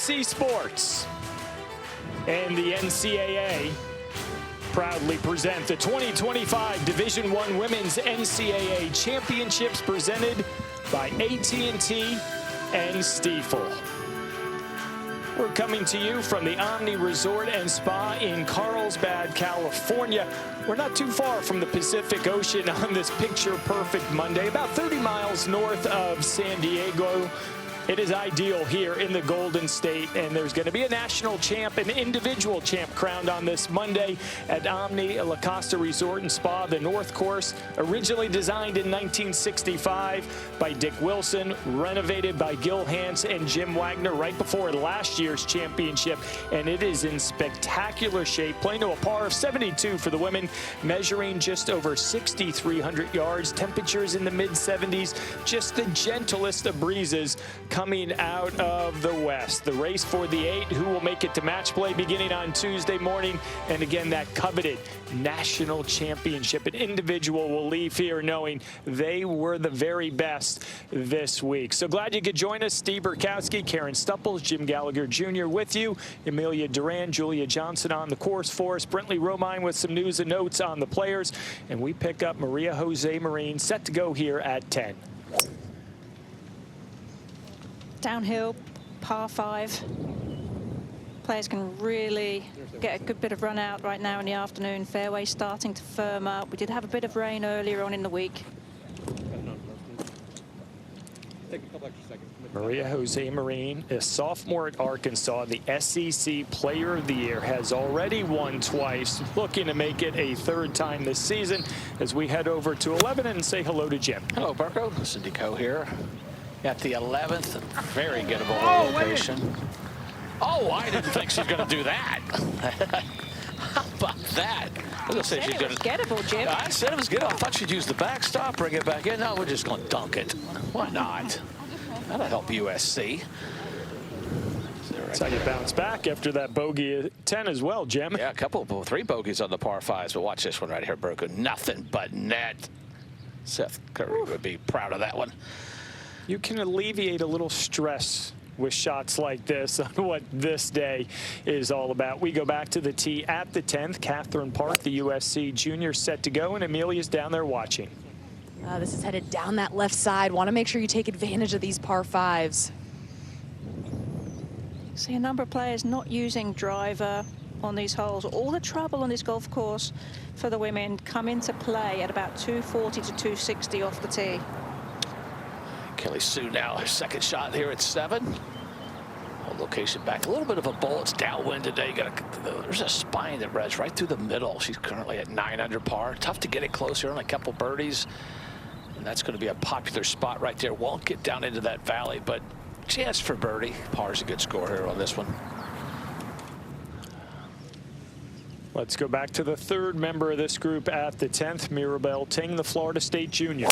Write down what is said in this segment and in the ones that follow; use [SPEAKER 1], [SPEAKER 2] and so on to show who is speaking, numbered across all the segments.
[SPEAKER 1] NBC Sports and the NCAA proudly present the 2025 Division I Women's NCAA Championships presented by AT&T and Stiefel. We're coming to you from the Omni Resort and Spa in Carlsbad, California. We're not too far from the Pacific Ocean on this picture-perfect Monday, about 30 miles north of San Diego. It is ideal here in the Golden State, and there's going to be a national champ, an individual champ crowned on this Monday at Omni La Costa Resort and Spa, the North Course, originally designed in 1965 by Dick Wilson, renovated by Gil Hance and Jim Wagner right before last year's championship, and it is in spectacular shape, playing to a par of 72 for the women, measuring just over 6,300 yards, temperatures in the mid-70s, just the gentlest of breezes coming out of the west. The race for the 8 who will make it to match play beginning on Tuesday morning. And again, that coveted national championship. An individual will leave here knowing they were the very best this week. So glad you could join us. Steve Burkowski, Karen Stupples, Jim Gallagher Jr. with you. Amelia Duran, Julia Johnson on the course for us. Brentley Romine with some news and notes on the players. And we pick up Maria Jose Marin set to go here at 10.
[SPEAKER 2] Downhill, par 5. Players can really get a good bit of run out right now in the afternoon. Fairway starting to firm up. We did have a bit of rain earlier on in the week.
[SPEAKER 1] Maria Jose Marin, a sophomore at Arkansas, the SEC Player of the Year, has already won twice, looking to make it a 3rd time this season. As we head over to 11 and say hello to Jim.
[SPEAKER 3] Hello, Burko. Cindy Coe here. At the 11th, very gettable location. Oh, I didn't think she's going to do that. How about that? I was going to say she's going to.
[SPEAKER 2] Gettable, Jim.
[SPEAKER 3] I said it was good. I thought she'd use the backstop, bring it back in. No, we're just going to dunk it. Why not? That'll help USC.
[SPEAKER 1] That's how you bounce back after that bogey at 10 as well, Jim.
[SPEAKER 3] Yeah, 3 bogeys on the par 5s. But watch this one right here, Burko. Nothing but net. Seth Curry would be proud of that one.
[SPEAKER 1] You can alleviate a little stress with shots like this on what this day is all about. We go back to the tee at the 10th. Catherine Park, the USC junior, set to go, and Amelia's down there watching.
[SPEAKER 4] This is headed down that left side. Want to make sure you take advantage of these par 5s.
[SPEAKER 2] See a number of players not using driver on these holes. All the trouble on this golf course for the women come into play at about 240 to 260 off the tee.
[SPEAKER 3] Kelly Sue now, her 2nd shot here at 7. Location back, a little bit of a bowl. It's downwind today. There's a spine that runs right through the middle. She's currently at 9 under par. Tough to get it closer on a couple birdies. And that's going to be a popular spot right there. Won't get down into that valley, but chance for birdie. Par's a good score here on this one.
[SPEAKER 1] Let's go back to the 3rd member of this group at the 10th, Mirabelle Ting, the Florida State junior.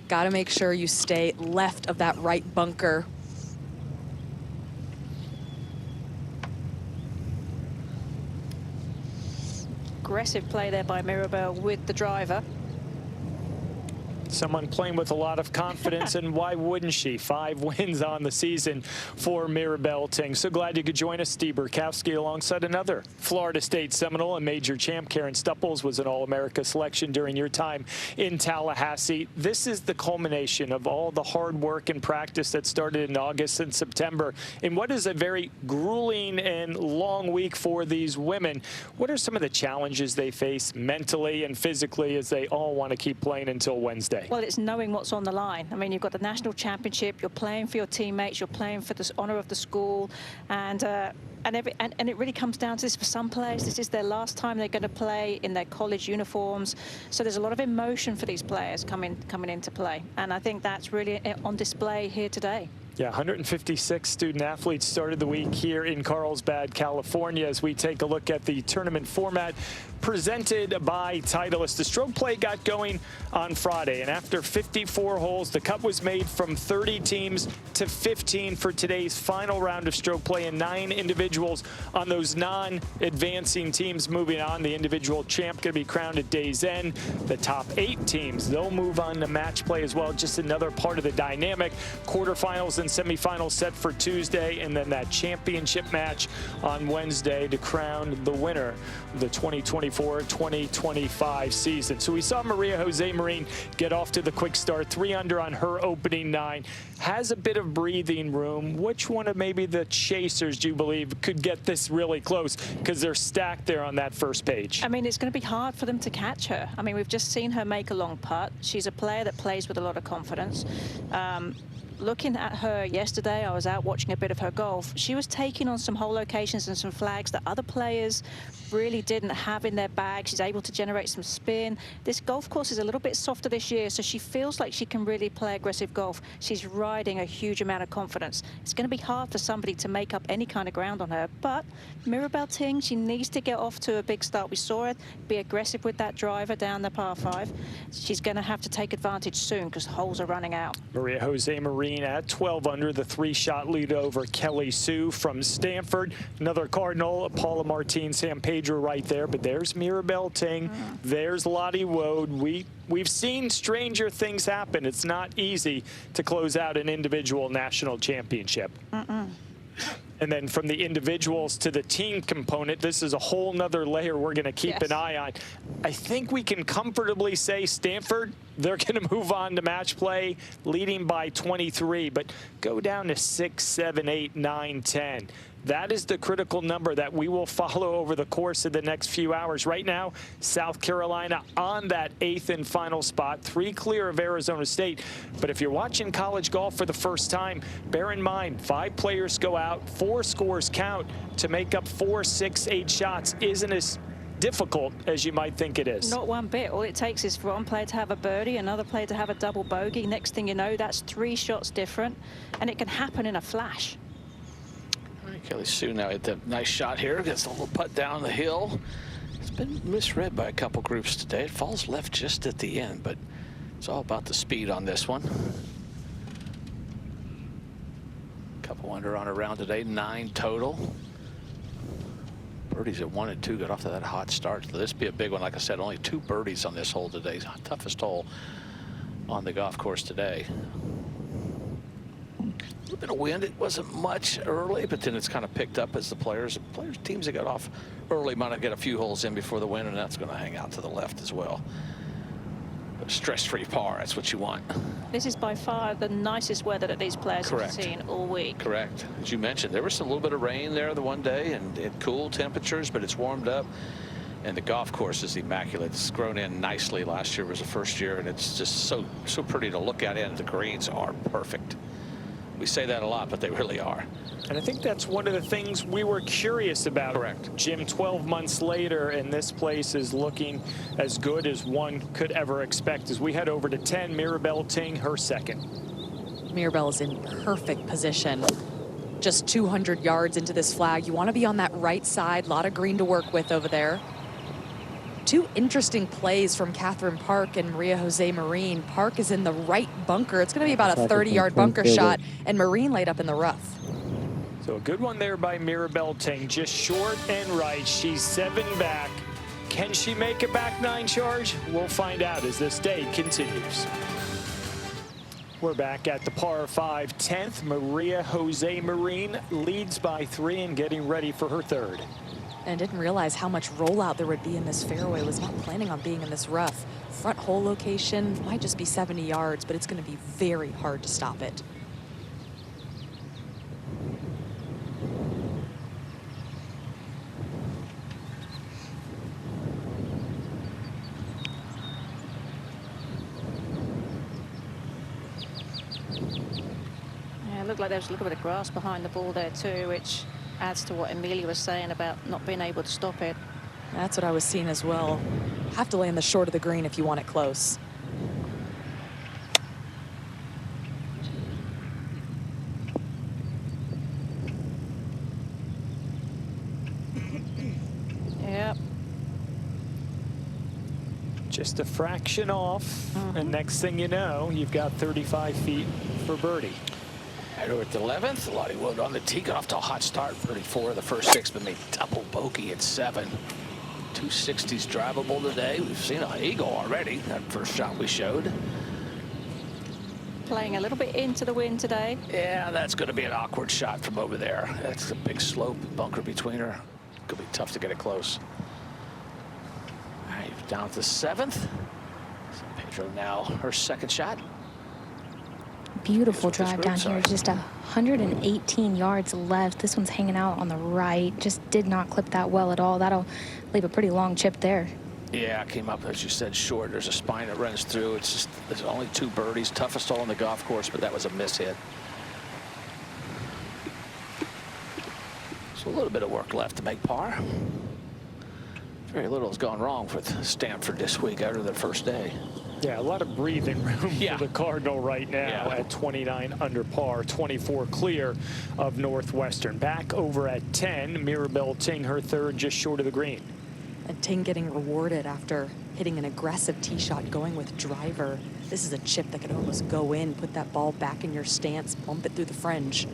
[SPEAKER 4] Got to make sure you stay left of that right bunker.
[SPEAKER 2] Aggressive play there by Mirabelle with the driver.
[SPEAKER 1] Someone playing with a lot of confidence, and why wouldn't she? 5 wins on the season for Mirabelle Ting. So glad you could join us. Steve Burkowski alongside another Florida State Seminole and major champ. Karen Stupples was an All-America selection during your time in Tallahassee. This is the culmination of all the hard work and practice that started in August and September. In what is a very grueling and long week for these women, what are some of the challenges they face mentally and physically as they all want to keep playing until Wednesday?
[SPEAKER 2] Well, it's knowing what's on the line. I mean, you've got the national championship, you're playing for your teammates, you're playing for the honor of the school, and it really comes down to this for some players. This is their last time they're going to play in their college uniforms. So there's a lot of emotion for these players coming into play. And I think that's really on display here today.
[SPEAKER 1] Yeah, 156 student athletes started the week here in Carlsbad, California. As we take a look at the tournament format, presented by Titleist. The stroke play got going on Friday, and after 54 holes, the cut was made from 30 teams to 15 for today's final round of stroke play, and 9 individuals on those non-advancing teams moving on. The individual champ going to be crowned at day's end. The top 8 teams, they'll move on to match play as well. Just another part of the dynamic. Quarterfinals and semifinals set for Tuesday, and then that championship match on Wednesday to crown the winner of the 2024-2025 season. So we saw Maria Jose Marin get off to the quick start, 3 under on her opening 9. Has a bit of breathing room. Which one of maybe the chasers do you believe could get this really close? Because they're stacked there on that first page.
[SPEAKER 2] I mean, it's going to be hard for them to catch her. I mean, we've just seen her make a long putt. She's a player that plays with a lot of confidence. Looking at her yesterday, I was out watching a bit of her golf. She was taking on some hole locations and some flags that other players really didn't have in their bag. She's able to generate some spin. This golf course is a little bit softer this year, so she feels like she can really play aggressive golf. She's riding a huge amount of confidence. It's going to be hard for somebody to make up any kind of ground on her, but Mirabelle Ting, she needs to get off to a big start. We saw her be aggressive with that driver down the par 5. She's going to have to take advantage soon because holes are running out.
[SPEAKER 1] Maria Jose Marin at 12 under, the 3-shot lead over Kelly Sue from Stanford. Another Cardinal, Paula Martin, San Pedro right there, but there's Mirabelle Ting. There's Lottie Woad. We've seen stranger things happen. It's not easy to close out an individual national championship. And then from the individuals to the team component, this is a whole nother layer we're going to keep an eye on. I think we can comfortably say Stanford, they're going to move on to match play, leading by 23, but go down to 6, 7, 8, 9, 10. That is the critical number that we will follow over the course of the next few hours. Right now, South Carolina on that 8th and final spot, 3 clear of Arizona State. But if you're watching college golf for the first time, bear in mind, 5 players go out, 4 scores count. To make up 4, 6, 8 shots isn't as difficult as you might think it is.
[SPEAKER 2] Not one bit. All it takes is for one player to have a birdie, another player to have a double bogey. Next thing you know, that's 3 shots different, and it can happen in a flash.
[SPEAKER 3] Kelly Sue now hit that nice shot here. Gets a little putt down the hill. It's been misread by a couple groups today. It falls left just at the end, but it's all about the speed on this one. Couple under on a round today, 9 total. Birdies at 1 and 2 got off to that hot start. So this be a big one. Like I said, only 2 birdies on this hole today. Toughest hole on the golf course today. A little bit of wind. It wasn't much early, but then it's kind of picked up as the teams that got off early might get a few holes in before the wind, and that's going to hang out to the left as well. But stress-free par, that's what you want.
[SPEAKER 2] This is by far the nicest weather that these players have seen all week.
[SPEAKER 3] Correct. As you mentioned, there was a little bit of rain there the one day, and it cool temperatures, but it's warmed up. And the golf course is immaculate. It's grown in nicely. Last year was the first year, and it's just so pretty to look at, and the greens are perfect. We say that a lot, but they really are.
[SPEAKER 1] And I think that's one of the things we were curious about.
[SPEAKER 3] Correct.
[SPEAKER 1] Jim, 12 months later, and this place is looking as good as one could ever expect. As we head over to 10, Mirabelle Ting, her second.
[SPEAKER 4] Mirabelle is in perfect position. Just 200 yards into this flag. You want to be on that right side. A lot of green to work with over there. 2 interesting plays from Catherine Park and Maria Jose Marin. Park is in the right bunker. It's going to be about a 30-yard bunker shot, and Marin laid up in the rough.
[SPEAKER 1] So a good one there by Mirabelle Ting, just short and right. She's 7 back. Can she make a back 9 charge? We'll find out as this day continues. We're back at the par 5 10th. Maria Jose Marin leads by 3 and getting ready for her 3rd.
[SPEAKER 4] And didn't realize how much rollout there would be in this fairway. Was not planning on being in this rough. Front hole location might just be 70 yards, but it's going to be very hard to stop it.
[SPEAKER 2] Yeah, it looked like there was a little bit of grass behind the ball there too, which adds to what Amelia was saying about not being able to stop it.
[SPEAKER 4] That's what I was seeing as well. Have to land the short of the green if you want it close.
[SPEAKER 2] Yep.
[SPEAKER 1] Just a fraction off, and next thing you know, you've got 35 feet for birdie.
[SPEAKER 3] Right over at the 11th, Lottie Wood on the tee, got off to a hot start. 34 of the first 6, but made double bogey at 7. 260s drivable today. We've seen an eagle already. That first shot we showed.
[SPEAKER 2] Playing a little bit into the wind today.
[SPEAKER 3] Yeah, that's going to be an awkward shot from over there. That's a big slope, bunker between her. Could be tough to get it close. All right, down to the 7th. San Pedro now her second shot.
[SPEAKER 5] Beautiful drive down here. Just 118 yards left. This one's hanging out on the right. Just did not clip that well at all. That'll leave a pretty long chip there.
[SPEAKER 3] Yeah, came up, as you said, short. There's a spine that runs through. It's just, there's only 2 birdies. Toughest hole on the golf course, but that was a miss hit. So a little bit of work left to make par. Very little has gone wrong with Stanford this week after the first day.
[SPEAKER 1] Yeah, a lot of breathing room for the Cardinal right now at 29 under par, 24 clear of Northwestern. Back over at 10, Mirabelle Ting, her third, just short of the green.
[SPEAKER 4] And Ting getting rewarded after hitting an aggressive tee shot, going with driver. This is a chip that could almost go in, put that ball back in your stance, bump it through the fringe.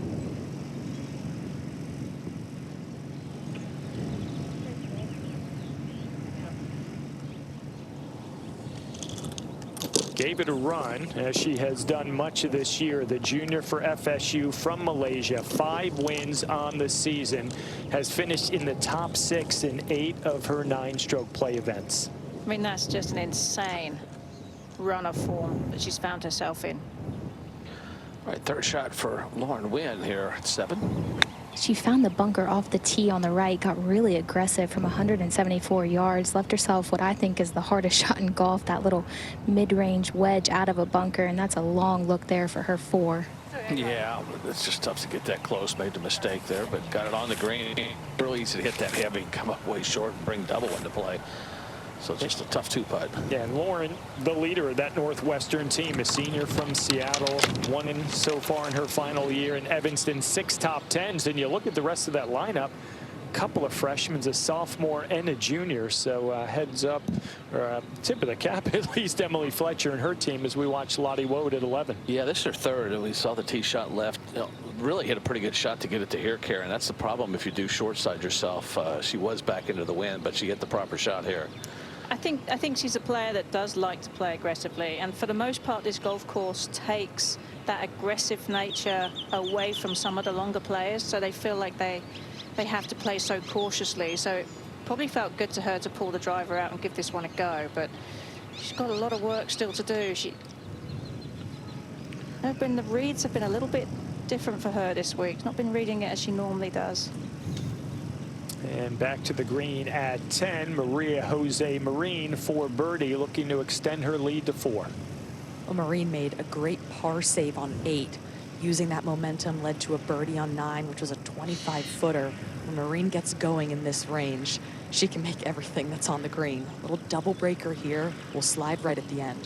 [SPEAKER 1] Gave it a run, as she has done much of this year. The junior for FSU from Malaysia, 5 wins on the season, has finished in the top 6 in 8 of her 9-stroke play events.
[SPEAKER 2] I mean, that's just an insane run of form that she's found herself in.
[SPEAKER 3] All right, third shot for Lauren Wynn here at 7.
[SPEAKER 5] She found the bunker off the tee on the right, got really aggressive from 174 yards, left herself what I think is the hardest shot in golf, that little mid-range wedge out of a bunker, and that's a long look there for her 4.
[SPEAKER 3] Yeah, it's just tough to get that close. Made the mistake there, but got it on the green. Really easy to hit that heavy, come up way short, and bring double into play. So just a tough 2-putt.
[SPEAKER 1] Yeah, and Lauren, the leader of that Northwestern team, a senior from Seattle, 1 in so far in her final year in Evanston, 6 top 10s. And you look at the rest of that lineup, a couple of freshmen, a sophomore and a junior. So heads up, or tip of the cap, at least Emily Fletcher and her team as we watch Lottie Woad at 11.
[SPEAKER 3] Yeah, this is her third, and we saw the tee shot left. You know, really hit a pretty good shot to get it to here, Karen. That's the problem if you do short side yourself. She was back into the wind, but she hit the proper shot here.
[SPEAKER 2] I think she's a player that does like to play aggressively, and for the most part this golf course takes that aggressive nature away from some of the longer players, so they feel like they have to play so cautiously. So it probably felt good to her to pull the driver out and give this one a go, but she's got a lot of work still to do. The reads have been a little bit different for her this week. She's not been reading it as she normally does.
[SPEAKER 1] And back to the green at 10, Maria Jose Marin for birdie, looking to extend her lead to 4.
[SPEAKER 4] Well, Marin made a great par save on 8. Using that momentum led to a birdie on 9, which was a 25-footer. When Marin gets going in this range, she can make everything that's on the green. A little double breaker here will slide right at the end.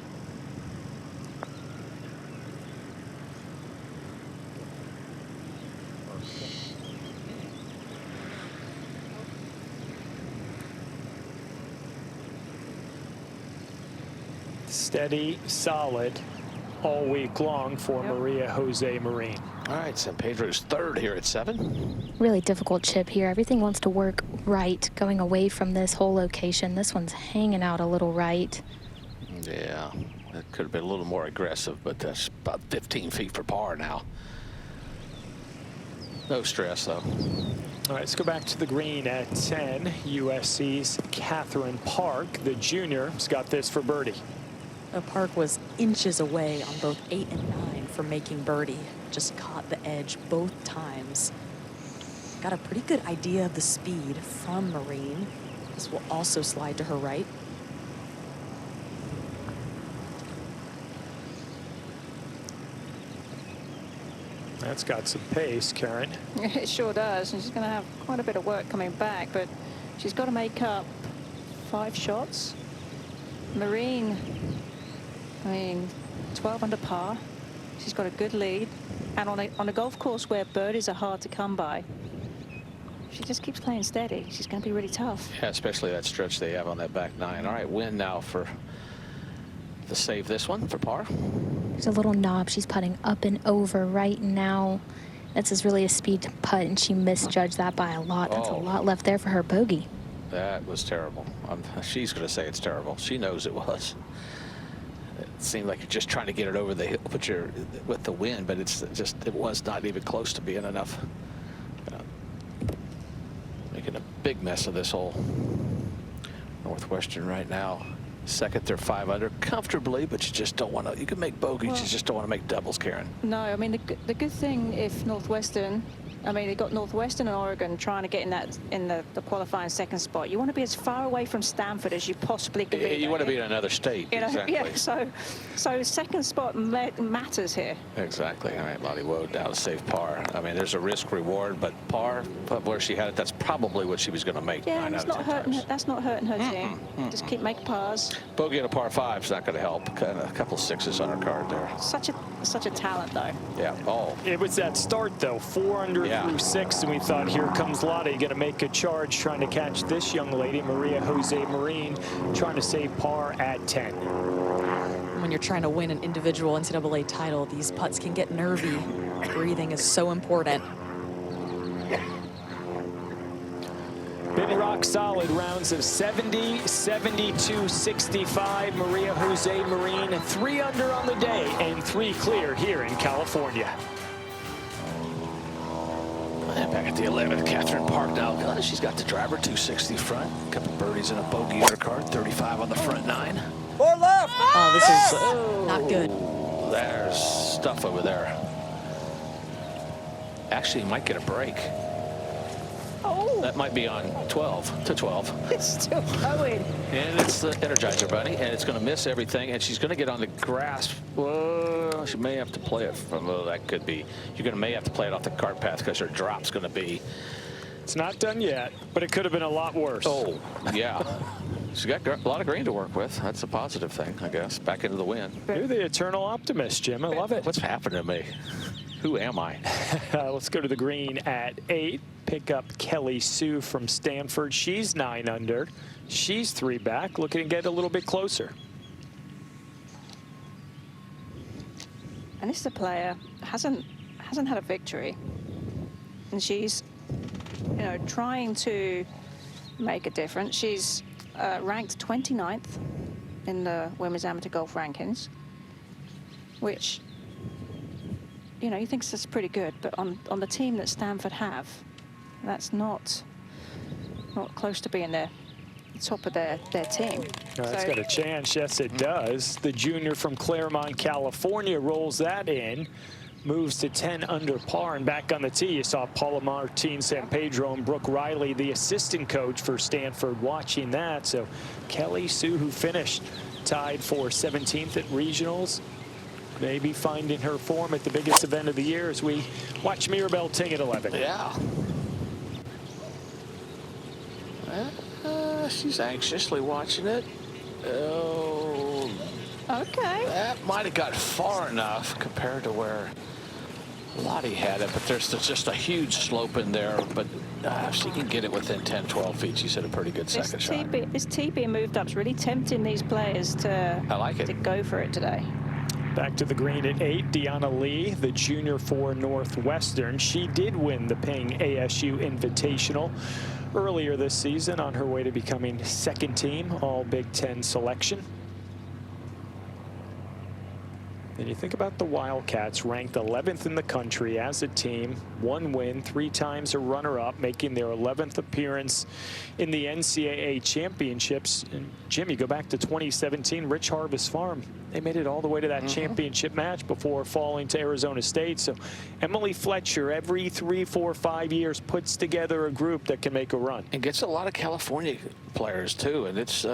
[SPEAKER 1] Steady, solid all week long for Maria Jose Marin.
[SPEAKER 3] All right, San Pedro's third here at 7.
[SPEAKER 5] Really difficult chip here. Everything wants to work right, going away from this whole location. This one's hanging out a little right.
[SPEAKER 3] Yeah, that could have been a little more aggressive, but that's about 15 feet for par now. No stress, though.
[SPEAKER 1] All right, let's go back to the green at 10. USC's Catherine Park, the junior, has got this for birdie.
[SPEAKER 4] Park was inches away on both 8 and 9 from making birdie. Just caught the edge both times. Got a pretty good idea of the speed from Marin. This will also slide to her right.
[SPEAKER 1] That's got some pace, Karen.
[SPEAKER 2] It sure does, and she's going to have quite a bit of work coming back, but she's got to make up 5 shots. Marin, I mean, 12 under par. She's got a good lead, and on a golf course where birdies are hard to come by, she just keeps playing steady, she's going to be really tough.
[SPEAKER 3] Yeah, especially that stretch they have on that back nine. All right, win now for the save this one for par.
[SPEAKER 5] There's a little knob. She's putting up and over right now. This is really a speed putt, and she misjudged that by a lot. That's a lot left there for her bogey.
[SPEAKER 3] That was terrible. She's going to say it's terrible. She knows it was. It seemed like you're just trying to get it over the hill with the wind, but it was not even close to being enough. Making a big mess of this hole. Northwestern right now. Second, they're 5 under comfortably, but you just don't want to. You can make bogeys, you just don't want to make doubles, Karen.
[SPEAKER 2] No, I mean the good thing if Northwestern, I mean they got Northwestern and Oregon trying to get in the qualifying second spot. You want to be as far away from Stanford as you possibly can be.
[SPEAKER 3] You want to be in another state. Exactly.
[SPEAKER 2] Yeah. So second spot matters here.
[SPEAKER 3] Exactly. All right, Lottie Wood now to save par. I mean, there's a risk reward, but par, where she had it, that's probably what she was going to make.
[SPEAKER 2] Yeah, that's not hurting her team. Just keep making pars.
[SPEAKER 3] Bogey at a par 5 is not going to help. A couple sixes on her card there.
[SPEAKER 2] Such a talent though.
[SPEAKER 3] Yeah. Oh.
[SPEAKER 1] It was that start though, 4 under through 6, and we thought, here comes Lottie going to make a charge, trying to catch this young lady, Maria Jose Marin, trying to save par at 10.
[SPEAKER 4] When you're trying to win an individual NCAA title, these putts can get nervy. Breathing is so important.
[SPEAKER 1] Been rock solid rounds of 70, 72, 65. Maria Jose Marin 3 under on the day and 3 clear here in California.
[SPEAKER 3] And back at the 11th, Catherine Park now. She's got the driver, 260 front. A couple birdies and a bogey on her card, 35 on the front 9.
[SPEAKER 6] 4 left.
[SPEAKER 4] Oh, this is not good.
[SPEAKER 3] There's stuff over there. Actually, might get a break.
[SPEAKER 2] Oh,
[SPEAKER 3] That might be on 12 to 12.
[SPEAKER 2] it's still going.
[SPEAKER 3] And it's the Energizer Bunny, and it's going to miss everything, and she's going to get on the grass. Whoa, she may have to play it from, that could be. May have to play it off the cart path because her drop's going to be.
[SPEAKER 1] It's not done yet, but it could have been a lot worse.
[SPEAKER 3] Oh, yeah. She's got a lot of green to work with. That's a positive thing, I guess. Back into the wind.
[SPEAKER 1] You're the eternal optimist, Jim. I love it.
[SPEAKER 3] What's happening to me? Who am I?
[SPEAKER 1] Let's go to the green at 8. Pick up Kelly Sue from Stanford. She's 9 under. She's 3 back, looking to get a little bit closer.
[SPEAKER 2] And this is a player hasn't had a victory, and she's trying to make a difference. She's ranked 29th in the women's amateur golf rankings, which you think that's pretty good, but on the team that Stanford have, that's not close to being the top of their team.
[SPEAKER 1] It's got a chance. Yes, it does. The junior from Claremont, California rolls that in, moves to 10 under par and back on the tee. You saw Paula Martin San Pedro and Brooke Riley, the assistant coach for Stanford, watching that. So Kelly Sue, who finished tied for 17th at regionals, maybe finding her form at the biggest event of the year as we watch Mirabelle Ting at 11.
[SPEAKER 3] Yeah. She's anxiously watching it. Oh.
[SPEAKER 2] Okay.
[SPEAKER 3] That might have got far enough compared to where Lottie had it, but there's just a huge slope in there. But if she can get it within 10, 12 feet, she's had a pretty good second shot.
[SPEAKER 2] This tee being moved up is really tempting these players to,
[SPEAKER 3] I like it.
[SPEAKER 2] to go for it today.
[SPEAKER 1] Back to the green at 8, Deanna Lee, the junior for Northwestern. She did win the Ping ASU Invitational earlier this season on her way to becoming second team All Big Ten selection. And you think about the Wildcats, ranked 11th in the country as a team, 1 win, 3 times a runner-up, making their 11th appearance in the NCAA championships. And Jim, you go back to 2017, Rich Harvest Farm, they made it all the way to that championship match before falling to Arizona State. So Emily Fletcher, every 3, 4, 5 years, puts together a group that can make a run.
[SPEAKER 3] And gets a lot of California players too, and it's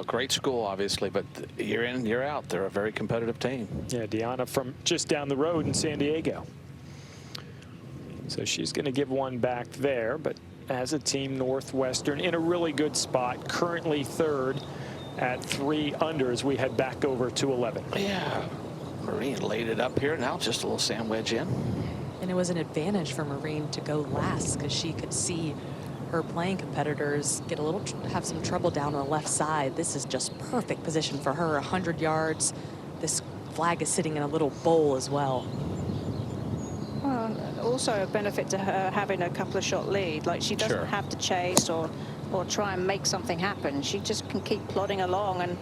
[SPEAKER 3] great school obviously, but year in, year out, they're a very competitive team.
[SPEAKER 1] Yeah, Deanna from just down the road in San Diego. So she's going to give one back there, but as a team, Northwestern in a really good spot, currently 3rd at 3 under as we head back over to 11.
[SPEAKER 3] Yeah, Marine laid it up here. Now just a little sand wedge in.
[SPEAKER 4] And it was an advantage for Marin to go last because she could see her playing competitors have some trouble down on the left side. This is just perfect position for her. 100 yards. This flag is sitting in a little bowl as well.
[SPEAKER 2] Well, also a benefit to her having a couple of shot lead. Like, she doesn't have to chase or try and make something happen. She just can keep plodding along and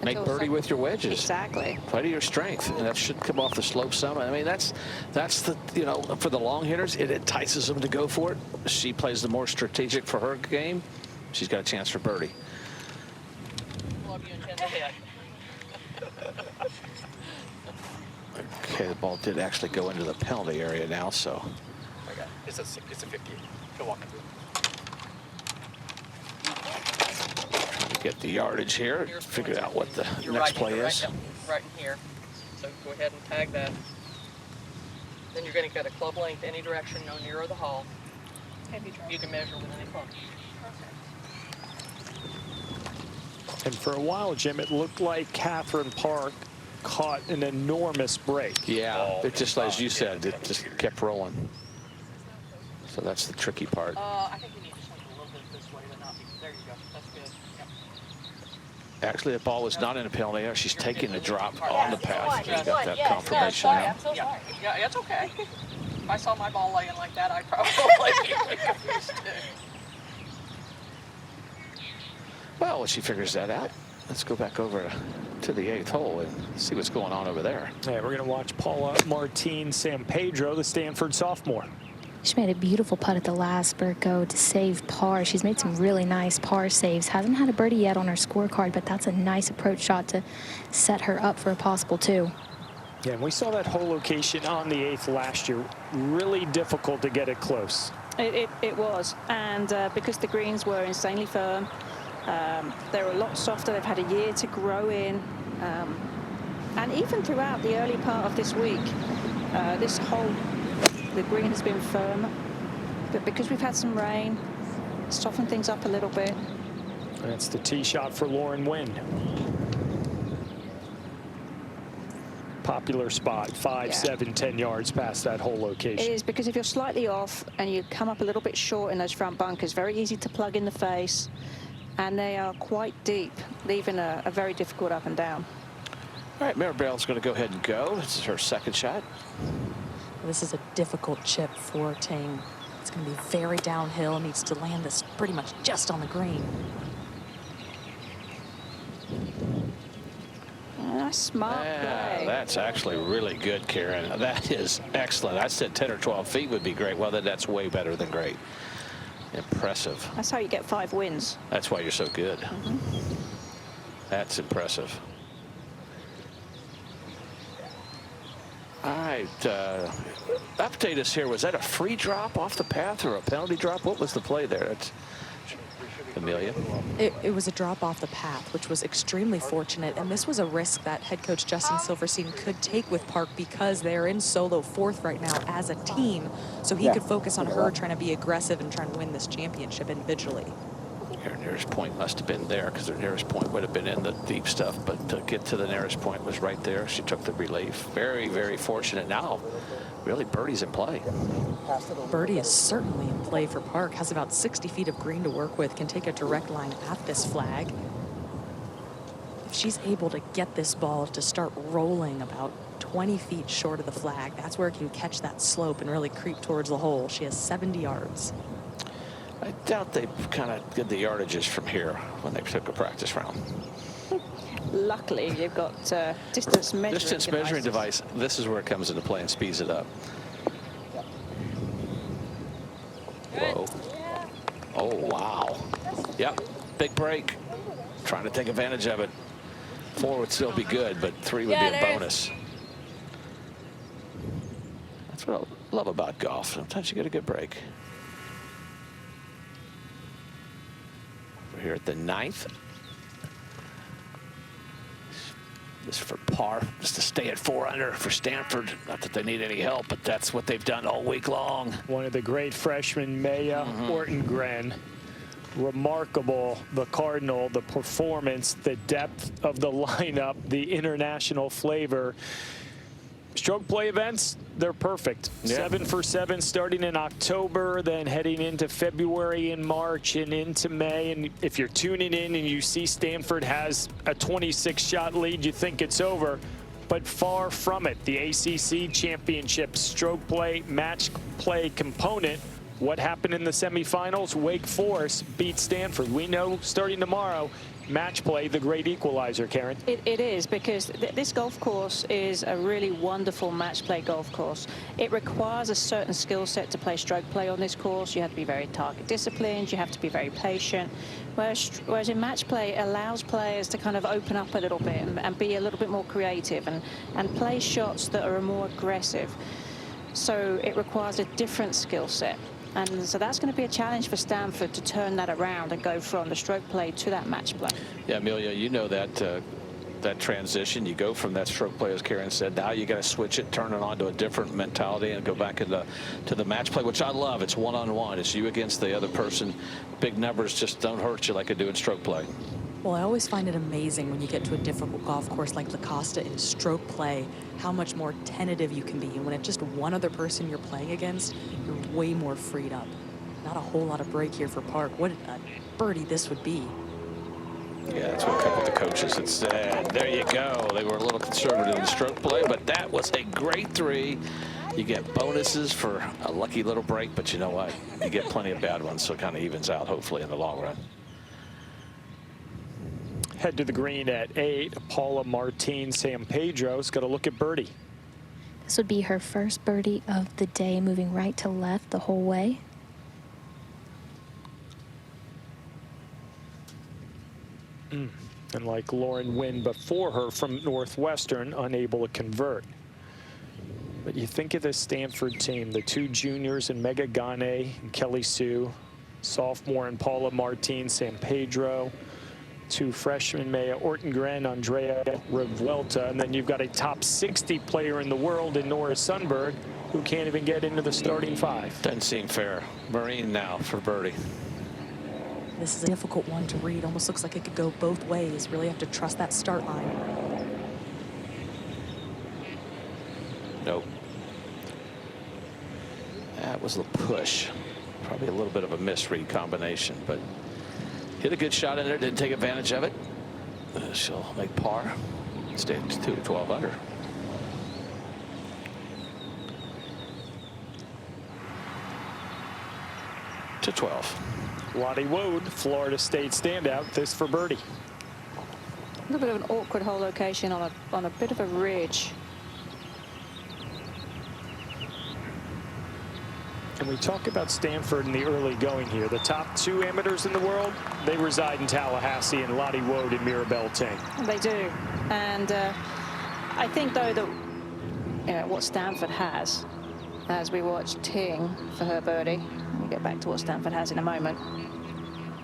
[SPEAKER 3] make birdie with your wedges.
[SPEAKER 2] Exactly.
[SPEAKER 3] Play to your strength, and that should come off the slope some. I mean, that's the, you know, for the long hitters, it entices them to go for it. She plays the more strategic for her game. She's got a chance for birdie.
[SPEAKER 6] Love you and Jen ahead.
[SPEAKER 3] Okay, the ball did actually go into the penalty area now, so.
[SPEAKER 6] Okay, it's a 50. Go walk.
[SPEAKER 3] Get the yardage here, figure out what the
[SPEAKER 6] You're
[SPEAKER 3] next
[SPEAKER 6] right
[SPEAKER 3] play
[SPEAKER 6] here,
[SPEAKER 3] is.
[SPEAKER 6] right in here. So go ahead and tag that. Then you're going to get a club length any direction, no nearer the hole. You can measure with any club.
[SPEAKER 1] And for a while, Jim, it looked like Catherine Park caught an enormous break.
[SPEAKER 3] Yeah, it just, as you said, it just kept rolling. So that's the tricky part.
[SPEAKER 6] I think you need to swing a little bit this way, but not. There you go. That's good. Yep.
[SPEAKER 3] Actually, the ball was not in a penalty area. She's taking a drop on the path. She's got that confirmation now.
[SPEAKER 6] I'm so sorry. Yeah, it's okay. If I saw my ball laying like that, I'd probably be confused too.
[SPEAKER 3] Well, she figures that out. Let's go back over to the 8th hole and see what's going on over there.
[SPEAKER 1] Yeah, we're going to watch Paula Martin San Pedro, the Stanford sophomore.
[SPEAKER 5] She made a beautiful putt at the last spurt go to save par. She's made some really nice par saves. Hasn't had a birdie yet on her scorecard, but that's a nice approach shot to set her up for a possible 2.
[SPEAKER 1] Yeah, and we saw that hole location on the 8th last year. Really difficult to get it close.
[SPEAKER 2] It was, and because the greens were insanely firm, they were a lot softer. They've had a year to grow in, and even throughout the early part of this week, this hole, the green has been firm, but because we've had some rain, softened things up a little bit.
[SPEAKER 1] That's the tee shot for Lauren Wynn. Popular spot, 5, 7, 10 yards past that hole location.
[SPEAKER 2] It is, because if you're slightly off and you come up a little bit short in those front bunkers, very easy to plug in the face, and they are quite deep, leaving a very difficult up and down.
[SPEAKER 3] All right, Maribel's going to go ahead and go. This is her second shot.
[SPEAKER 4] This is a difficult chip for Ting. It's going to be very downhill. Needs to land this pretty much just on the green.
[SPEAKER 2] Smart play.
[SPEAKER 3] That's actually really good, Karen. That is excellent. I said 10 or 12 feet would be great. Well, that's way better than great. Impressive.
[SPEAKER 2] That's how you get 5 wins.
[SPEAKER 3] That's why you're so good. That's impressive. All right, update us here. Was that a free drop off the path or a penalty drop? What was the play there? That's Amelia.
[SPEAKER 4] It was a drop off the path, which was extremely fortunate, and this was a risk that head coach Justin Silverstein could take with Park because they're in solo 4th right now as a team, so he could focus on her trying to be aggressive and trying to win this championship individually.
[SPEAKER 3] Her nearest point must have been there, because her nearest point would have been in the deep stuff, but to get to the nearest point was right there. She took the relief. Very, very fortunate. Now, really, birdie's in play.
[SPEAKER 4] Birdie is certainly in play for Park. Has about 60 feet of green to work with. Can take a direct line at this flag. If she's able to get this ball to start rolling about 20 feet short of the flag, that's where it can catch that slope and really creep towards the hole. She has 70 yards.
[SPEAKER 3] I doubt they kind of did the yardages from here when they took a practice round.
[SPEAKER 2] Luckily, you've got distance measuring
[SPEAKER 3] device. This is where it comes into play and speeds it up. Whoa. Oh, wow. Yep. Big break. Trying to take advantage of it. 4 would still be good, but 3 would be a bonus. That's what I love about golf. Sometimes you get a good break. We're here at the 9th. This is for par, just to stay at 4 under for Stanford. Not that they need any help, but that's what they've done all week long.
[SPEAKER 1] One of the great freshmen, Maya Ortengren. Remarkable, the Cardinal, the performance, the depth of the lineup, the international flavor. Stroke play events, they're perfect.
[SPEAKER 3] Yeah.
[SPEAKER 1] 7 for 7 starting in October, then heading into February and March and into May. And if you're tuning in and you see Stanford has a 26-shot lead, you think it's over. But far from it. The ACC Championship stroke play, match play component. What happened in the semifinals? Wake Forest beat Stanford. We know starting tomorrow, match play, the great equalizer, Karen.
[SPEAKER 2] It is, because this golf course is a really wonderful match play golf course. It requires a certain skill set to play stroke play on this course. You have to be very target disciplined. You have to be very patient. Whereas in match play, it allows players to kind of open up a little bit and be a little bit more creative and play shots that are more aggressive. So it requires a different skill set. And so that's going to be a challenge for Stanford to turn that around and go from the stroke play to that match play.
[SPEAKER 3] Yeah, Amelia, you know that that transition. You go from that stroke play, as Karen said. Now you got to switch it, turn it on to a different mentality, and go back to the match play, which I love. It's one-on-one. It's you against the other person. Big numbers just don't hurt you like they do in stroke play.
[SPEAKER 4] Well, I always find it amazing when you get to a difficult golf course like La Costa in stroke play, how much more tentative you can be. And when it's just one other person you're playing against, you're way more freed up. Not a whole lot of break here for Park. What a birdie this would be.
[SPEAKER 3] Yeah, that's what a couple of the coaches had said. There you go. They were a little conservative in stroke play, but that was a great 3. You get bonuses for a lucky little break, but you know what? You get plenty of bad ones, so it kind of evens out, hopefully, in the long run.
[SPEAKER 1] Head to the green at 8. Paula Martin San Pedro's got to look at birdie.
[SPEAKER 5] This would be her first birdie of the day, moving right to left the whole way.
[SPEAKER 1] And like Lauren Wynn before her from Northwestern, unable to convert. But you think of this Stanford team, the 2 juniors and Mega Gane and Kelly Sue, sophomore and Paula Martin San Pedro, 2 freshmen, Maya Ortengren, Andrea Revuelta, and then you've got a top 60 player in the world in Nora Sundberg, who can't even get into the starting 5.
[SPEAKER 3] Doesn't seem fair. Marin now for birdie.
[SPEAKER 4] This is a difficult one to read. Almost looks like it could go both ways. Really have to trust that start line.
[SPEAKER 3] Nope. That was a push. Probably a little bit of a misread combination, but hit a good shot in there, didn't take advantage of it. She'll make par. Stay at 12 under. To 12.
[SPEAKER 1] Lottie Wood, Florida State standout, this for birdie.
[SPEAKER 2] A little bit of an awkward hole location on a bit of a ridge.
[SPEAKER 1] And we talk about Stanford in the early going here. The top 2 amateurs in the world, they reside in Tallahassee, and Lottie Wood and Mirabelle Ting.
[SPEAKER 2] They do. And I think, though, that what Stanford has, as we watch Ting for her birdie, we'll get back to what Stanford has in a moment.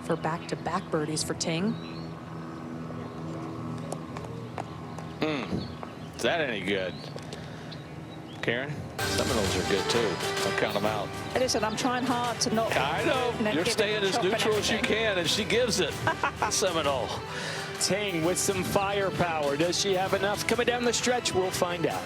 [SPEAKER 4] For back-to-back birdies for Ting.
[SPEAKER 3] Is that any good? Karen? Seminoles are good too. Don't count them out.
[SPEAKER 2] Listen, I'm trying hard to not.
[SPEAKER 3] I know. You're staying as neutral as you can, and she gives it. Seminole.
[SPEAKER 1] Ting with some firepower. Does she have enough coming down the stretch? We'll find out.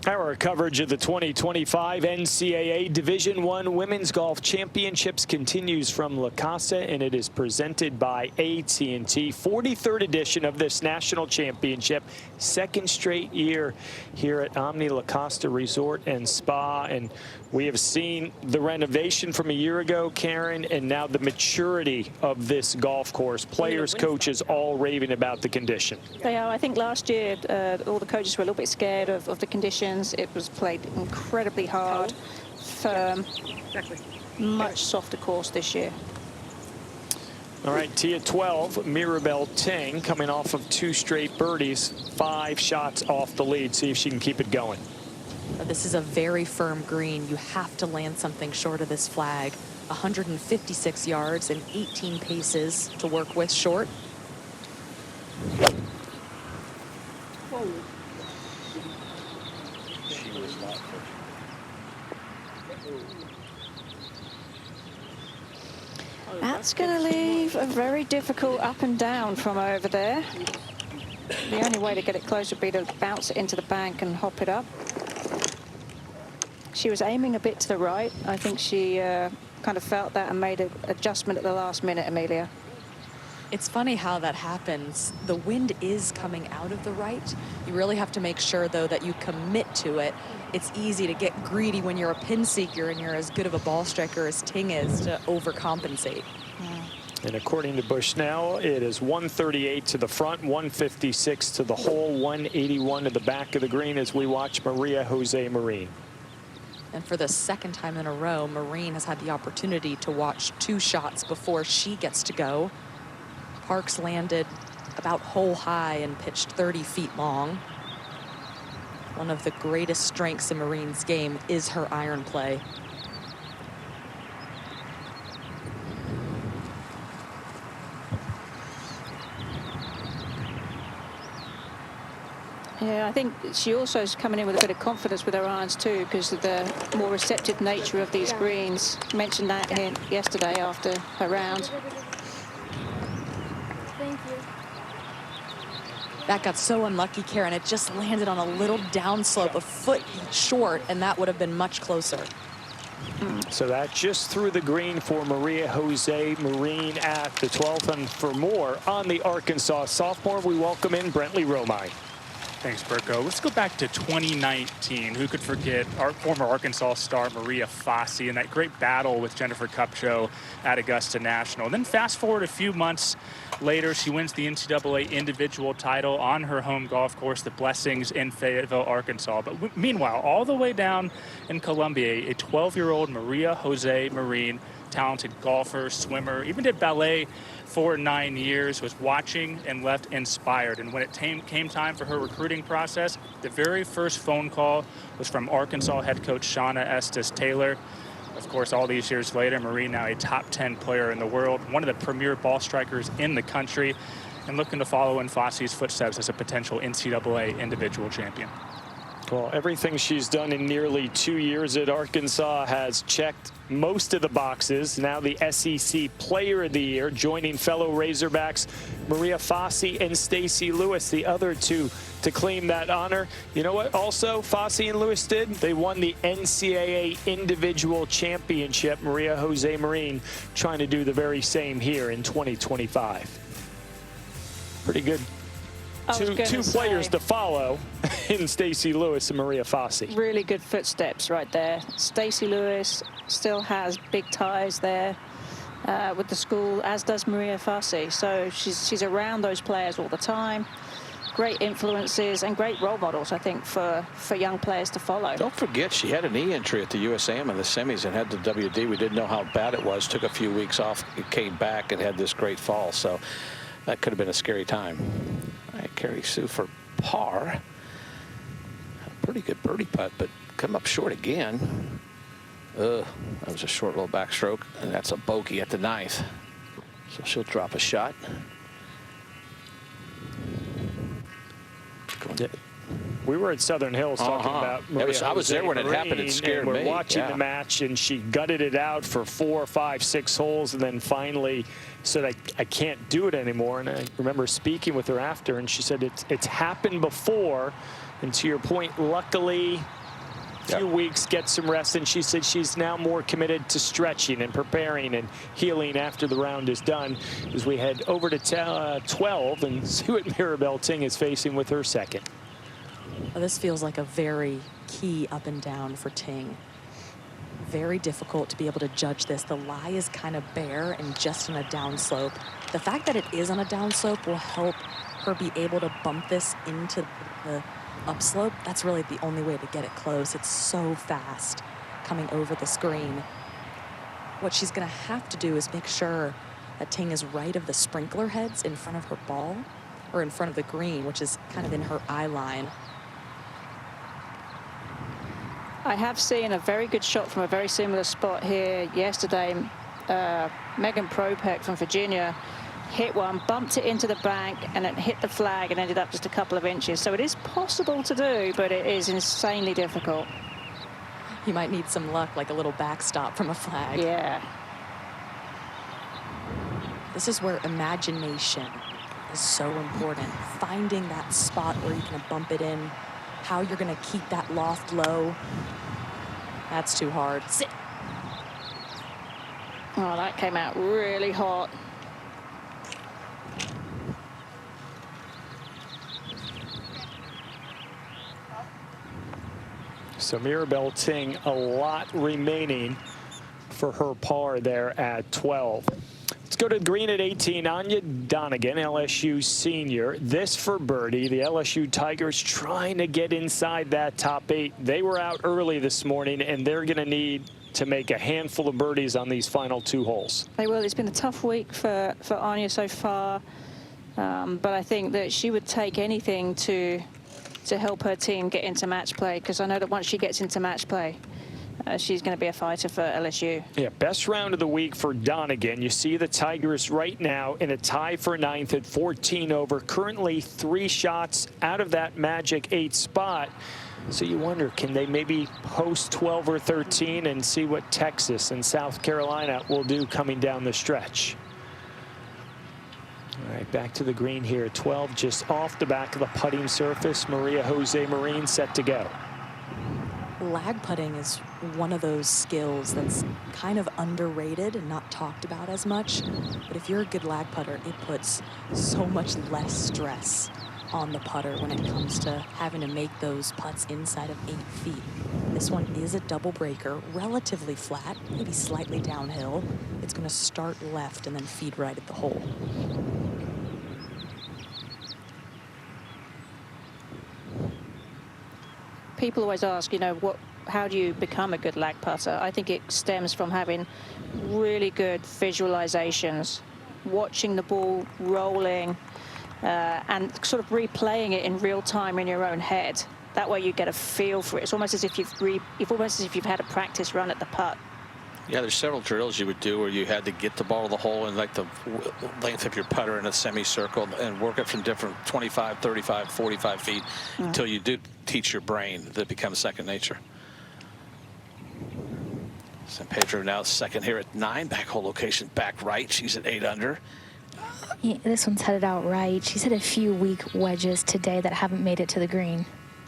[SPEAKER 1] Our coverage of the 2025 NCAA Division I Women's Golf Championships continues from La Casa, and it is presented by AT&T. 43rd edition of this national championship, 2nd straight year here at Omni La Costa Resort and Spa. And we have seen the renovation from a year ago, Karen, and now the maturity of this golf course. Players, coaches, all raving about the condition.
[SPEAKER 2] They are. I think last year all the coaches were a little bit scared of the conditions. It was played incredibly hard, firm, much softer course this year.
[SPEAKER 1] All right, tee at 12, Mirabelle Ting coming off of 2 straight birdies, 5 shots off the lead. See if she can keep it going.
[SPEAKER 4] This is a very firm green. You have to land something short of this flag. 156 yards and 18 paces to work with short.
[SPEAKER 2] Whoa.
[SPEAKER 3] She was not
[SPEAKER 2] That's going to leave a very difficult up and down from over there. The only way to get it close would be to bounce it into the bank and hop it up. She was aiming a bit to the right. I think she kind of felt that and made an adjustment at the last minute, Amelia.
[SPEAKER 4] It's funny how that happens. The wind is coming out of the right. You really have to make sure, though, that you commit to it. It's easy to get greedy when you're a pin seeker and you're as good of a ball striker as Ting is to overcompensate.
[SPEAKER 1] And according to Bushnell, it is 138 to the front, 156 to the hole, 181 to the back of the green as we watch Maria Jose Marin.
[SPEAKER 4] And for the second time in a row, Marin has had the opportunity to watch 2 shots before she gets to go. Parks landed about hole high and pitched 30 feet long. One of the greatest strengths in Marin's game is her iron play.
[SPEAKER 2] Yeah, I think she also is coming in with a bit of confidence with her irons too, because of the more receptive nature of these greens. She mentioned that yesterday after her round.
[SPEAKER 5] Thank you.
[SPEAKER 4] That got so unlucky, Karen. It just landed on a little downslope, a foot short, and that would have been much closer.
[SPEAKER 1] So that just through the green for Maria Jose Marin at the 12th. And for more on the Arkansas sophomore, we welcome in Brentley Romine.
[SPEAKER 7] Thanks, Berko. Let's go back to 2019. Who could forget our former Arkansas star Maria Fassi and that great battle with Jennifer Kupcho at Augusta National. And then fast forward a few months later, she wins the NCAA individual title on her home golf course, the Blessings in Fayetteville, Arkansas. But meanwhile, all the way down in Columbia, a 12-year-old Maria Jose Marin, talented golfer, swimmer, even did ballet for 9 years, was watching and left inspired. And when it came time for her recruiting process, the very first phone call was from Arkansas head coach Shauna Estes Taylor. Of course, all these years later, Marie now a top 10 player in the world, one of the premier ball strikers in the country, and looking to follow in Fossey's footsteps as a potential NCAA individual champion.
[SPEAKER 1] Well, everything she's done in nearly 2 years at Arkansas has checked most of the boxes. Now the SEC Player of the Year, joining fellow Razorbacks Maria Fassi and Stacy Lewis, the other two to claim that honor. You know what also Fassi and Lewis did? They won the NCAA Individual Championship. Maria Jose Marin trying to do the very same here in 2025. Pretty good. Two players to follow in Stacy Lewis and Maria Fassi.
[SPEAKER 2] Really good footsteps right there. Stacy Lewis still has big ties there with the school, as does Maria Fassi. So she's around those players all the time. Great influences and great role models, I think, for young players to follow.
[SPEAKER 3] Don't forget, she had a knee injury at the USAM in the semis and had the WD. We didn't know how bad it was. Took a few weeks off, came back and had this great fall. So that could have been a scary time. All right, Carrie Sue for par. A pretty good birdie putt, but come up short again. That was a short little backstroke, and that's a bogey at the 9th. So she'll drop a shot.
[SPEAKER 1] We were at Southern Hills talking about Maria
[SPEAKER 3] I was
[SPEAKER 1] Jose
[SPEAKER 3] there when it
[SPEAKER 1] Marin,
[SPEAKER 3] happened. It scared
[SPEAKER 1] and
[SPEAKER 3] me.
[SPEAKER 1] We're watching the match, and she gutted it out for 4, 5, 6 holes, and then finally said, I can't do it anymore. And I remember speaking with her after, and she said it's happened before. And to your point, luckily, a few weeks, get some rest. And she said she's now more committed to stretching and preparing and healing after the round is done, as we head over to 12 and see what Mirabelle Ting is facing with her second.
[SPEAKER 4] Well, this feels like a very key up and down for Ting. Very difficult to be able to judge this. The lie is kind of bare and just on a downslope. The fact that it is on a downslope will help her be able to bump this into the upslope. That's really the only way to get it close. It's so fast coming over the screen. What she's going to have to do is make sure that Ting is right of the sprinkler heads in front of her ball, or in front of the green, which is kind of in her eye line.
[SPEAKER 2] I have seen a very good shot from a very similar spot here yesterday. Megan Propek from Virginia hit one, bumped it into the bank, and it hit the flag and ended up just a couple of inches. So it is possible to do, but it is insanely difficult.
[SPEAKER 4] You might need some luck, like a little backstop from a flag.
[SPEAKER 2] Yeah.
[SPEAKER 4] This is where imagination is so important. Finding that spot where you can bump it in, how you're going to keep that loft low. That's too hard. Sit.
[SPEAKER 2] Oh, that came out really hot.
[SPEAKER 1] So Mirabelle Ting, a lot remaining for her par there at 12. Let's go to the green at 18. Anya Donegan, LSU senior. This for birdie. The LSU Tigers trying to get inside that top 8. They were out early this morning, and they're going to need to make a handful of birdies on these final 2 holes.
[SPEAKER 2] They will. It's been a tough week for Anya so far, but I think that she would take anything to help her team get into match play, because I know that once she gets into match play, she's going to be a fighter for LSU.
[SPEAKER 1] Yeah, best round of the week for Donegan. You see the Tigers right now in a tie for 9th at 14 over. Currently 3 shots out of that magic 8 spot. So you wonder, can they maybe post 12 or 13 and see what Texas and South Carolina will do coming down the stretch? All right, back to the green here. 12 just off the back of the putting surface. Maria Jose Marin set to go.
[SPEAKER 4] Lag putting is one of those skills that's kind of underrated and not talked about as much. But if you're a good lag putter, it puts so much less stress on the putter when it comes to having to make those putts inside of 8 feet. This one is a double breaker, relatively flat, maybe slightly downhill. It's going to start left and then feed right at the hole.
[SPEAKER 2] People always ask, you know, how do you become a good lag putter? I think it stems from having really good visualizations, watching the ball rolling, and sort of replaying it in real time in your own head. That way you get a feel for it. It's almost as if you've had a practice run at the putt.
[SPEAKER 3] Yeah, there's several drills you would do where you had to get the ball to the hole and like the length of your putter in a semicircle and work it from different 25, 35, 45 feet until you do teach your brain that it becomes second nature. San Pedro now second here at 9. Back hole location back right. She's at 8 under.
[SPEAKER 5] Yeah, this one's headed out right. She's hit a few weak wedges today that haven't made it to the green.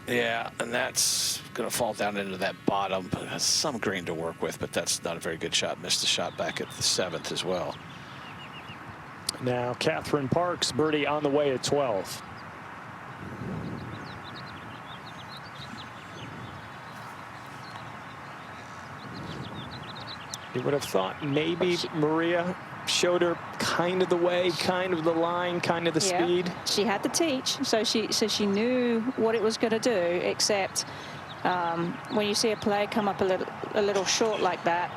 [SPEAKER 3] Yeah, and that's going to fall down into that bottom. Has some green to work with, but that's not a very good shot. Missed the shot back at the 7th as well.
[SPEAKER 1] Now Catherine Parks, birdie on the way at 12. You would have thought maybe Maria showed her kind of the way, kind of the line, kind of the speed.
[SPEAKER 2] She had to teach, so she knew what it was going to do, except when you see a player come up a little short like that,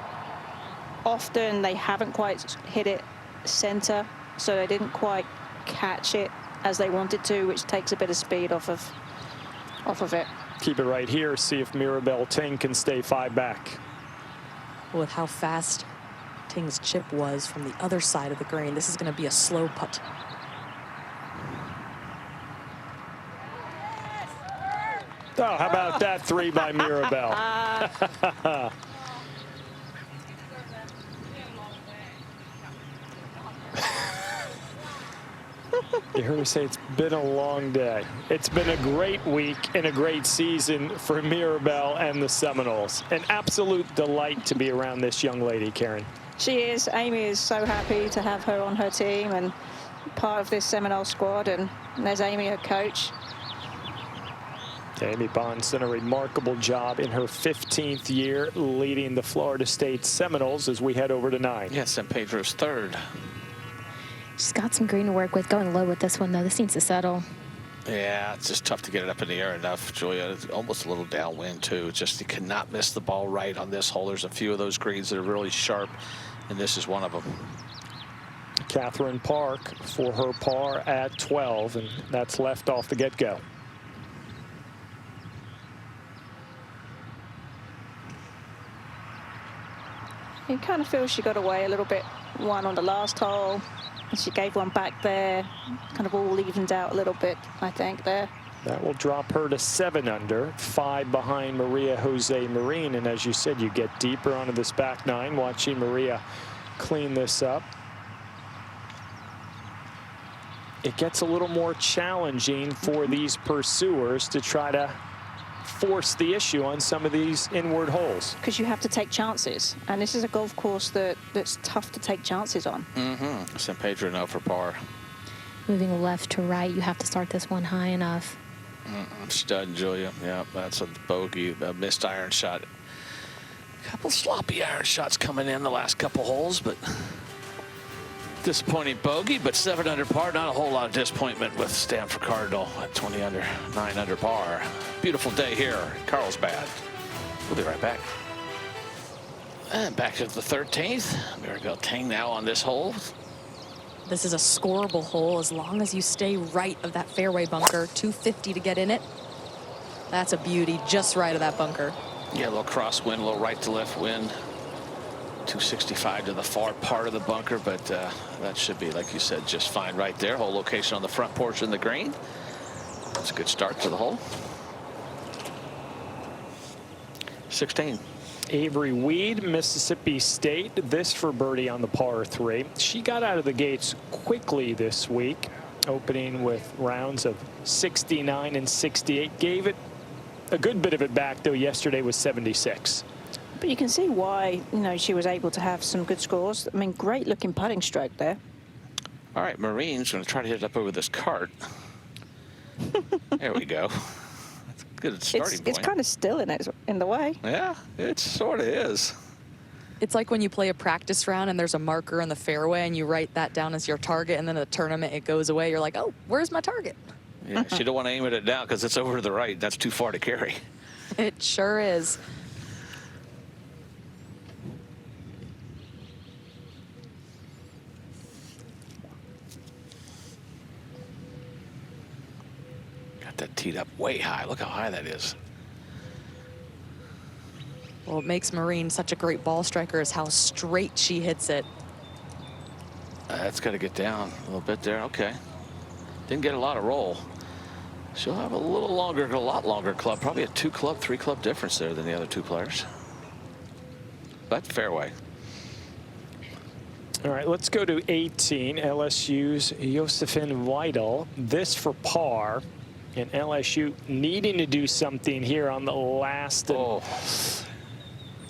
[SPEAKER 2] often they haven't quite hit it center, so they didn't quite catch it as they wanted to, which takes a bit of speed off of it.
[SPEAKER 1] Keep it right here, see if Mirabelle Ting can stay 5 back.
[SPEAKER 4] With how fast Ting's chip was from the other side of the green, this is going to be a slow putt.
[SPEAKER 1] Oh, how about that 3 by Mirabelle? You heard me say it's been a long day. It's been a great week and a great season for Mirabelle and the Seminoles. An absolute delight to be around this young lady, Karen.
[SPEAKER 2] She is. Amy is so happy to have her on her team and part of this Seminole squad. And there's Amy, her coach.
[SPEAKER 1] Amy Bond's done a remarkable job in her 15th year leading the Florida State Seminoles as we head over to 9.
[SPEAKER 3] Yeah, San Pedro's 3rd.
[SPEAKER 5] She's got some green to work with. Going low with this one, though. This needs to settle.
[SPEAKER 3] Yeah, it's just tough to get it up in the air enough, Julia. It's almost a little downwind, too. Just you cannot miss the ball right on this hole. There's a few of those greens that are really sharp, and this is one of them.
[SPEAKER 1] Catherine Park for her par at 12, and that's left off the get-go.
[SPEAKER 2] You kind of feel she got away a little bit, one on the last hole. And she gave one back there, kind of all evened out a little bit, I think, there.
[SPEAKER 1] That will drop her to 7 under, 5 behind Maria Jose Marin. And as you said, you get deeper onto this back 9, watching Maria clean this up. it gets a little more challenging for these pursuers to try to force the issue on some of these inward holes.
[SPEAKER 2] Because you have to take chances. And this is a golf course that's tough to take chances on.
[SPEAKER 3] San Pedro now for par.
[SPEAKER 5] Moving left to right, you have to start this one high enough.
[SPEAKER 3] Stud, Julia. Yeah, that's a bogey, a missed iron shot. A couple sloppy iron shots coming in the last couple holes, but disappointing bogey, but 7 under par. Not a whole lot of disappointment with Stanford Cardinal at 20 under, 9 under par. Beautiful day here in Carlsbad. We'll be right back. And back to the 13th. Maribel Tang now on this hole.
[SPEAKER 4] This is a scoreable hole as long as you stay right of that fairway bunker. 250 to get in it. That's a beauty, just right of that bunker.
[SPEAKER 3] Yeah, a little crosswind, a little right to left wind. 265 to the far part of the bunker, but that should be, like you said, just fine right there. Hole location on the front portion of the green. That's a good start to the hole. 16.
[SPEAKER 1] Avery Weed, Mississippi State. This for birdie on the par 3. She got out of the gates quickly this week, opening with rounds of 69 and 68. Gave it a good bit of it back, though. Yesterday was 76.
[SPEAKER 2] But you can see why, you know, she was able to have some good scores. I mean, great looking putting stroke there.
[SPEAKER 3] All right, Marine's going to try to hit it up over this cart. There we go. That's a good starting point.
[SPEAKER 2] It's kind of still in the way.
[SPEAKER 3] Yeah, it sort of is.
[SPEAKER 4] It's like when you play a practice round and there's a marker in the fairway and you write that down as your target, and then in the tournament it goes away. You're like, oh, where's my target?
[SPEAKER 3] Yeah, she don't want to aim it down because it's over to the right. That's too far to carry.
[SPEAKER 4] It sure is.
[SPEAKER 3] Got that teed up way high. Look how high that is.
[SPEAKER 4] Well, what makes Marin such a great ball striker is how straight she hits it.
[SPEAKER 3] That's got to get down a little bit there. Okay. Didn't get a lot of roll. She'll have a little longer, a lot longer club. Probably a 2-club, 3-club difference there than the other two players. But fairway.
[SPEAKER 1] All right, let's go to 18. LSU's Josephine Weidel. This for par. And LSU needing to do something here on the last.
[SPEAKER 3] Oh.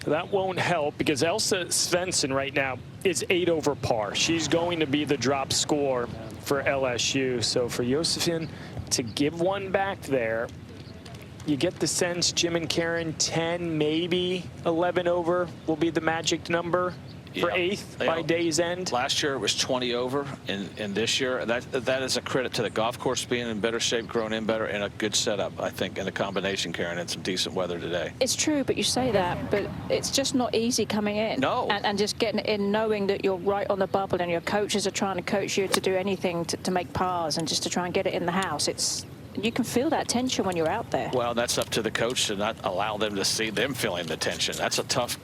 [SPEAKER 1] That won't help because Elsa Svensson right now is 8 over par. She's going to be the drop score for LSU. So for Josephine to give one back there, you get the sense Jim and Karen 10, maybe 11 over will be the magic number for 8th by day's end.
[SPEAKER 3] Last year it was 20 over, and this year that is a credit to the golf course being in better shape, growing in better, and a good setup, I think, and a combination, Karen, and some decent weather today.
[SPEAKER 2] It's true, but you say that, but it's just not easy coming in.
[SPEAKER 3] No.
[SPEAKER 2] And just getting in, knowing that you're right on the bubble and your coaches are trying to coach you to do anything to make pars and just to try and get it in the house. You can feel that tension when you're out there.
[SPEAKER 3] Well, that's up to the coach to not allow them to see them feeling the tension. That's a tough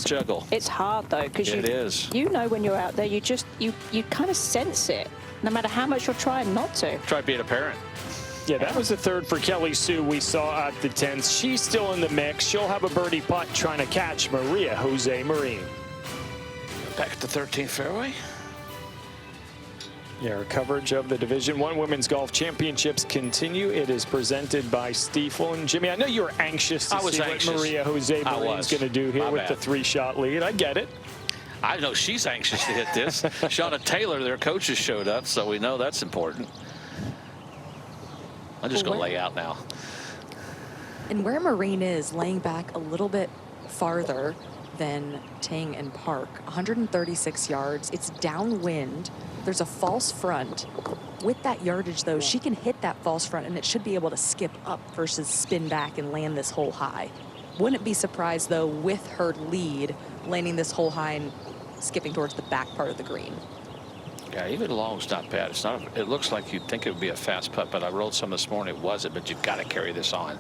[SPEAKER 3] juggle.
[SPEAKER 2] It's hard though, because you know when you're out there, you kind of sense it, no matter how much you're trying not to.
[SPEAKER 3] Try being a parent.
[SPEAKER 1] Yeah, that was the third for Kelly Sue we saw at the 10th. She's still in the mix. She'll have a birdie putt trying to catch Maria Jose Marin.
[SPEAKER 3] Back at the 13th fairway.
[SPEAKER 1] Yeah, our coverage of the Division I Women's Golf Championships continue. It is presented by Stiefel. And Jimmy, I know you were anxious to see what Maria Jose Marin's going to do here with the 3-shot lead. I get it.
[SPEAKER 3] I know she's anxious to hit this. Shauna Taylor, their coaches, showed up, so we know that's important. I'm just going to lay out now.
[SPEAKER 4] And where Marin is, laying back a little bit farther than Tang and Park, 136 yards. It's downwind. There's a false front. With that yardage, though, she can hit that false front, and it should be able to skip up versus spin back and land this hole high. Wouldn't be surprised, though, with her lead, landing this hole high and skipping towards the back part of the green.
[SPEAKER 3] Yeah, even long's not bad. It's not. It looks like you'd think it would be a fast putt, but I rolled some this morning. It wasn't, but you've got to carry this on.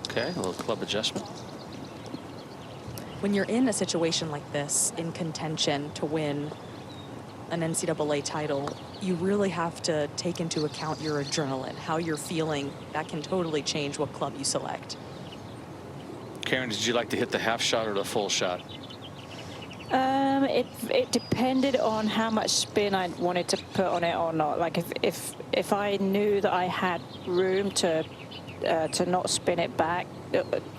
[SPEAKER 3] Okay, a little club adjustment.
[SPEAKER 4] When you're in a situation like this, in contention to win an NCAA title, you really have to take into account your adrenaline, how you're feeling. That can totally change what club you select.
[SPEAKER 3] Karen, did you like to hit the half shot or the full shot?
[SPEAKER 2] It depended on how much spin I wanted to put on it or not. Like if I knew that I had room to not spin it back,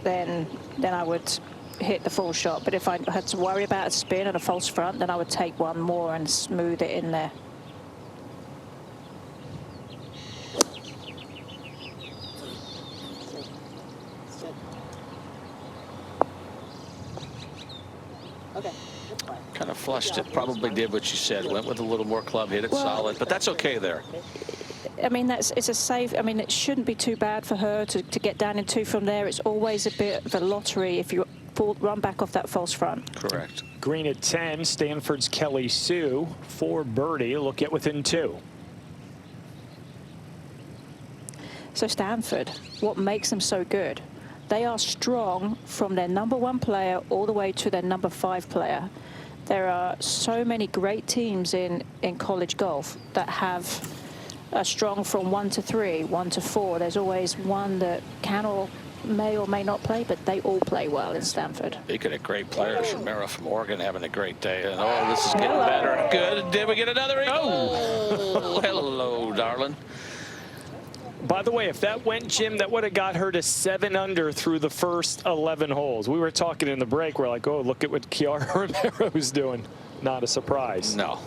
[SPEAKER 2] then I would hit the full shot. But if I had to worry about a spin and a false front, then I would take one more and smooth it in there.
[SPEAKER 6] Okay.
[SPEAKER 3] Kind of flushed it. Probably did what you said. Went with a little more club, hit it solid, but that's okay there.
[SPEAKER 2] I mean, it's a safe. I mean, it shouldn't be too bad for her to get down in 2 from there. It's always a bit of a lottery if you run back off that false front.
[SPEAKER 3] Correct.
[SPEAKER 1] Green at 10. Stanford's Kelly Sue for birdie. Look at within 2.
[SPEAKER 2] So Stanford, what makes them so good? They are strong from their #1 player all the way to their #5 player. There are so many great teams in college golf that are strong from 1 to 3, 1 to 4. There's always one that can or may not play, but they all play well in Stanford.
[SPEAKER 3] Speaking of great players, Romero from Oregon having a great day. And oh, this is getting better. Good. Did we get another eagle? Oh, hello, darling.
[SPEAKER 1] By the way, if that went, Jim, that would have got her to 7 under through the first 11 holes. We were talking in the break. We're like, oh, look at what Kiara Romero's doing. Not a surprise.
[SPEAKER 3] No.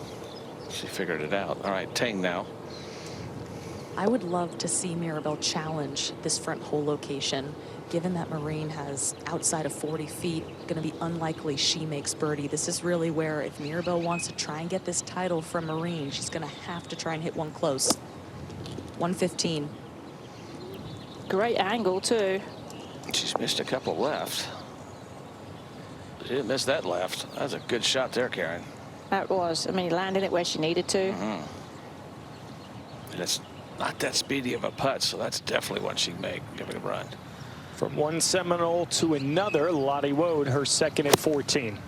[SPEAKER 3] She figured it out. All right, Ting now.
[SPEAKER 4] I would love to see Mirabelle challenge this front hole location. Given that Marin has outside of 40 feet, going to be unlikely she makes birdie. This is really where if Mirabelle wants to try and get this title from Marin, she's going to have to try and hit one close. 115.
[SPEAKER 2] Great angle, too.
[SPEAKER 3] She's missed a couple left. She didn't miss that left. That was a good shot there, Karen.
[SPEAKER 2] That was. I mean, landing it where she needed to.
[SPEAKER 3] And it's not that speedy of a putt, so that's definitely one she can make. Give it a run.
[SPEAKER 1] From one Seminole to another, Lottie Wood, her second at 14.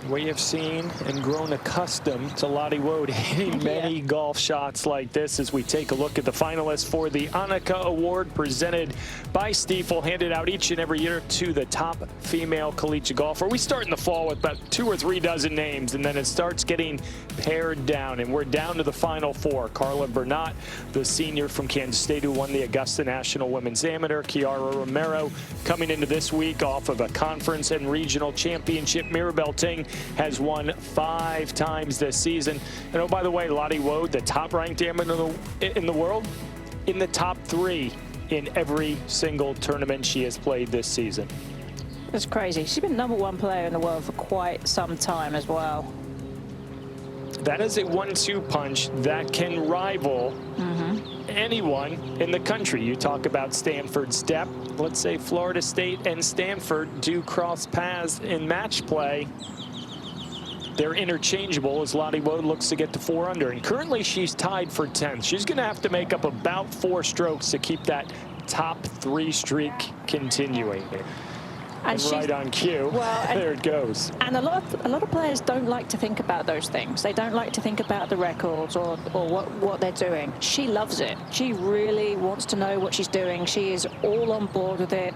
[SPEAKER 1] We have seen and grown accustomed to Lottie Wood hitting many golf shots like this as we take a look at the finalists for the Annika Award presented by Stiefel, handed out each and every year to the top female collegiate golfer. We start in the fall with about 2 or 3 dozen names, and then it starts getting pared down, and we're down to the final 4. Carla Bernat, the senior from Kansas State who won the Augusta National Women's Amateur. Kiara Romero coming into this week off of a conference and regional championship. Mirabelle Ting has won 5 times this season. And oh, by the way, Lottie Wood, the top ranked amateur in the world, in the top 3 in every single tournament she has played this season.
[SPEAKER 2] That's crazy. She's been #1 player in the world for quite some time as well.
[SPEAKER 1] That is a 1-2 punch that can rival anyone in the country. You talk about Stanford's depth. Let's say Florida State and Stanford do cross paths in match play. They're interchangeable as Lottie Wood looks to get to 4 under. And currently she's tied for 10th. She's going to have to make up about 4 strokes to keep that top 3 streak continuing. And right on cue, well, there it goes.
[SPEAKER 2] And a lot of players don't like to think about those things. They don't like to think about the records or what they're doing. She loves it. She really wants to know what she's doing. She is all on board with it.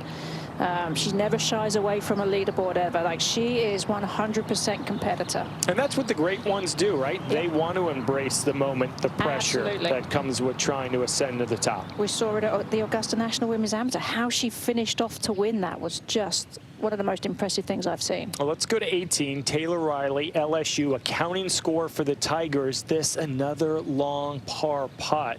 [SPEAKER 2] She never shies away from a leaderboard ever. Like, she is 100% competitor.
[SPEAKER 1] And that's what the great ones do, right? Yeah. They want to embrace the moment, the pressure that comes with trying to ascend to the top.
[SPEAKER 2] We saw it at the Augusta National Women's Amateur. How she finished off to win that was just one of the most impressive things I've seen.
[SPEAKER 1] Well, let's go to 18. Taylor Riley, LSU, a counting score for the Tigers. This another long par putt.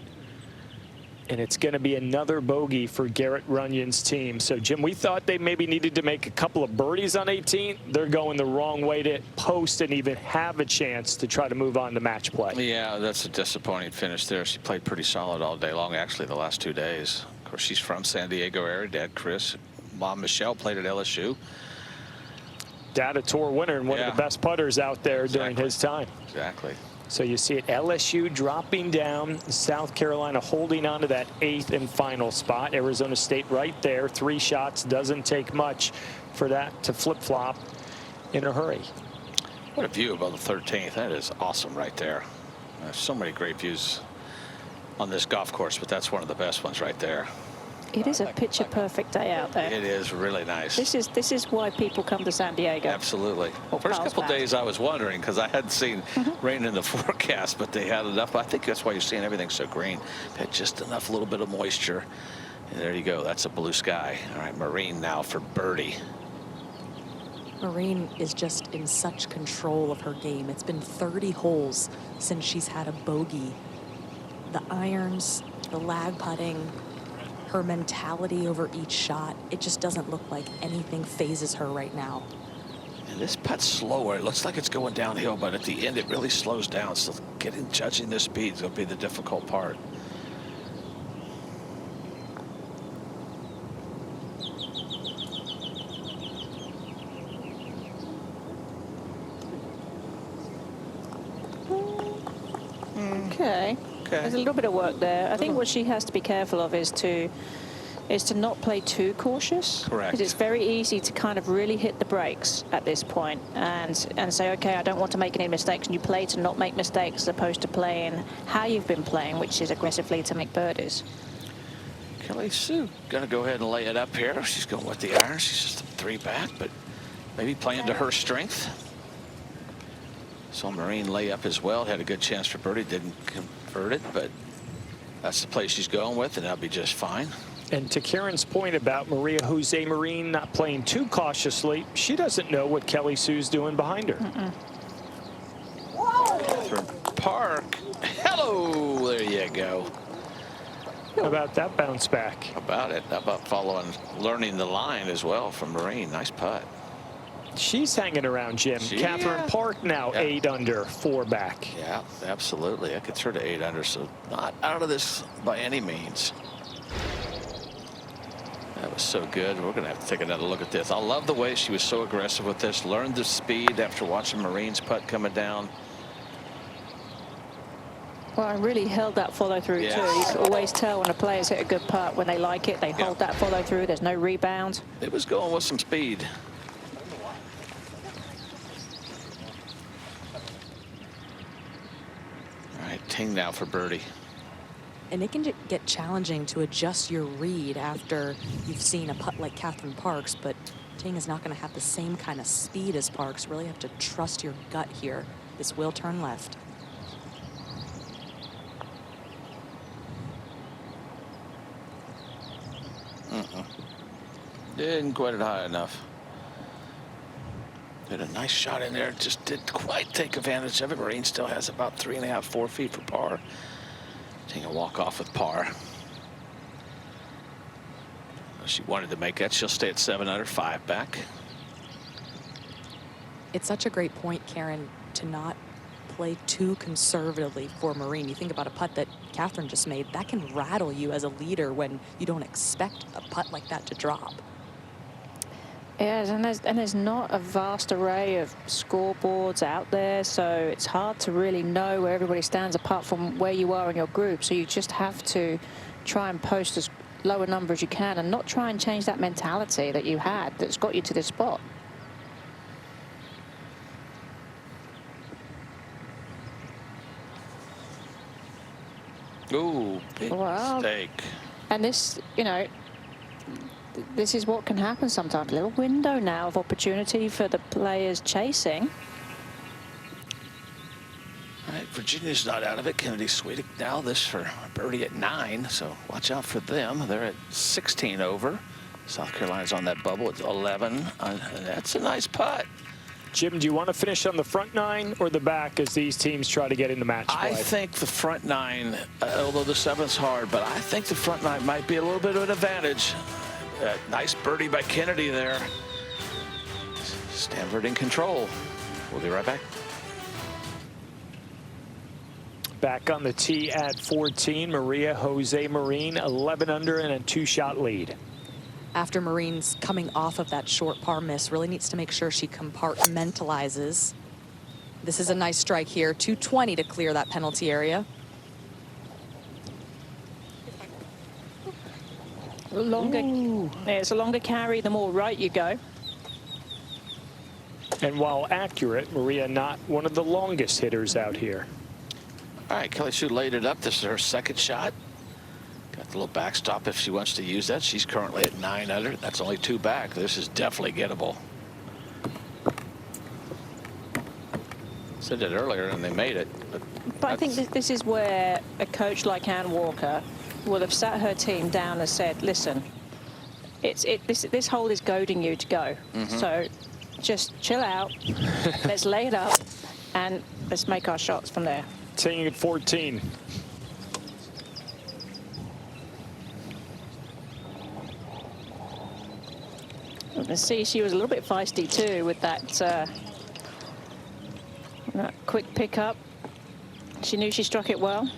[SPEAKER 1] And it's going to be another bogey for Garrett Runyon's team. So, Jim, we thought they maybe needed to make a couple of birdies on 18. They're going the wrong way to post and even have a chance to try to move on to match play.
[SPEAKER 3] Yeah, that's a disappointing finish there. She played pretty solid all day long, actually, the last 2 days. Of course, she's from San Diego area. Dad, Chris. Mom, Michelle, played at LSU.
[SPEAKER 1] Dad, a tour winner and one of the best putters out there during his time.
[SPEAKER 3] Exactly.
[SPEAKER 1] So you see it, LSU dropping down, South Carolina holding on to that 8th and final spot. Arizona State right there, 3 shots, doesn't take much for that to flip-flop in a hurry.
[SPEAKER 3] What a view above the 13th. That is awesome right there. There's so many great views on this golf course, but that's one of the best ones right there.
[SPEAKER 2] It is a picture-perfect day out there.
[SPEAKER 3] It is really nice.
[SPEAKER 2] This is why people come to San Diego.
[SPEAKER 3] Absolutely.
[SPEAKER 2] Or
[SPEAKER 3] First couple
[SPEAKER 2] Carlsbad.
[SPEAKER 3] days I was wondering because I hadn't seen rain in the forecast, but they had enough. I think that's why you're seeing everything so green. Had just enough, little bit of moisture. And there you go. That's a blue sky. All right, Marin now for birdie.
[SPEAKER 4] Marin is just in such control of her game. It's been 30 holes since she's had a bogey. The irons, the lag putting, her mentality over each shot, it just doesn't look like anything phases her right now.
[SPEAKER 3] And this putt's slower. It looks like it's going downhill, but at the end it really slows down. So judging the speed is going to be the difficult part.
[SPEAKER 2] Okay. There's a little bit of work there. I think what she has to be careful of is to not play too cautious.
[SPEAKER 3] Correct.
[SPEAKER 2] Because it's very easy to kind of really hit the brakes at this point and say, okay, I don't want to make any mistakes. And you play to not make mistakes as opposed to playing how you've been playing, which is aggressively to make birdies.
[SPEAKER 3] Kelly Sue going to go ahead and lay it up here. She's going with the iron. She's just 3 back, but maybe playing to her strength. Saw Marin lay up as well. Had a good chance for birdie. Didn't convert it, but that's the play she's going with, and that'll be just fine.
[SPEAKER 1] And to Karen's point about Maria Jose Marin not playing too cautiously, she doesn't know what Kelly Sue's doing behind her.
[SPEAKER 3] Catherine Park. Hello. There you go.
[SPEAKER 1] How about that bounce back?
[SPEAKER 3] How about it? How about learning the line as well from Marin? Nice putt.
[SPEAKER 1] She's hanging around, Jim. Catherine Park now 8 under, 4 back.
[SPEAKER 3] Yeah, absolutely. That gets her to 8 under, so not out of this by any means. That was so good. We're going to have to take another look at this. I love the way she was so aggressive with this. Learned the speed after watching Marin's putt coming down.
[SPEAKER 2] Well, I really held that follow through too. You can always tell when a player's hit a good putt when they like it. They hold that follow through. There's no rebound.
[SPEAKER 3] It was going with some speed. All right, Ting now for birdie.
[SPEAKER 4] And it can get challenging to adjust your read after you've seen a putt like Catherine Parks, but Ting is not going to have the same kind of speed as Parks. Really have to trust your gut here. This will turn left.
[SPEAKER 3] Didn't quite it high enough. Did a nice shot in there. Just didn't quite take advantage of it. Marin still has about 3.5, 4 feet for par. Taking a walk off with par. She wanted to make that. She'll stay at 7 under, 5 back.
[SPEAKER 4] It's such a great point, Karen, to not play too conservatively for Marin. You think about a putt that Catherine just made. That can rattle you as a leader when you don't expect a putt like that to drop.
[SPEAKER 2] Yes, and there's not a vast array of scoreboards out there, so it's hard to really know where everybody stands apart from where you are in your group. So you just have to try and post as low a number as you can and not try and change that mentality that you had that's got you to this spot.
[SPEAKER 3] Ooh, big mistake.
[SPEAKER 2] And this, you know, this is what can happen sometimes. A little window now of opportunity for the players chasing.
[SPEAKER 3] All right, Virginia's not out of it. Kennedy Swedick now this for birdie at 9, so watch out for them. They're at 16 over. South Carolina's on that bubble at 11. That's a nice putt.
[SPEAKER 1] Jim, do you want to finish on the front 9 or the back as these teams try to get into match play?
[SPEAKER 3] I think the front 9, although the 7's hard, but I think the front 9 might be a little bit of an advantage. Nice birdie by Kennedy there. Stanford in control. We'll be right back.
[SPEAKER 1] Back on the tee at 14, Maria Jose Marin, 11 under and a 2-shot lead.
[SPEAKER 4] After Marin's coming off of that short par miss, really needs to make sure she compartmentalizes. This is a nice strike here, 220 to clear that penalty area.
[SPEAKER 2] It's a longer carry, the more right you go.
[SPEAKER 1] And while accurate, Maria not one of the longest hitters out here.
[SPEAKER 3] All right, Kelly Sue laid it up. This is her second shot. Got the little backstop if she wants to use that. She's currently at 9 under. That's only 2 back. This is definitely gettable. Said it earlier and they made it.
[SPEAKER 2] But I think this is where a coach like Ann Walker will have sat her team down and said, listen, this hole is goading you to go. So just chill out. Let's lay it up and let's make our shots from there.
[SPEAKER 1] Ting at 14.
[SPEAKER 2] Let's see, she was a little bit feisty too with that quick pickup. She knew she struck it well.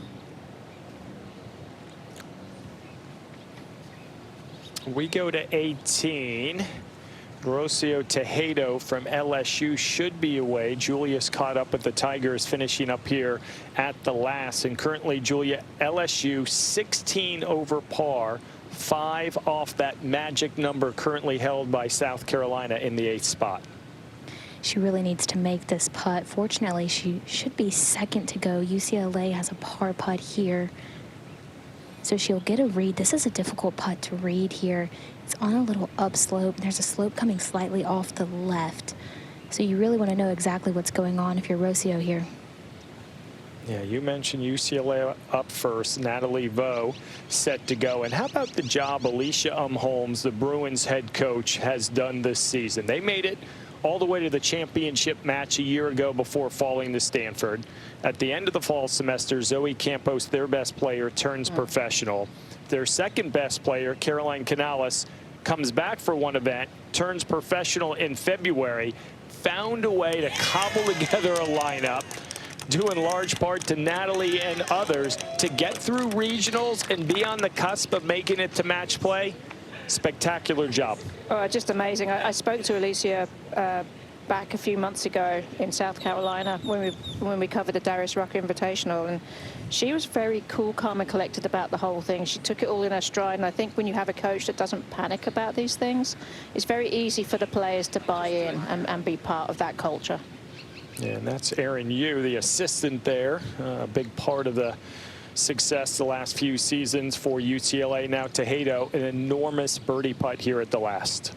[SPEAKER 1] We go to 18. Rocio Tejado from LSU should be away. Julia's caught up with the Tigers, finishing up here at the last. And currently, Julia, LSU 16 over par, 5 off that magic number currently held by South Carolina in the 8th spot.
[SPEAKER 5] She really needs to make this putt. Fortunately, she should be second to go. UCLA has a par putt here, so she'll get a read. This is a difficult putt to read here. It's on a little upslope. There's a slope coming slightly off the left, so you really want to know exactly what's going on if you're Rocio here.
[SPEAKER 1] Yeah, you mentioned UCLA up first. Natalie Vo set to go. And how about the job Alicia Holmes, the Bruins head coach, has done this season? They made it all the way to the championship match a year ago before falling to Stanford. At the end of the fall semester, Zoe Campos, their best player, turns professional. Their second best player, Caroline Canales, comes back for one event, turns professional in February, found a way to cobble together a lineup, due in large part to Natalie and others, to get through regionals and be on the cusp of making it to match play. Spectacular job.
[SPEAKER 2] Oh, just amazing. I spoke to Alicia back a few months ago in South Carolina when we covered the Darius Rucker Invitational, and she was very cool, calm, and collected about the whole thing. She took it all in her stride, and I think when you have a coach that doesn't panic about these things, it's very easy for the players to buy in and be part of that culture.
[SPEAKER 1] Yeah, and that's Erin Yu, the assistant there, a big part of the success the last few seasons for UCLA. Now Tejado, an enormous birdie putt here at the last.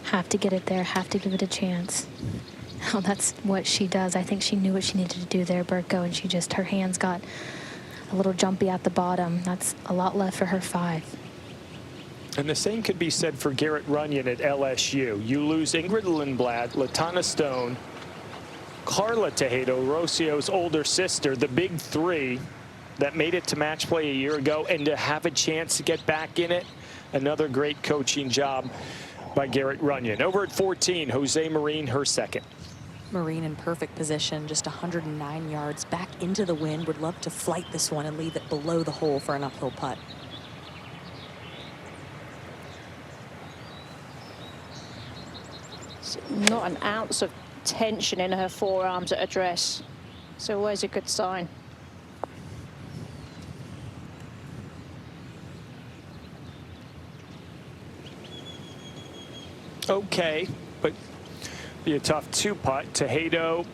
[SPEAKER 5] Have to get it there, have to give it a chance. Oh, that's what she does. I think she knew what she needed to do there, Burko, and her hands got a little jumpy at the bottom. That's a lot left for her 5.
[SPEAKER 1] And the same could be said for Garrett Runyon at LSU. You lose Ingrid Lindblad, Latana Stone, Carla Tejado, Rocio's older sister, the big 3 that made it to match play a year ago, and to have a chance to get back in it, another great coaching job by Garrett Runyon. Over at 14, Jose Marin, her second.
[SPEAKER 4] Marin in perfect position, just 109 yards back into the wind. Would love to flight this one and leave it below the hole for an uphill putt.
[SPEAKER 2] Not an ounce of tension in her forearms at address. It's always a good sign.
[SPEAKER 1] Okay, but be a tough 2-putt. Tejado,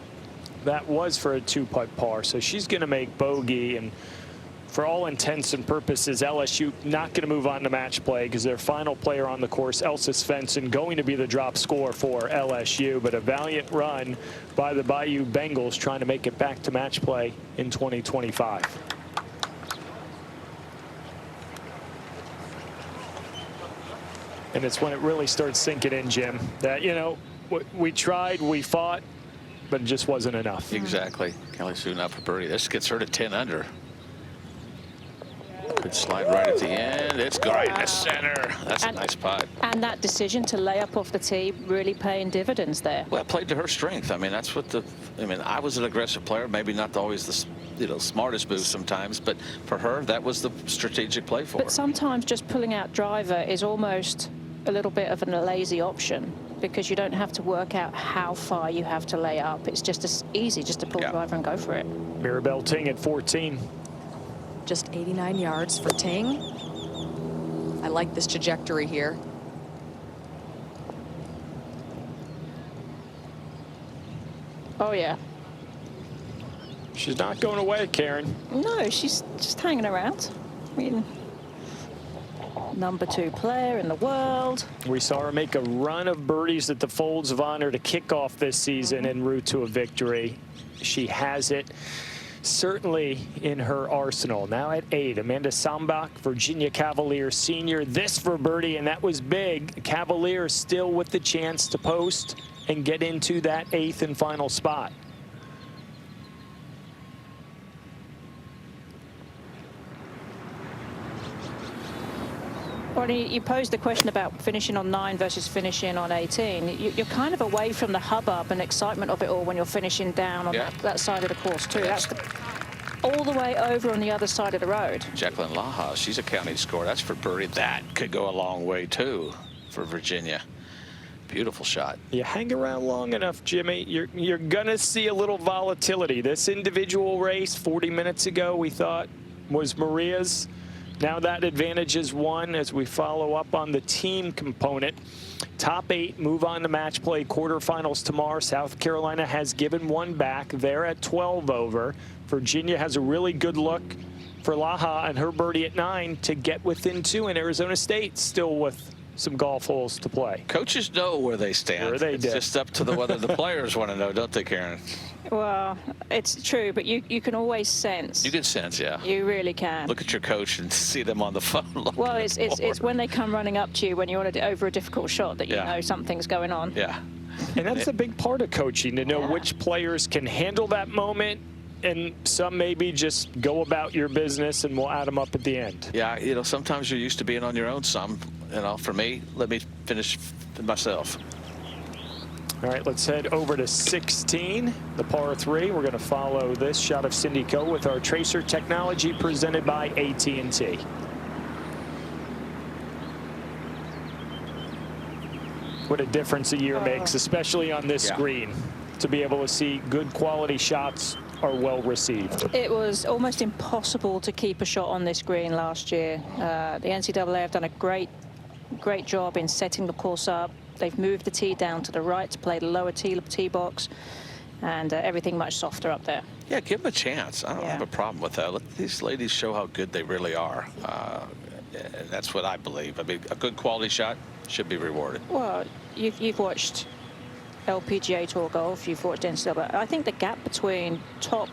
[SPEAKER 1] that was for a 2-putt par, so she's going to make bogey, and for all intents and purposes, LSU not going to move on to match play because their final player on the course, Elsa Svensson, going to be the drop score for LSU, but a valiant run by the Bayou Bengals trying to make it back to match play in 2025. And it's when it really starts sinking in, Jim, that, you know, we tried, we fought, but it just wasn't enough.
[SPEAKER 3] Exactly. Kelly Sue up for birdie. This gets her to 10 under. Good slide right at the end. It's right in the center. That's a nice putt.
[SPEAKER 2] And that decision to lay up off the tee really paying dividends there.
[SPEAKER 3] Well, it played to her strength. I mean, that's what I was an aggressive player, maybe not always the smartest move sometimes, but for her, that was the strategic play for her.
[SPEAKER 2] But sometimes just pulling out driver is almost a little bit of a lazy option because you don't have to work out how far you have to lay up. It's just as easy just to pull driver and go for it.
[SPEAKER 1] Mirabelle Ting at 14.
[SPEAKER 4] Just 89 yards for Ting. I like this trajectory here.
[SPEAKER 2] Oh, yeah.
[SPEAKER 1] She's not going away, Karen.
[SPEAKER 2] No, she's just hanging around. I mean, #2 player in the world.
[SPEAKER 1] We saw her make a run of birdies at the Folds of Honor to kick off this season en route to a victory. She has it certainly in her arsenal. Now at 8, Amanda Sambach, Virginia Cavalier senior. This for birdie, and that was big. Cavalier still with the chance to post and get into that 8th and final spot.
[SPEAKER 2] Well, you posed the question about finishing on 9 versus finishing on 18. You're kind of away from the hubbub and excitement of it all when you're finishing down on that side of the course too. That's all the way over on the other side of the road.
[SPEAKER 3] Jacqueline Laha, she's a county score. That's for birdie. That could go a long way too for Virginia. Beautiful shot.
[SPEAKER 1] You hang around long enough, Jimmy, you're gonna see a little volatility. This individual race 40 minutes ago we thought was Maria's. Now that advantage is won as we follow up on the team component. Top 8 move on to match play quarterfinals tomorrow. South Carolina has given one back. They're at 12 over. Virginia has a really good look for Laha and her birdie at 9 to get within 2, and Arizona State still with some golf holes to play.
[SPEAKER 3] Coaches know where they stand.
[SPEAKER 1] Sure they
[SPEAKER 3] it's
[SPEAKER 1] do.
[SPEAKER 3] just up to whether the players want to know, don't they, Karen?
[SPEAKER 2] Well, it's true, but you can always sense.
[SPEAKER 3] You can sense, yeah.
[SPEAKER 2] You really can.
[SPEAKER 3] Look at your coach and see them on the phone.
[SPEAKER 2] Well, it's when they come running up to you when you're over a difficult shot that you know something's going on.
[SPEAKER 3] Yeah.
[SPEAKER 1] And that's a big part of coaching, to know which players can handle that moment, and some maybe just go about your business and we'll add them up at the end.
[SPEAKER 3] Yeah, you know, sometimes you're used to being on your own some. You know, for me, let me finish myself.
[SPEAKER 1] All right, let's head over to 16, the par 3. We're going to follow this shot of Cindy Coe with our Tracer technology presented by AT&T. What a difference a year makes, especially on this screen, to be able to see good quality shots are well received.
[SPEAKER 2] It was almost impossible to keep a shot on this green last year. The NCAA have done a great job in setting the course up. They've moved the tee down to the right to play the lower tee box, and everything much softer up there.
[SPEAKER 3] Yeah, give them a chance. I don't have a problem with that. Let these ladies show how good they really are. And that's what I believe. I mean, a good quality shot should be rewarded.
[SPEAKER 2] Well, you've watched LPGA Tour golf, you've watched NCAA. I think the gap between top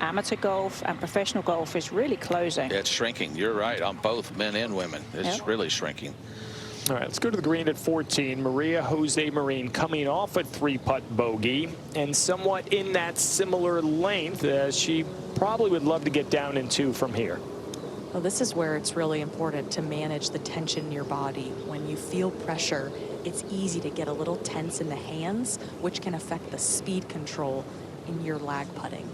[SPEAKER 2] amateur golf and professional golf is really closing.
[SPEAKER 3] Yeah, it's shrinking. You're right, on both men and women. It's really shrinking.
[SPEAKER 1] All right, let's go to the green at 14. Maria Jose Marin coming off a 3-putt bogey and somewhat in that similar length as she probably would love to get down in 2 from here.
[SPEAKER 4] Well, this is where it's really important to manage the tension in your body. When you feel pressure, it's easy to get a little tense in the hands, which can affect the speed control in your lag putting.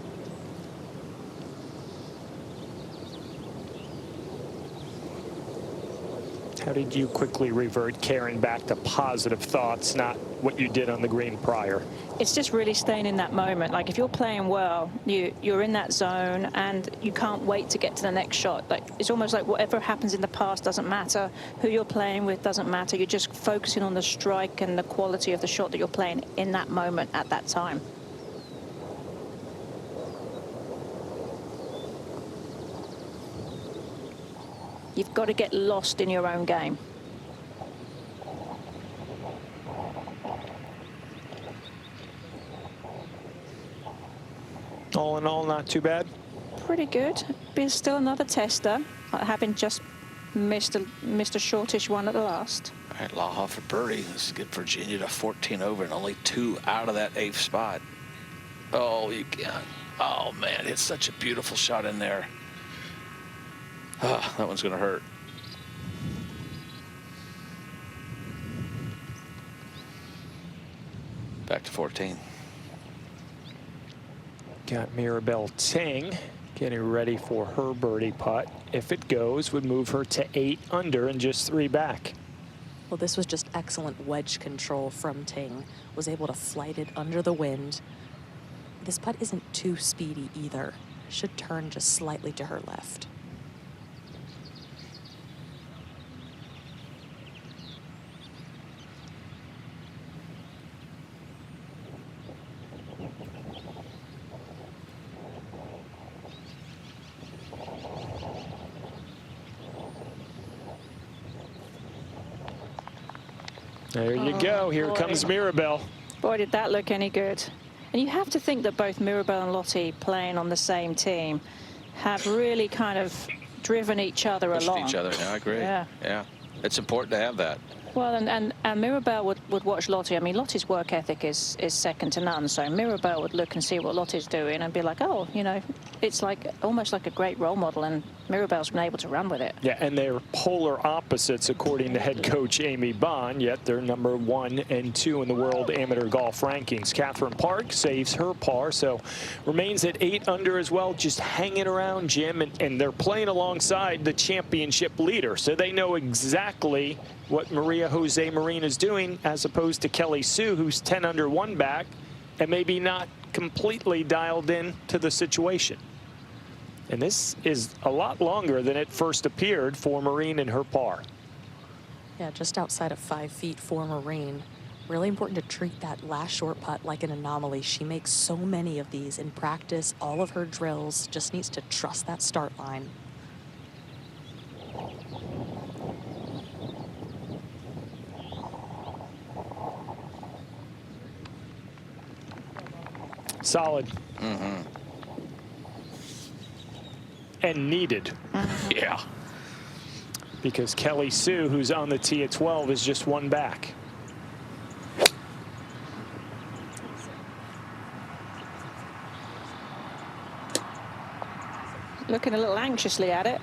[SPEAKER 1] How did you quickly revert, Karen, back to positive thoughts, not what you did on the green prior?
[SPEAKER 2] It's just really staying in that moment. Like if you're playing well, you're in that zone and you can't wait to get to the next shot. Like it's almost like whatever happens in the past doesn't matter. Who you're playing with doesn't matter. You're just focusing on the strike and the quality of the shot that you're playing in that moment at that time. You've got to get lost in your own game.
[SPEAKER 1] All in all, not too bad.
[SPEAKER 2] Pretty good. But still another tester, having just missed a shortish one at the last.
[SPEAKER 3] All right, Laha for birdie. This is good. Virginia to 14 over and only 2 out of that 8th spot. Oh, you can't. Oh, man, it's such a beautiful shot in there. Oh, that one's going to hurt. Back to 14.
[SPEAKER 1] Got Mirabelle Ting getting ready for her birdie putt. If it goes, would move her to 8 under and just 3 back.
[SPEAKER 4] Well, this was just excellent wedge control from Ting. Was able to flight it under the wind. This putt isn't too speedy either. Should turn just slightly to her left.
[SPEAKER 1] There you go. Here
[SPEAKER 2] boy.
[SPEAKER 1] comes Mirabel.
[SPEAKER 2] Boy, did that look any good. And you have to think that both Mirabel and Lottie, playing on the same team, have really kind of driven each other
[SPEAKER 3] Pushed
[SPEAKER 2] along.
[SPEAKER 3] each other. Yeah, I agree.
[SPEAKER 2] Yeah.
[SPEAKER 3] Yeah. It's important to have that.
[SPEAKER 2] Well, and Mirabel would watch Lottie. I mean, Lottie's work ethic is second to none. So Mirabel would look and see what Lottie's doing and be like, oh, you know, it's like almost like a great role model. And Mirabel's been able to run with it.
[SPEAKER 1] Yeah, and they're polar opposites, according to head coach Amy Bond, yet they're number 1 and 2 in the world amateur golf rankings. Catherine Park saves her par, so remains at 8 under as well, just hanging around, Jim, and they're playing alongside the championship leader, so they know exactly what Maria Jose Marin is doing, as opposed to Kelly Sue, who's 10 under 1 back and maybe not completely dialed in to the situation. And this is a lot longer than it first appeared for Marin and her par.
[SPEAKER 4] Yeah, just outside of 5 feet for Marin. Really important to treat that last short putt like an anomaly. She makes so many of these in practice, all of her drills. Just needs to trust that start line.
[SPEAKER 1] Solid. And needed.
[SPEAKER 3] Yeah.
[SPEAKER 1] Because Kelly Sue, who's on the tee at 12, is just 1 back.
[SPEAKER 2] Looking a little anxiously at it.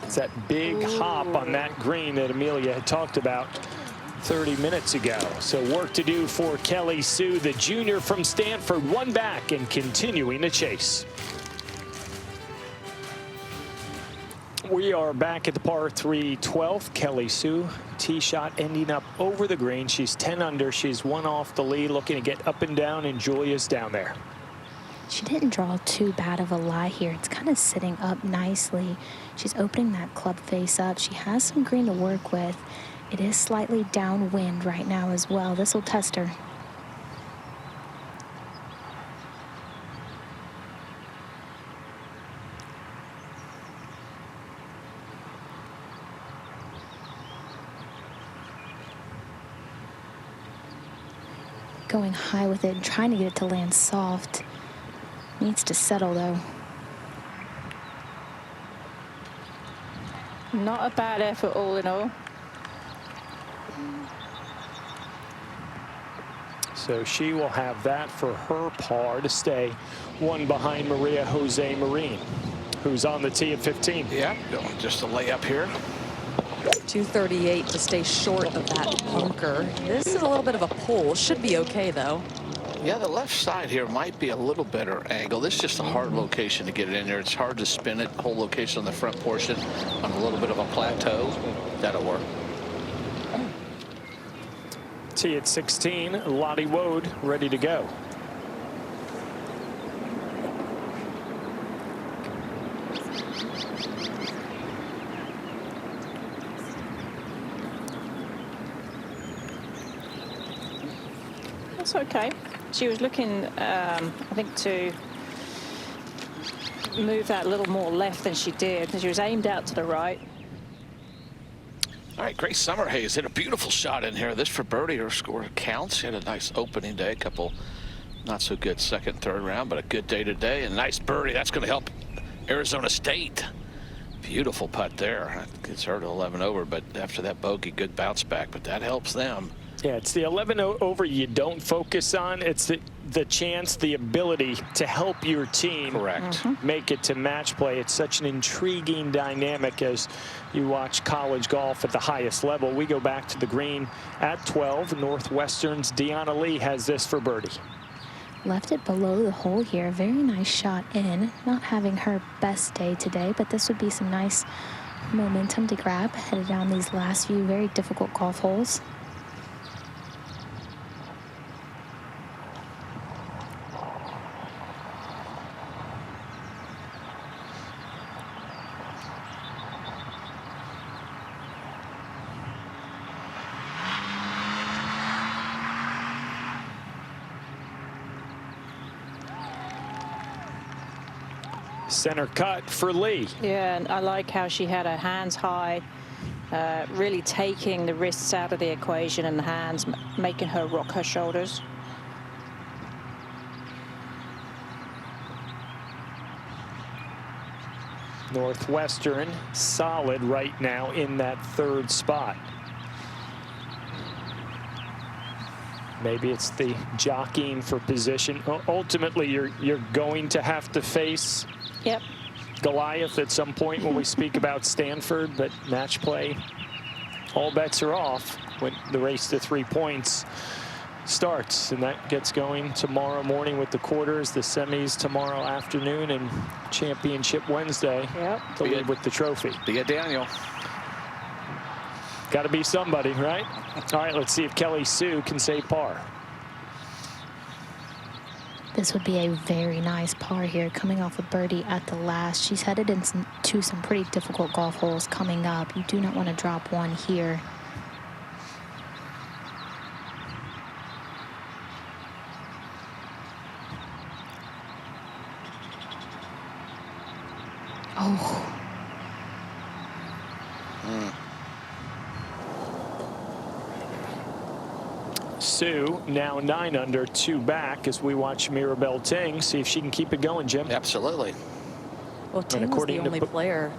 [SPEAKER 1] It's that big hop on that green that Amelia had talked about 30 minutes ago. So work to do for Kelly Sue, the junior from Stanford, 1 back and continuing to chase. We are back at the par 3 12th. Kelly Sue, tee shot ending up over the green. She's 10 under. She's 1 off the lead, looking to get up and down, and Julia's down there.
[SPEAKER 5] She didn't draw too bad of a lie here. It's kind of sitting up nicely. She's opening that club face up. She has some green to work with. It is slightly downwind right now as well. This will test her. Going high with it and trying to get it to land soft. Needs to settle though.
[SPEAKER 2] Not a bad effort all in all.
[SPEAKER 1] So she will have that for her par to stay 1 behind Maria Jose Marin, who's on the tee at 15.
[SPEAKER 3] Yeah, just a layup here.
[SPEAKER 4] 238 to stay short of that bunker. This is a little bit of a pull. Should be okay, though.
[SPEAKER 3] Yeah, the left side here might be a little better angle. This is just a hard location to get it in there. It's hard to spin it. Whole location on the front portion on a little bit of a plateau. That'll work.
[SPEAKER 1] Tee at 16, Lottie Wood ready to go.
[SPEAKER 2] That's okay. She was looking, I think, to move that a little more left than she did. She was aimed out to the right.
[SPEAKER 3] All right, Grace Summerhays hit a beautiful shot in here. This for birdie. Her score counts. She had a nice opening day. A couple not so good second, third round, but a good day today. And nice birdie. That's going to help Arizona State. Beautiful putt there. That gets her to 11 over, but after that bogey, good bounce back. But that helps them.
[SPEAKER 1] Yeah, it's the 11 over you don't focus on. It's the chance, the ability to help your team make it to match play. It's such an intriguing dynamic as you watch college golf at the highest level. We go back to the green at 12. Northwestern's Deanna Lee has this for birdie.
[SPEAKER 5] Left it below the hole here. Very nice shot in. Not having her best day today, but this would be some nice momentum to grab headed down these last few very difficult golf holes.
[SPEAKER 1] Center cut for Lee.
[SPEAKER 2] Yeah, and I like how she had her hands high, really taking the wrists out of the equation and the hands, making her rock her shoulders.
[SPEAKER 1] Northwestern solid right now in that third spot. Maybe it's the jockeying for position. Ultimately, you're going to have to face Goliath at some point when we speak about Stanford, but match play, all bets are off when the race to 3 points starts, and that gets going tomorrow morning with the quarters, the semis tomorrow afternoon, and championship Wednesday to lead with the trophy.
[SPEAKER 3] Be a Daniel.
[SPEAKER 1] Got to be somebody, right? All right, let's see if Kelly Sue can say par.
[SPEAKER 5] This would be a very nice par here, coming off a birdie at the last. She's headed into some pretty difficult golf holes coming up. You do not want to drop one here. Oh.
[SPEAKER 1] Sue now 9 under, 2 back as we watch Mirabelle Ting see if she can keep it going, Jim.
[SPEAKER 3] Absolutely.
[SPEAKER 4] Well, Ting was the only player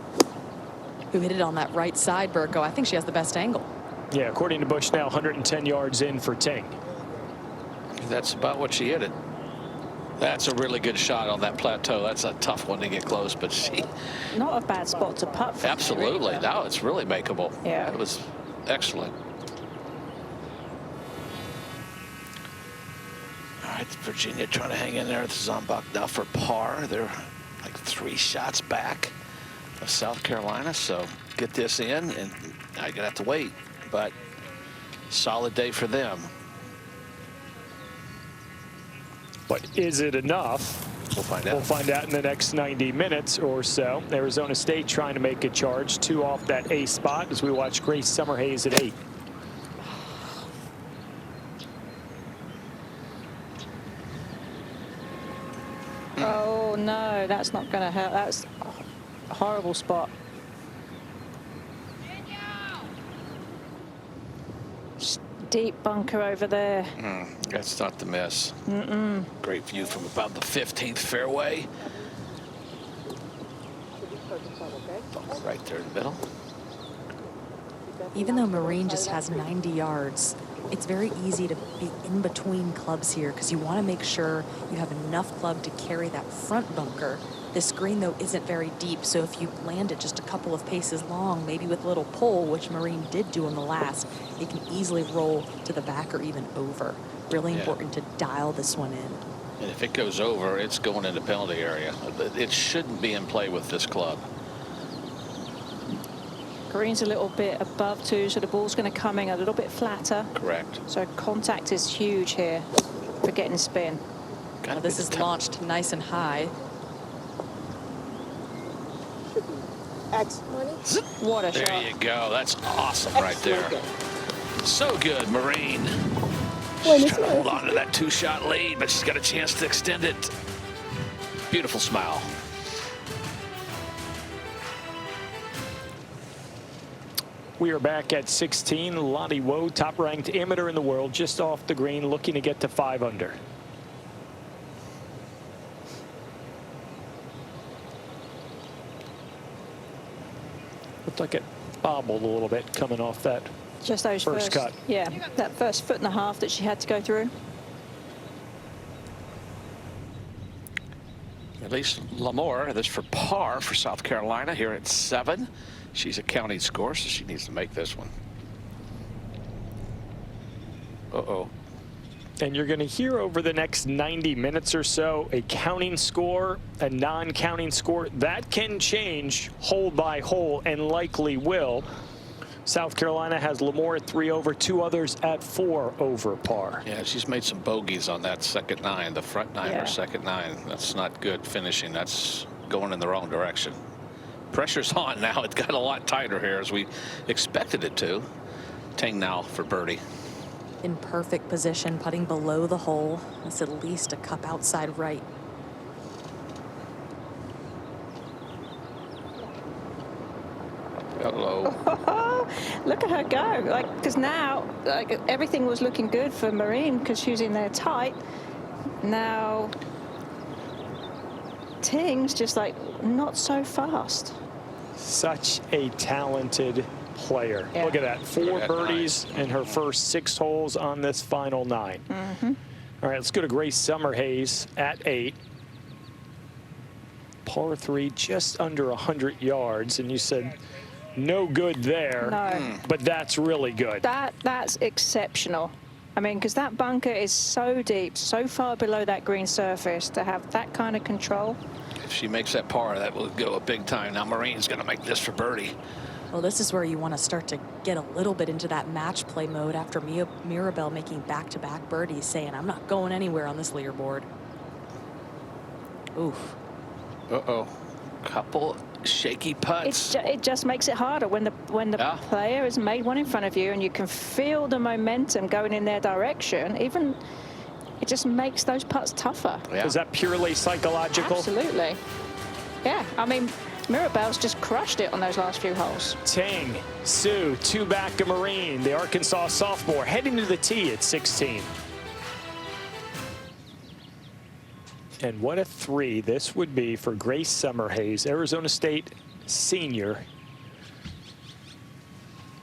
[SPEAKER 4] who hit it on that right side, Burko. I think she has the best angle.
[SPEAKER 1] Yeah, according to Bushnell, 110 yards in for Ting.
[SPEAKER 3] That's about what she hit it. That's a really good shot on that plateau. That's a tough one to get close, but she...
[SPEAKER 2] Not a bad spot to putt from.
[SPEAKER 3] Absolutely.
[SPEAKER 2] Really.
[SPEAKER 3] Now it's really makeable.
[SPEAKER 2] Yeah.
[SPEAKER 3] It was excellent. All right, Virginia trying to hang in there with Zombach now for par. They're like 3 shots back of South Carolina, so get this in, and now you're going to have to wait, but solid day for them.
[SPEAKER 1] But is it enough?
[SPEAKER 3] We'll find out.
[SPEAKER 1] We'll find out in the next 90 minutes or so. Arizona State trying to make a charge, 2 off that A spot as we watch Grace Summerhays at 8.
[SPEAKER 2] Oh no, that's not going to help. That's a horrible spot. Deep bunker over there.
[SPEAKER 3] That's not the miss. Great view from about the 15th fairway. Bunker right there in the middle.
[SPEAKER 4] Even though Marin just has 90 yards, it's very easy to be in between clubs here because you want to make sure you have enough club to carry that front bunker. This green, though, isn't very deep, so if you land it just a couple of paces long, maybe with a little pull, which Marin did do on the last, it can easily roll to the back or even over. Really important to dial this one in.
[SPEAKER 3] And if it goes over, it's going into penalty area. It shouldn't be in play with this club.
[SPEAKER 2] Green's a little bit above too, so the ball's going to come in a little bit flatter.
[SPEAKER 3] Correct.
[SPEAKER 2] So contact is huge here for getting spin.
[SPEAKER 4] Now this is launched nice and high.
[SPEAKER 2] What a shot.
[SPEAKER 3] There you go. That's awesome right there. So good, Marin. She's trying to hold on to that 2-shot lead, but she's got a chance to extend it. Beautiful smile.
[SPEAKER 1] We are back at 16. Lottie Woe, top-ranked amateur in the world, just off the green, looking to get to 5 under. Looked like it bobbled a little bit coming off that
[SPEAKER 2] Just those
[SPEAKER 1] first cut.
[SPEAKER 2] Yeah, that first 1.5 feet that she had to go through.
[SPEAKER 3] At least Lamore, this for par for South Carolina here at 7. She's a counting score, so she needs to make this one. Uh-oh.
[SPEAKER 1] And you're going to hear over the next 90 minutes or so a counting score, a non-counting score. That can change hole by hole and likely will. South Carolina has Lamore at 3 over, 2 others at 4 over par.
[SPEAKER 3] Yeah, she's made some bogeys on that second 9, the front 9 or second 9. That's not good finishing. That's going in the wrong direction. Pressure's on now. It got a lot tighter here as we expected it to. Ting now for birdie.
[SPEAKER 4] In perfect position, putting below the hole. That's at least a cup outside right.
[SPEAKER 3] Hello.
[SPEAKER 2] Look at her go. Like, because now, like, everything was looking good for Marin because she was in there tight. Now, Ting's just like not so fast.
[SPEAKER 1] Such a talented player.
[SPEAKER 2] Yeah.
[SPEAKER 1] Look at that. 4 birdies in her first 6 holes on this final 9. All right, let's go to Grace Summerhays at 8. Par 3, just under 100 yards. And you said no good there.
[SPEAKER 2] No.
[SPEAKER 1] But that's really good.
[SPEAKER 2] That's exceptional. I mean, because that bunker is so deep, so far below that green surface, to have that kind of control.
[SPEAKER 3] If she makes that par, that will go a big time. Now Marin's going to make this for birdie.
[SPEAKER 4] Well, this is where you want to start to get a little bit into that match play mode after Mirabelle making back-to-back birdies, saying, I'm not going anywhere on this leaderboard. Oof.
[SPEAKER 3] Uh-oh. Couple shaky putts.
[SPEAKER 2] It just makes it harder when the player has made one in front of you and you can feel the momentum going in their direction. Even it just makes those putts tougher.
[SPEAKER 1] Is that purely psychological?
[SPEAKER 2] Absolutely. Yeah, I mean, Mirabelle's just crushed it on those last few holes.
[SPEAKER 1] Ting, Sue, 2 back of Marin, the Arkansas sophomore, heading to the tee at 16. And what a 3 this would be for Grace Summerhays, Arizona State senior.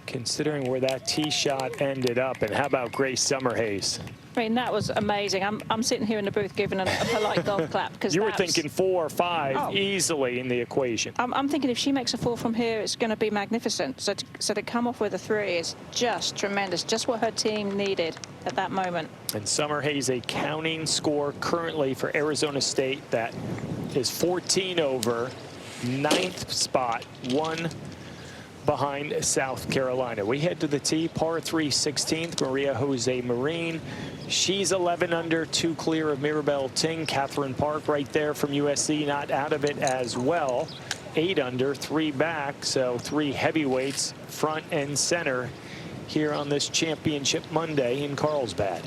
[SPEAKER 1] Considering where that tee shot ended up, and how about Grace Summerhays?
[SPEAKER 2] I mean, that was amazing. I'm sitting here in the booth giving a polite golf clap because
[SPEAKER 1] you were thinking 4 or 5 easily in the equation.
[SPEAKER 2] I'm thinking if she makes a 4 from here, it's going to be magnificent. So to come off with a 3 is just tremendous, just what her team needed at that moment.
[SPEAKER 1] And Summerhays, a counting score currently for Arizona State that is 14 over, 9th spot, 1 behind South Carolina. We head to the tee, par 3, 16th, Maria Jose Marin. She's 11 under, 2 clear of Mirabelle Ting. Catherine Park right there from USC, not out of it as well. 8 under, 3 back, so 3 heavyweights front and center here on this championship Monday in Carlsbad.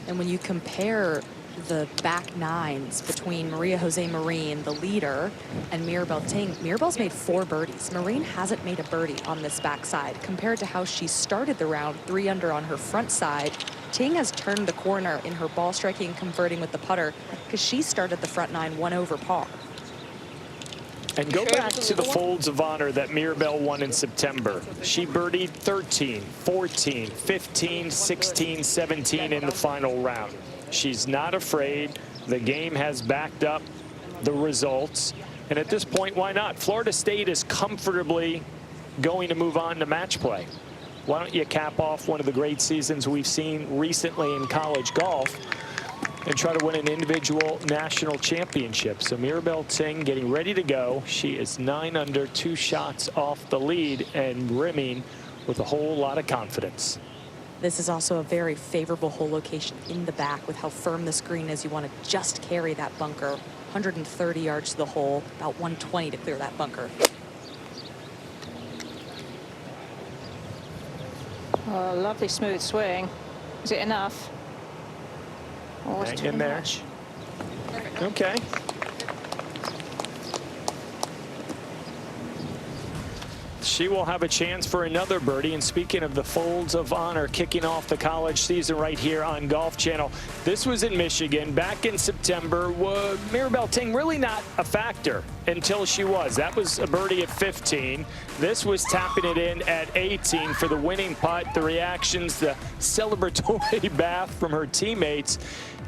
[SPEAKER 4] And when you compare the back nines between Maria Jose Marin, the leader, and Mirabelle Ting, Mirabelle's made 4 birdies. Marin hasn't made a birdie on this backside. Compared to how she started the round, 3 under on her front side, Ting has turned the corner in her ball striking and converting with the putter because she started the front 9 1 over par.
[SPEAKER 1] And go back to the folds of honor that Mirabelle won in September. She birdied 13, 14, 15, 16, 17 in the final round. She's not afraid. The game has backed up the results. And at this point, why not? Florida State is comfortably going to move on to match play. Why don't you cap off one of the great seasons we've seen recently in college golf and try to win an individual national championship? So Mirabelle Ting getting ready to go. She is 9 under, 2 shots off the lead and brimming with a whole lot of confidence.
[SPEAKER 4] This is also a very favorable hole location in the back with how firm this green is. You want to just carry that bunker. 130 yards to the hole, about 120 to clear that bunker.
[SPEAKER 2] Oh, lovely smooth swing. Is it enough? Oh, it's too
[SPEAKER 1] in there.
[SPEAKER 2] much.
[SPEAKER 1] Okay. She will have a chance for another birdie. And speaking of the folds of honor, kicking off the college season right here on Golf Channel. This was in Michigan back in September. Mirabelle Ting really not a factor until she was. That was a birdie at 15. This was tapping it in at 18 for the winning putt. The reactions, the celebratory bath from her teammates.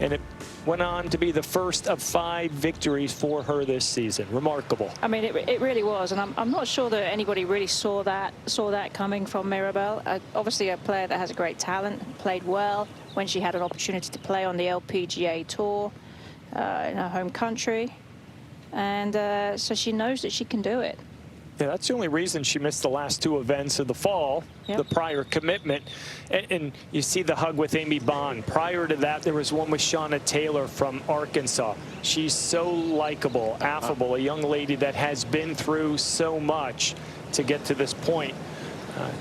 [SPEAKER 1] And it went on to be the first of 5 victories for her this season. Remarkable.
[SPEAKER 2] I mean, it really was, and I'm not sure that anybody really saw that coming from Mirabelle. Obviously, a player that has a great talent, played well when she had an opportunity to play on the LPGA Tour in her home country, and so she knows that she can do it.
[SPEAKER 1] Yeah, that's the only reason she missed the last 2 events of the fall, the prior commitment. And you see the hug with Amy Bond. Prior to that, there was one with Shauna Taylor from Arkansas. She's so likable, affable, a young lady that has been through so much to get to this point.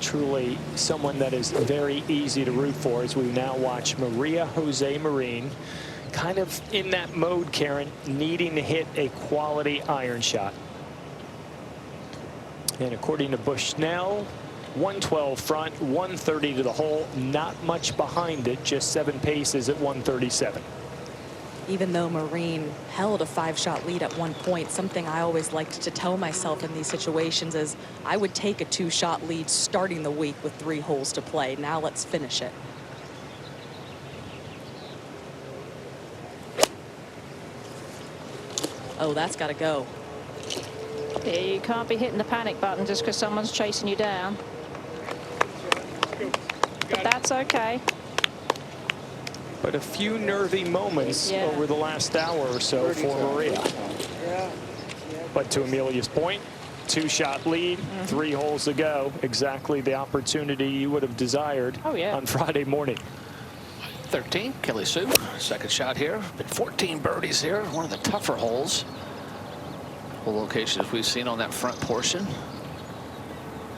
[SPEAKER 1] Truly someone that is very easy to root for as we now watch Maria Jose Marin kind of in that mode, Karen, needing to hit a quality iron shot. And according to Bushnell, 112 front, 130 to the hole, not much behind it, just 7 paces at 137.
[SPEAKER 4] Even though Marin held a 5-shot lead at one point, something I always liked to tell myself in these situations is I would take a 2-shot lead starting the week with 3 holes to play. Now let's finish it. Oh, that's got to go.
[SPEAKER 2] Yeah, you can't be hitting the panic button just because someone's chasing you down. But that's okay.
[SPEAKER 1] But a few nervy moments over the last hour or so for Maria. But to Amelia's point, 2-shot lead, 3 holes to go. Exactly the opportunity you would have desired on Friday morning.
[SPEAKER 3] 13, Kelly Sue, second shot here. Been 14 birdies here, one of the tougher holes. Couple locations we've seen on that front portion.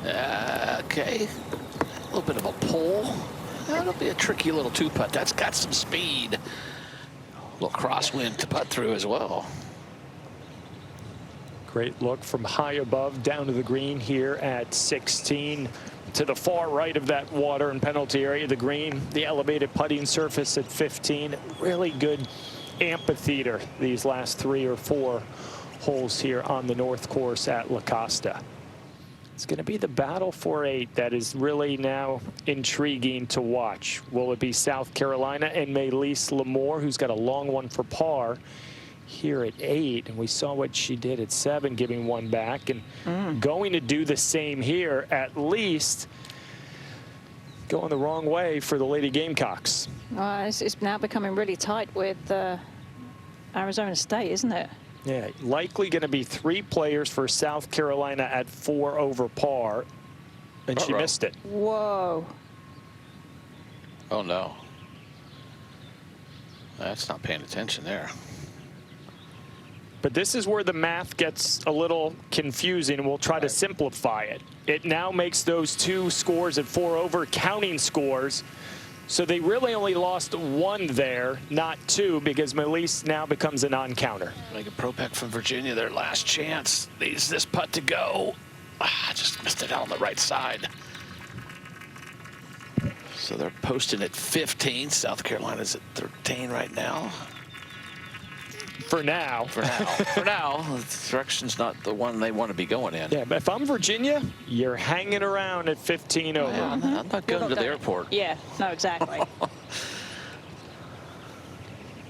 [SPEAKER 3] Okay, a little bit of a pull. That'll be a tricky little 2-putt. That's got some speed. A little crosswind to putt through as well.
[SPEAKER 1] Great look from high above down to the green here at 16. To the far right of that water and penalty area, the green, the elevated putting surface at 15. Really good amphitheater these last 3 or 4 holes here on the North Course at La Costa. It's going to be the battle for 8 that is really now intriguing to watch. Will it be South Carolina and Maylise Lamore, who's got a long one for par here at 8, and we saw what she did at 7, giving one back, and going to do the same here, at least going the wrong way for the Lady Gamecocks.
[SPEAKER 2] It's now becoming really tight with Arizona State, isn't it?
[SPEAKER 1] Yeah, likely going to be 3 players for South Carolina at 4 over par, and she missed it.
[SPEAKER 2] Whoa.
[SPEAKER 3] Oh, no. That's not paying attention there.
[SPEAKER 1] But this is where the math gets a little confusing, and we'll try to simplify it. It now makes those 2 scores at 4 over counting scores. So they really only lost 1 there, not 2, because Maylise now becomes a non-counter.
[SPEAKER 3] Megan Propek from Virginia, their last chance. Needs this putt to go. Just missed it out on the right side. So they're posting at 15. South Carolina's at 13 right now.
[SPEAKER 1] For now.
[SPEAKER 3] For now. For now. The direction's not the one they want to be going in.
[SPEAKER 1] Yeah, but if I'm Virginia, you're hanging around at 15 over.
[SPEAKER 3] Yeah, I'm not going to the airport.
[SPEAKER 2] Yeah, no, exactly.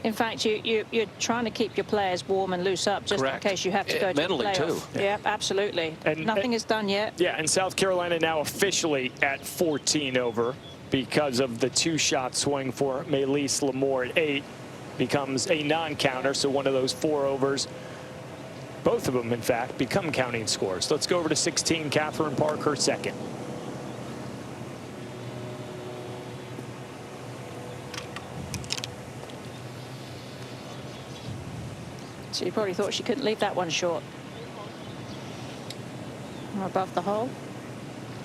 [SPEAKER 2] In fact, you're trying to keep your players warm and loose up just in case you have to go to
[SPEAKER 3] mentally
[SPEAKER 2] the playoff.
[SPEAKER 3] too.
[SPEAKER 2] Yeah, absolutely. Nothing is done yet.
[SPEAKER 1] Yeah, and South Carolina now officially at 14 over because of the 2-shot swing for Maylise Lamore at 8. Becomes a non-counter, so one of those 4 overs, both of them, in fact, become counting scores. Let's go over to 16, Catherine Parker, second.
[SPEAKER 2] She probably thought she couldn't leave that one short. Above the hole.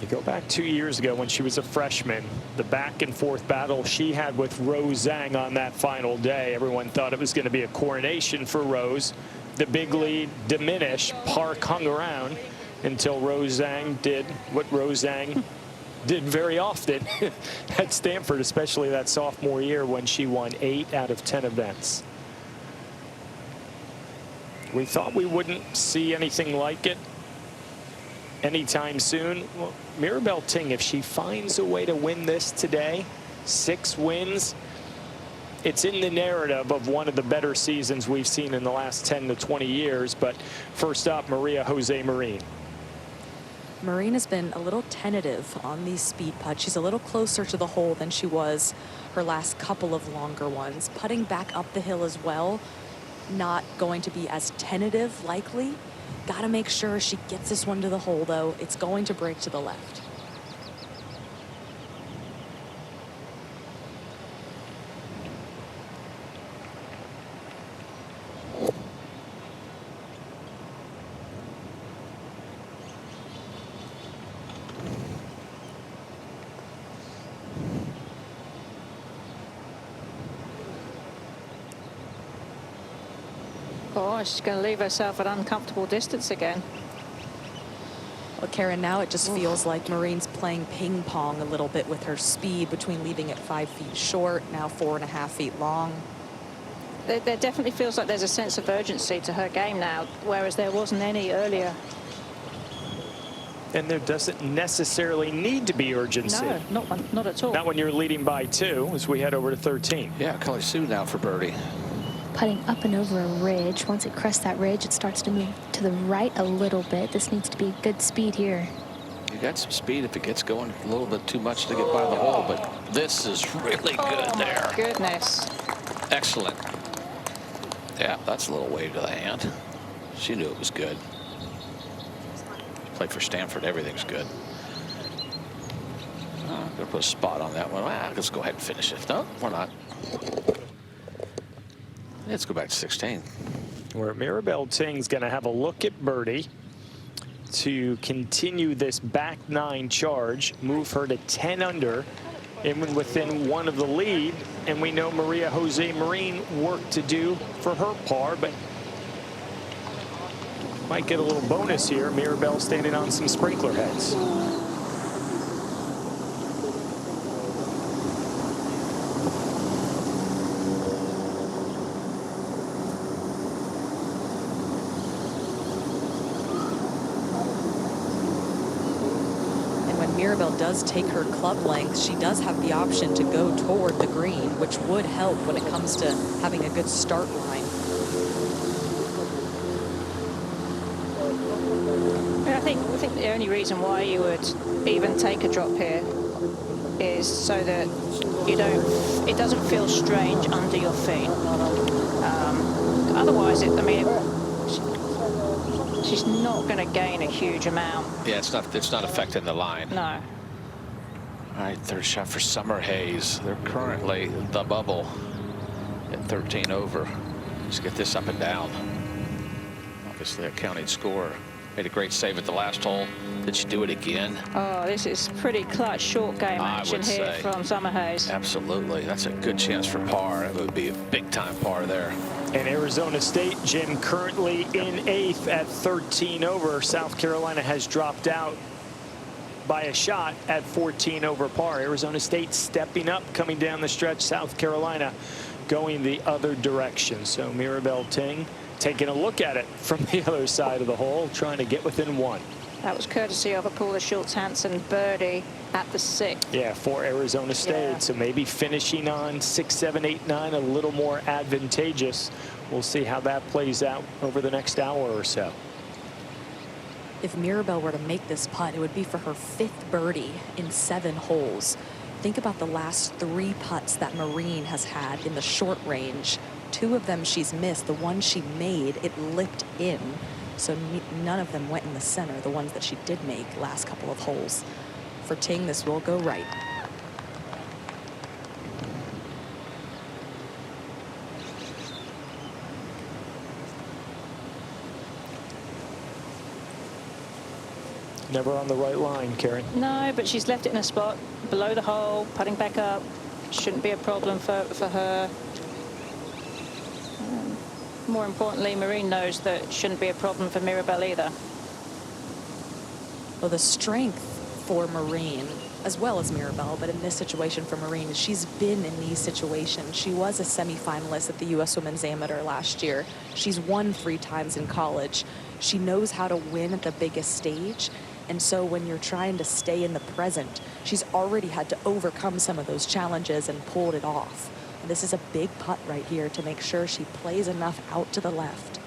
[SPEAKER 1] You go back 2 years ago when she was a freshman, the back and forth battle she had with Rose Zhang on that final day. Everyone thought it was going to be a coronation for Rose. The big lead diminished. Park hung around until Rose Zhang did what Rose Zhang did very often at Stanford, especially that sophomore year when she won 8 out of 10 events. We thought we wouldn't see anything like it anytime soon. Well, Mirabelle Ting, if she finds a way to win this today, 6 wins, it's in the narrative of one of the better seasons we've seen in the last 10 to 20 years. But first up, Maria Jose Marin.
[SPEAKER 4] Marin has been a little tentative on these speed putts. She's a little closer to the hole than she was her last couple of longer ones. Putting back up the hill as well, not going to be as tentative likely. Got to make sure she gets this one to the hole, though. It's going to break to the left.
[SPEAKER 2] Oh, she's going to leave herself an uncomfortable distance again.
[SPEAKER 4] Well, Karen, now it just feels like Marin's playing ping pong a little bit with her speed between leaving it 5 feet short, now 4.5 feet long.
[SPEAKER 2] There definitely feels like there's a sense of urgency to her game now, whereas there wasn't any earlier.
[SPEAKER 1] And there doesn't necessarily need to be urgency.
[SPEAKER 2] No, not at all.
[SPEAKER 1] Not when you're leading by 2 as we head over to 13.
[SPEAKER 3] Yeah, Kelly Sue now for birdie.
[SPEAKER 5] Putting up and over a ridge. Once it crests that ridge, it starts to move to the right a little bit. This needs to be good speed here.
[SPEAKER 3] You got some speed if it gets going a little bit too much to get by the hole, but this is really good there.
[SPEAKER 2] Oh, my goodness.
[SPEAKER 3] Excellent. Yeah, that's a little wave to the hand. She knew it was good. Played for Stanford, everything's good. I'm going to put a spot on that one. Let's go ahead and finish it. No, we're not. Let's go back to 16.
[SPEAKER 1] Where Mirabelle Ting's going to have a look at birdie to continue this back 9 charge, move her to 10 under, even within 1 of the lead. And we know Maria Jose Marin work to do for her par, but might get a little bonus here. Mirabelle standing on some sprinkler heads.
[SPEAKER 4] Mirabelle does take her club length, she does have the option to go toward the green, which would help when it comes to having a good start line.
[SPEAKER 2] I think the only reason why you would even take a drop here is so that it doesn't feel strange under your feet. Otherwise, she's not going to gain a huge amount.
[SPEAKER 3] Yeah, it's not affecting the line.
[SPEAKER 2] No.
[SPEAKER 3] All right, third shot for Summer Hayes. They're currently the bubble at 13 over. Let's get this up and down. Obviously a counting score. Made a great save at the last hole. Did she do it again?
[SPEAKER 2] Oh, this is pretty clutch short game action here from Summer Hayes.
[SPEAKER 3] Absolutely. That's a good chance for par. It would be a big time par there.
[SPEAKER 1] And Arizona State, Jim, currently in 8th at 13 over. South Carolina has dropped out by a shot at 14 over par. Arizona State stepping up, coming down the stretch. South Carolina going the other direction. So Mirabelle Ting taking a look at it from the other side of the hole, trying to get within 1.
[SPEAKER 2] That was courtesy of a Paula Schultz-Hansen birdie at the 6th.
[SPEAKER 1] Yeah, for Arizona State.
[SPEAKER 2] Yeah.
[SPEAKER 1] So maybe finishing on 6, 7, 8, 9 a little more advantageous. We'll see how that plays out over the next hour or so.
[SPEAKER 4] If Mirabelle were to make this putt, it would be for her 5th birdie in 7 holes. Think about the last 3 putts that Marin has had in the short range. 2 of them she's missed. The one she made, it lipped in. So none of them went in the center, the ones that she did make last couple of holes. For Ting, this will go right.
[SPEAKER 1] Never on the right line, Karen.
[SPEAKER 2] No, but she's left it in a spot below the hole, putting back up. Shouldn't be a problem for her. More importantly, Marin knows that it shouldn't be a problem for Mirabelle either.
[SPEAKER 4] Well, the strength for Marin, as well as Mirabelle, but in this situation for Marin, is she's been in these situations. She was a semifinalist at the U.S. Women's Amateur last year. She's won 3 times in college. She knows how to win at the biggest stage. And so when you're trying to stay in the present, she's already had to overcome some of those challenges and pulled it off. And this is a big putt right here to make sure she plays enough out to the left.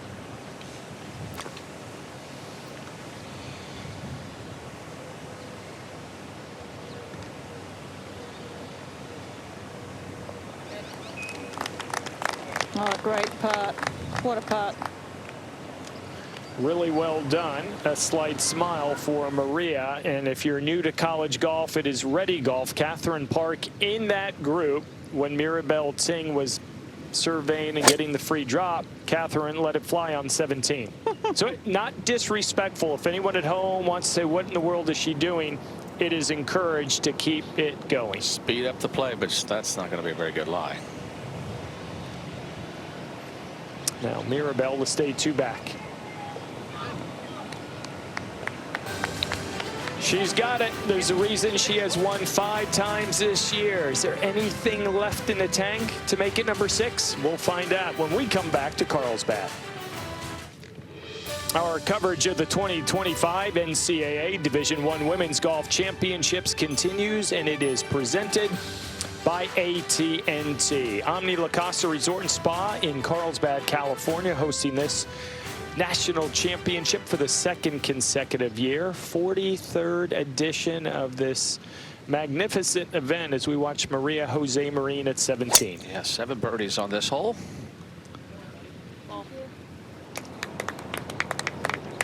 [SPEAKER 2] Oh, great putt. What a putt.
[SPEAKER 1] Really well done. A slight smile for Maria. And if you're new to college golf, it is Ready Golf. Catherine Park in that group. When Mirabelle Ting was surveying and getting the free drop, Catherine let it fly on 17. So not disrespectful. If anyone at home wants to say, what in the world is she doing? It is encouraged to keep it going.
[SPEAKER 3] Speed up the play, but that's not going to be a very good lie.
[SPEAKER 1] Now Mirabelle to stay 2 back. She's got it. There's a reason she has won 5 times this year. Is there anything left in the tank to make it number 6? We'll find out when we come back to Carlsbad. Our coverage of the 2025 NCAA Division I Women's Golf Championships continues, and it is presented by AT&T. Omni La Costa Resort and Spa in Carlsbad, California, hosting this national championship for the 2nd consecutive year. 43rd edition of this magnificent event as we watch Maria Jose Marin at 17.
[SPEAKER 3] Yeah, 7 birdies on this hole.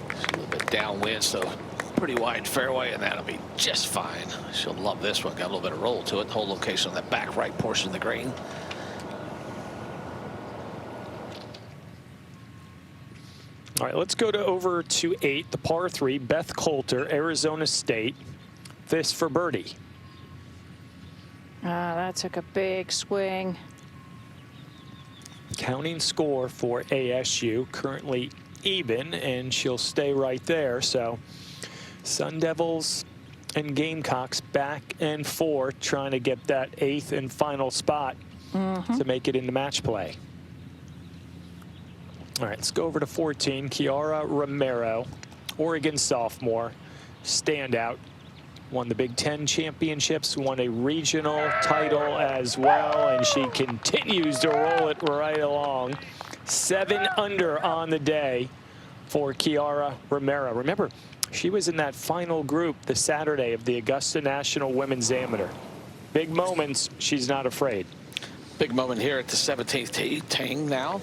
[SPEAKER 3] It's a little bit downwind, so pretty wide fairway, and that'll be just fine. She'll love this one. Got a little bit of roll to it. Whole location on that back right portion of the green.
[SPEAKER 1] All right, let's go to over to 8, the par 3, Beth Coulter, Arizona State. This for birdie.
[SPEAKER 2] That took a big swing.
[SPEAKER 1] Counting score for ASU, currently even, and she'll stay right there. So Sun Devils and Gamecocks back and forth trying to get that 8th and final spot to make it into match play. All right, let's go over to 14. Kiara Romero, Oregon sophomore, standout. Won the Big Ten championships, won a regional title as well, and she continues to roll it right along. 7 under on the day for Kiara Romero. Remember, she was in that final group the Saturday of the Augusta National Women's Amateur. Big moments, she's not afraid.
[SPEAKER 3] Big moment here at the 17th tee. Tang now.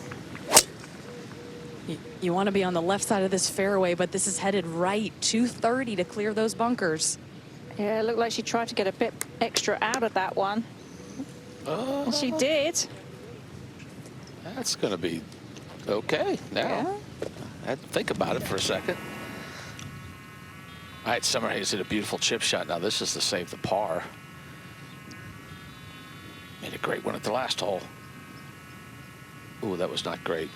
[SPEAKER 4] You want to be on the left side of this fairway, but this is headed right. 230 to clear those bunkers.
[SPEAKER 2] Yeah, it looked like she tried to get a bit extra out of that one. And she did.
[SPEAKER 3] That's going to be okay now.
[SPEAKER 2] Yeah.
[SPEAKER 3] I had to think about it for a second. All right, Summerhays hit a beautiful chip shot. Now this is to save the par. Made a great one at the last hole. Ooh, that was not great.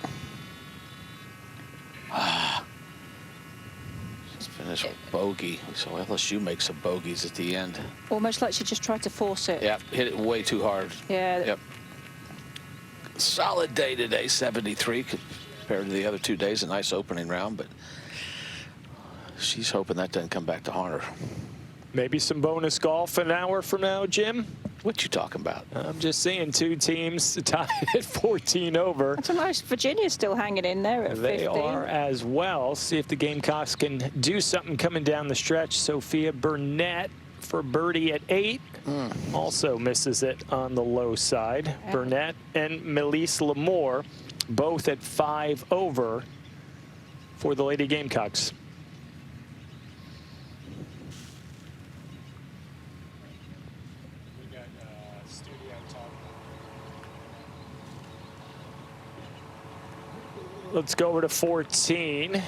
[SPEAKER 3] Just finished with bogey. So LSU makes some bogeys at the end.
[SPEAKER 2] Almost like she just tried to force it.
[SPEAKER 3] Yeah, hit it way too hard.
[SPEAKER 2] Yeah.
[SPEAKER 3] Yep. Solid day today, 73 compared to the other 2 days. A nice opening round, but she's hoping that doesn't come back to haunt her.
[SPEAKER 1] Maybe some bonus golf an hour from now, Jim.
[SPEAKER 3] What you talking about?
[SPEAKER 1] I'm just saying 2 teams tied at 14 over.
[SPEAKER 2] That's a nice. Virginia's still hanging in there at 15.
[SPEAKER 1] They are as well. See if the Gamecocks can do something coming down the stretch. Sophia Burnett for birdie at 8. Also misses it on the low side.
[SPEAKER 2] Yeah.
[SPEAKER 1] Burnett and Melise Lamore both at 5 over for the Lady Gamecocks. Let's go over to 14.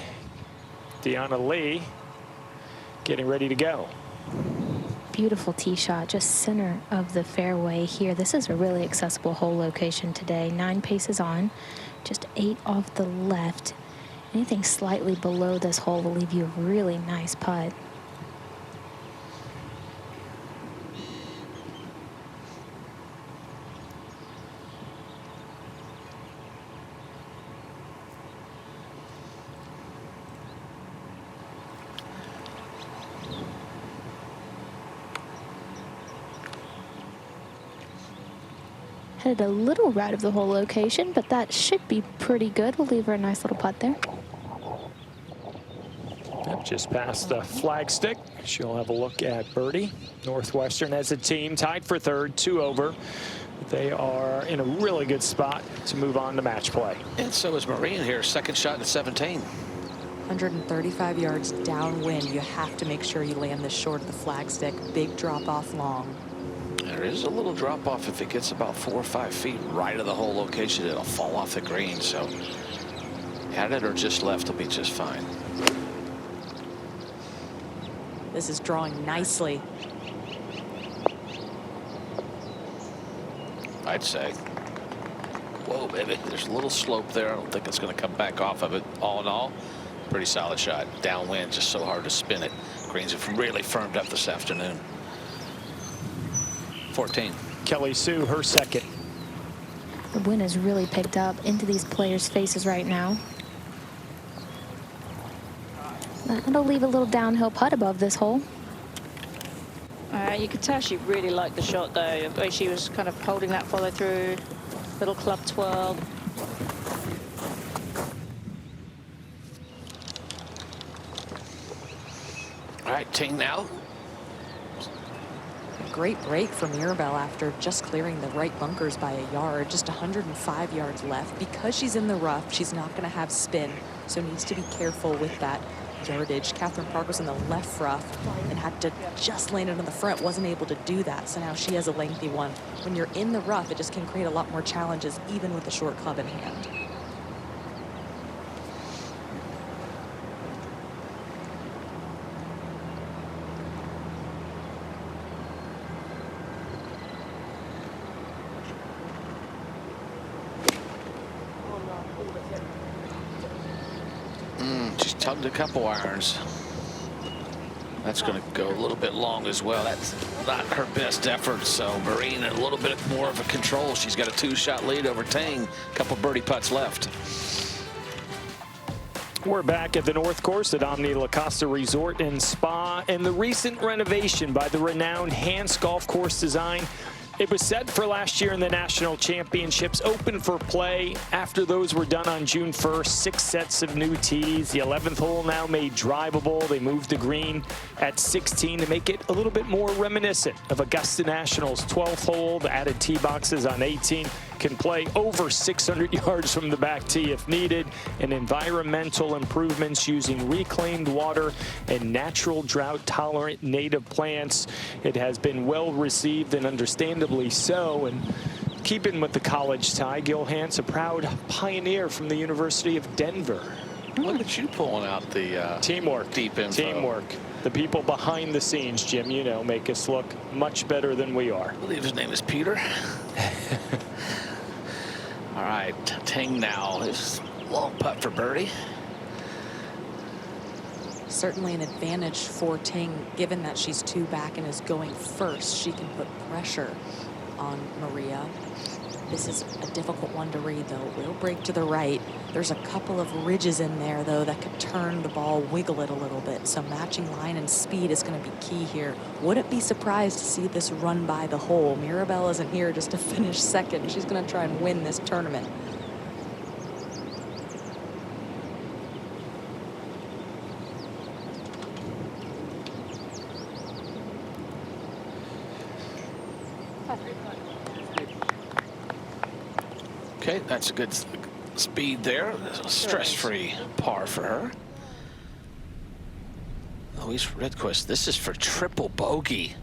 [SPEAKER 1] Deanna Lee getting ready to go.
[SPEAKER 5] Beautiful tee shot, just center of the fairway here. This is a really accessible hole location today. 9 paces on, just 8 off the left. Anything slightly below this hole will leave you a really nice putt. Headed a little right of the hole location, but that should be pretty good. We'll leave her a nice little putt there.
[SPEAKER 1] Yep, just past the flagstick. She'll have a look at birdie. Northwestern as a team tied for 3rd, 2 over. They are in a really good spot to move on to match play.
[SPEAKER 3] And so is Marine here. 2nd shot at 17.
[SPEAKER 4] 135 yards downwind. You have to make sure you land this short of the flagstick. Big drop off long.
[SPEAKER 3] There is a little drop off. If it gets about 4 or 5 feet right of the hole location, it'll fall off the green. So had it or just left will be just fine.
[SPEAKER 4] This is drawing nicely.
[SPEAKER 3] I'd say. Whoa, baby. There's a little slope there. I don't think it's going to come back off of it. All in all, pretty solid shot. Downwind, just so hard to spin it. Of greens have really firmed up this afternoon. 14.
[SPEAKER 1] Kelly Sue, her second.
[SPEAKER 5] The wind has really picked up into these players' faces right now. That'll leave a little downhill putt above this hole.
[SPEAKER 2] You could tell she really liked the shot, though. The way she was kind of holding that follow through, little club twirl.
[SPEAKER 3] All right, Ting now.
[SPEAKER 4] Great break for Mirabelle after just clearing the right bunkers by a yard. Just 105 yards left. Because she's in the rough, she's not going to have spin, so needs to be careful with that yardage. Catherine Park was in the left rough and had to just land it on the front, wasn't able to do that, so now she has a lengthy one. When you're in the rough, it just can create a lot more challenges, even with a short club in hand.
[SPEAKER 3] She's tugged a couple irons. That's going to go a little bit long as well. That's not her best effort. So Marin a little bit more of a control. She's got a 2-shot lead over Tang. A couple birdie putts left.
[SPEAKER 1] We're back at the North Course at Omni La Costa Resort and Spa, and the recent renovation by the renowned Hans Golf Course Design. It was set for last year in the National Championships, open for play. After those were done on June 1st, 6 sets of new tees. The 11th hole now made drivable. They moved the green at 16 to make it a little bit more reminiscent of Augusta National's 12th hole. The added tee boxes on 18 can play over 600 yards from the back tee if needed. And environmental improvements using reclaimed water and natural drought-tolerant native plants. It has been well received and understandably so. And keeping with the college tie, Gil Hance, a proud pioneer from the University of Denver.
[SPEAKER 3] Look at you pulling out the
[SPEAKER 1] teamwork,
[SPEAKER 3] deep info.
[SPEAKER 1] Teamwork. The people behind the scenes, Jim, you know, make us look much better than we are.
[SPEAKER 3] I believe his name is Peter. All right, Ting now is long putt for birdie.
[SPEAKER 4] Certainly an advantage for Ting, given that she's 2 back and is going first. She can put pressure on Maria. This is a difficult one to read, though. Will break to the right. There's a couple of ridges in there, though, that could turn the ball, wiggle it a little bit. So matching line and speed is going to be key here. Wouldn't be surprised to see this run by the hole. Mirabelle isn't here just to finish second. She's going to try and win this tournament.
[SPEAKER 3] Okay, that's a good speed there. Stress-free par for her. Louise Redquist, this is for triple bogey.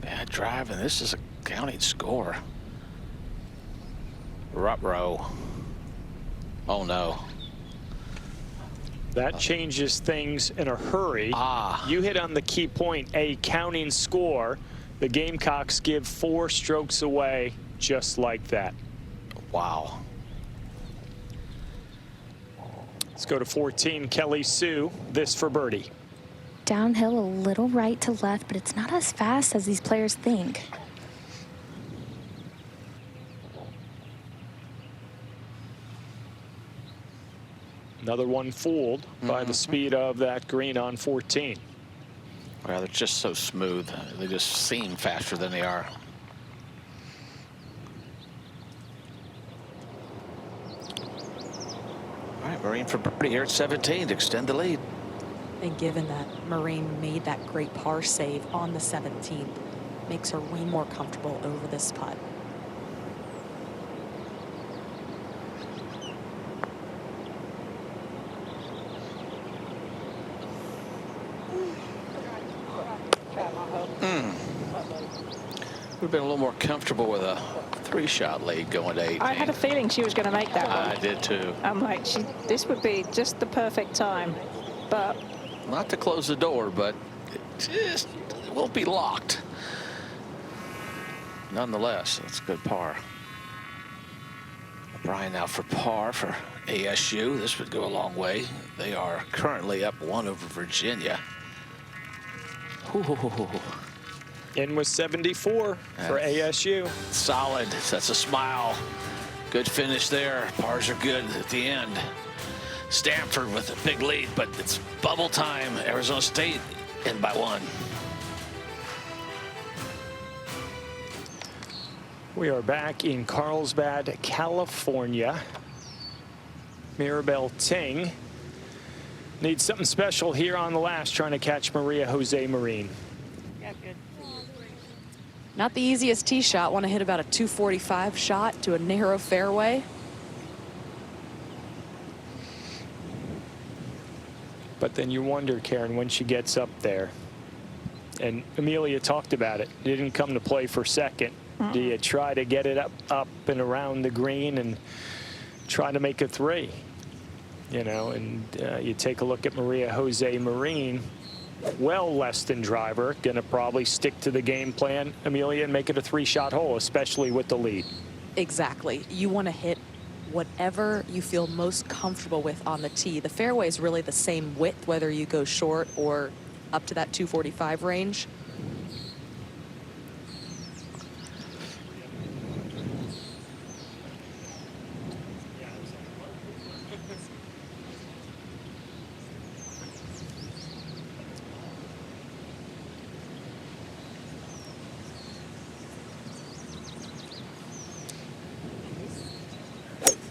[SPEAKER 3] Bad drive, and this is a counting score. Ruh-roh. Oh, no.
[SPEAKER 1] That changes things in a hurry. You hit on the key point, a counting score. The Gamecocks give 4 strokes away just like that.
[SPEAKER 3] Wow.
[SPEAKER 1] Let's go to 14, Kelly Sue. This for birdie.
[SPEAKER 5] Downhill a little right to left, but it's not as fast as these players think.
[SPEAKER 1] Another one fooled by the speed of that green on 14.
[SPEAKER 3] Well, they're just so smooth. They just seem faster than they are. All right, Marin for birdie here at 17 to extend the lead.
[SPEAKER 4] And given that Marin made that great par save on the 17th, makes her way more comfortable over this putt.
[SPEAKER 3] Would have been a little more comfortable with a 3-shot lead going to 18.
[SPEAKER 2] I had a feeling she was going to make that one.
[SPEAKER 3] I did too.
[SPEAKER 2] I'm like, this would be just the perfect time, but
[SPEAKER 3] Not to close the door, but it won't be locked. Nonetheless, that's a good par. Brian now for par for ASU. This would go a long way. They are currently up 1 over Virginia.
[SPEAKER 1] In with 74 for ASU.
[SPEAKER 3] Solid. That's a smile. Good finish there. Pars are good at the end. Stanford with a big lead, but it's bubble time. Arizona State in by 1.
[SPEAKER 1] We are back in Carlsbad, California. Mirabel Ting needs something special here on the last, trying to catch Maria Jose Marin.
[SPEAKER 6] Yeah, good.
[SPEAKER 4] Not the easiest tee shot. Want to hit about a 245 shot to a narrow fairway.
[SPEAKER 1] But then you wonder, Karen, when she gets up there, and Amelia talked about it, didn't come to play for second. Do you try to get it up and around the green and try to make a 3? You know, and you take a look at Maria Jose Marin, well less than driver, going to probably stick to the game plan, Amelia, and make it a 3-shot hole, especially with the lead.
[SPEAKER 4] Exactly. You want to hit whatever you feel most comfortable with on the tee. The fairway is really the same width, whether you go short or up to that 245 range.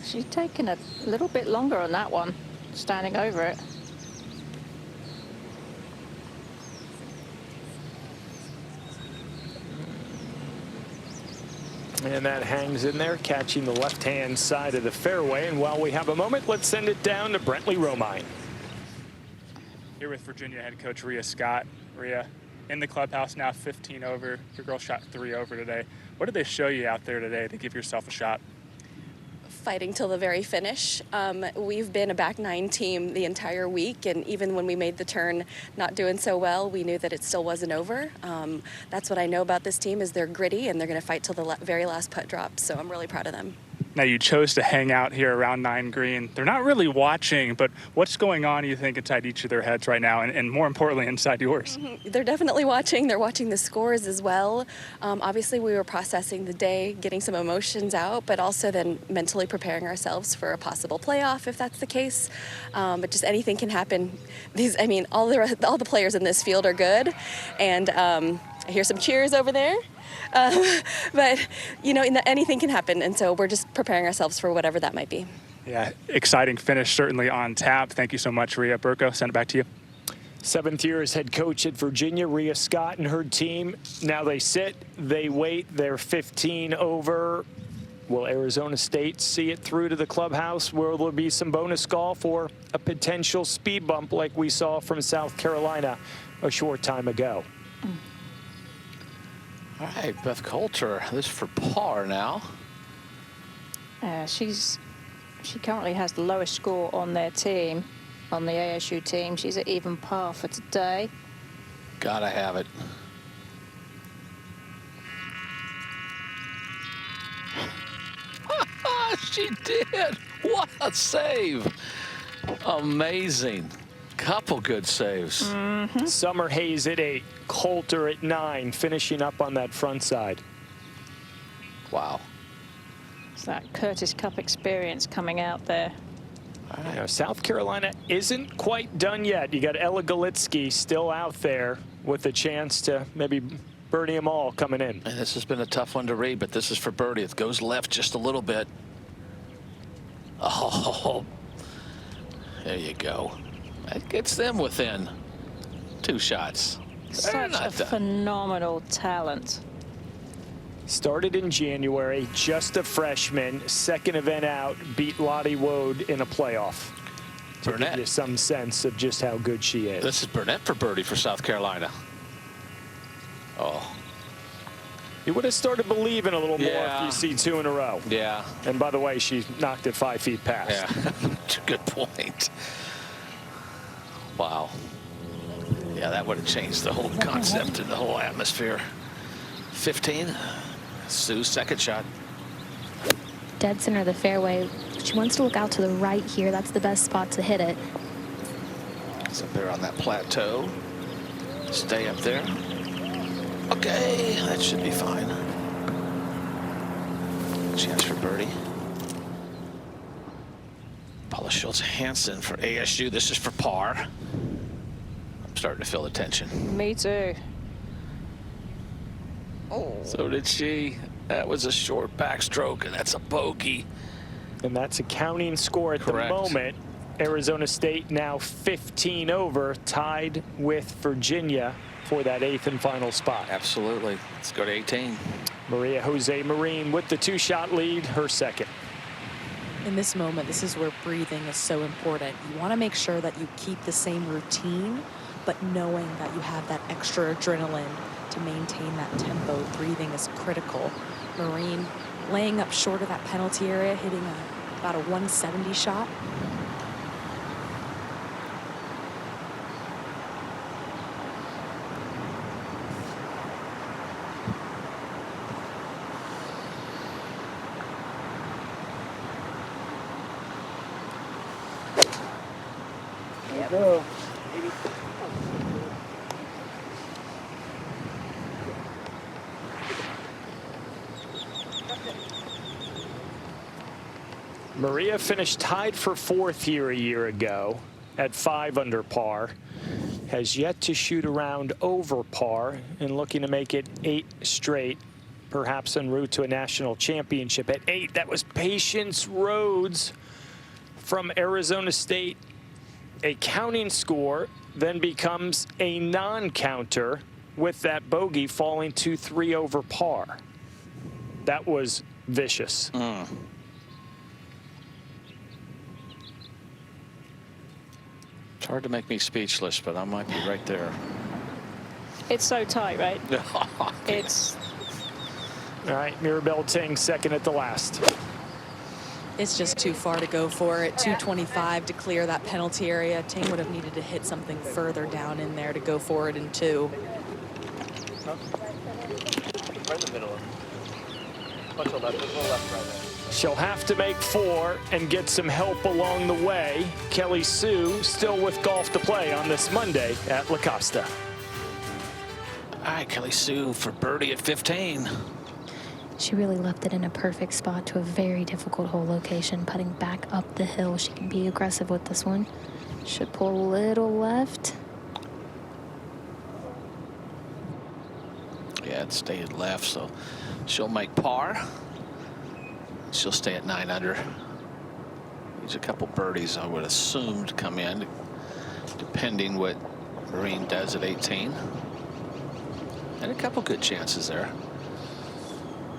[SPEAKER 2] She's taken a little bit longer on that one, standing over it.
[SPEAKER 1] And that hangs in there, catching the left-hand side of the fairway. And while we have a moment, let's send it down to Brentley Romine.
[SPEAKER 7] Here with Virginia head coach Ria Scott. Ria, in the clubhouse now, 15 over. Your girl shot 3 over today. What did they show you out there today to give yourself a shot?
[SPEAKER 8] Fighting till the very finish. We've been a back 9 team the entire week, and even when we made the turn not doing so well, we knew that it still wasn't over. That's what I know about this team, is they're gritty and they're going to fight till the very last putt drop, so I'm really proud of them.
[SPEAKER 7] Now, you chose to hang out here around 9 green. They're not really watching, but what's going on, you think, inside each of their heads right now, and more importantly, inside yours?
[SPEAKER 8] They're definitely watching. They're watching the scores as well. Obviously, we were processing the day, getting some emotions out, but also then mentally preparing ourselves for a possible playoff, if that's the case. But just anything can happen. All the players in this field are good, and I hear some cheers over there. But, you know, anything can happen, and so we're just preparing ourselves for whatever that might be.
[SPEAKER 7] Yeah, exciting finish certainly on tap. Thank you so much, Ria. Burko, send it back to you.
[SPEAKER 1] 7th year as head coach at Virginia, Ria Scott and her team. Now they sit, they wait, they're 15 over. Will Arizona State see it through to the clubhouse? Will there be some bonus golf or a potential speed bump like we saw from South Carolina a short time ago?
[SPEAKER 3] All right, Beth Coulter, this is for par now.
[SPEAKER 2] She currently has the lowest score on their team, on the ASU team. She's at even par for today.
[SPEAKER 3] Gotta have it. She did. What a save. Amazing. Couple good saves.
[SPEAKER 1] Summer Hayes at 8, Coulter at 9, finishing up on that front side.
[SPEAKER 3] Wow.
[SPEAKER 2] It's that Curtis Cup experience coming out there.
[SPEAKER 1] You know, South Carolina isn't quite done yet. You got Ella Galitsky still out there with a chance to maybe birdie them all coming in.
[SPEAKER 3] And this has been a tough one to read, but this is for birdie. It goes left just a little bit. Oh, there you go. That gets them within 2 shots.
[SPEAKER 2] Such a phenomenal talent.
[SPEAKER 1] Started in January, just a freshman, second event out, beat Lottie Woad in a playoff. To give you some sense of just how good she is.
[SPEAKER 3] This is Burnett for birdie for South Carolina. Oh.
[SPEAKER 1] You would have started believing a little more if you see 2 in a row.
[SPEAKER 3] Yeah.
[SPEAKER 1] And by the way, she knocked it 5 feet past.
[SPEAKER 3] Yeah, good point. Wow. Yeah, that would have changed the whole concept and the whole atmosphere. 15, Sue's second shot.
[SPEAKER 5] Dead center of the fairway. She wants to look out to the right here. That's the best spot to hit it.
[SPEAKER 3] It's up there on that plateau. Stay up there. Okay, that should be fine. Chance for birdie. Paula Schultz-Hansen for ASU. This is for par. I'm starting to feel the tension.
[SPEAKER 2] Me too.
[SPEAKER 3] Oh. So did she. That was a short backstroke, and that's a bogey.
[SPEAKER 1] And that's a counting score at
[SPEAKER 3] Correct.
[SPEAKER 1] the moment. Arizona State now 15 over, tied with Virginia for that 8th and final spot.
[SPEAKER 3] Absolutely. Let's go to 18.
[SPEAKER 1] Maria Jose Marin with the 2-shot lead, her second.
[SPEAKER 4] In this moment, this is where breathing is so important. You want to make sure that you keep the same routine, but knowing that you have that extra adrenaline to maintain that tempo. Breathing is critical. Marin laying up short of that penalty area, hitting about a 170 shot.
[SPEAKER 1] Go. Maria finished tied for 4th here a year ago at 5 under par. Has yet to shoot around over par and looking to make it 8 straight, perhaps en route to a national championship at 8. That was Patience Rhodes from Arizona State. A counting score then becomes a non-counter with that bogey falling to 3 over par. That was vicious.
[SPEAKER 3] It's hard to make me speechless, but I might be right there.
[SPEAKER 2] It's so tight, right? It's.
[SPEAKER 1] All right, Mirabelle Ting second at the last.
[SPEAKER 4] It's just too far to go for it. 225 to clear that penalty area. Ting would have needed to hit something further down in there to go for it in 2.
[SPEAKER 6] Right in the middle. Bunch of left, there's a little left right there.
[SPEAKER 1] She'll have to make 4 and get some help along the way. Kelly Sue still with golf to play on this Monday at La Costa.
[SPEAKER 3] All right, Kelly Sue for birdie at 15.
[SPEAKER 5] She really left it in a perfect spot to a very difficult hole location, putting back up the hill. She can be aggressive with this one. Should pull a little left.
[SPEAKER 3] Yeah, it stayed left, so she'll make par. She'll stay at 9 under. There's a couple birdies I would assume to come in, depending what Marin does at 18. And a couple good chances there.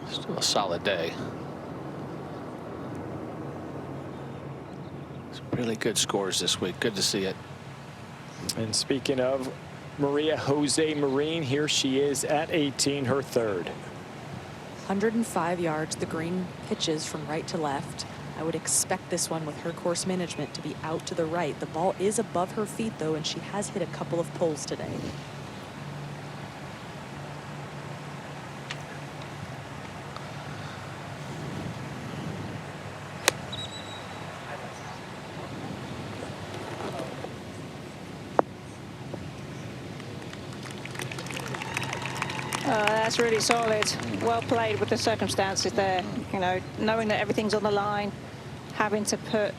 [SPEAKER 3] Still a solid day. Some really good scores this week. Good to see it.
[SPEAKER 1] And speaking of Maria Jose Marin, here she is at 18, her 3rd.
[SPEAKER 4] 105 yards. The green pitches from right to left. I would expect this one with her course management to be out to the right. The ball is above her feet, though, and she has hit a couple of poles today.
[SPEAKER 2] That's really solid. Well played with the circumstances there. You know, knowing that everything's on the line, having to put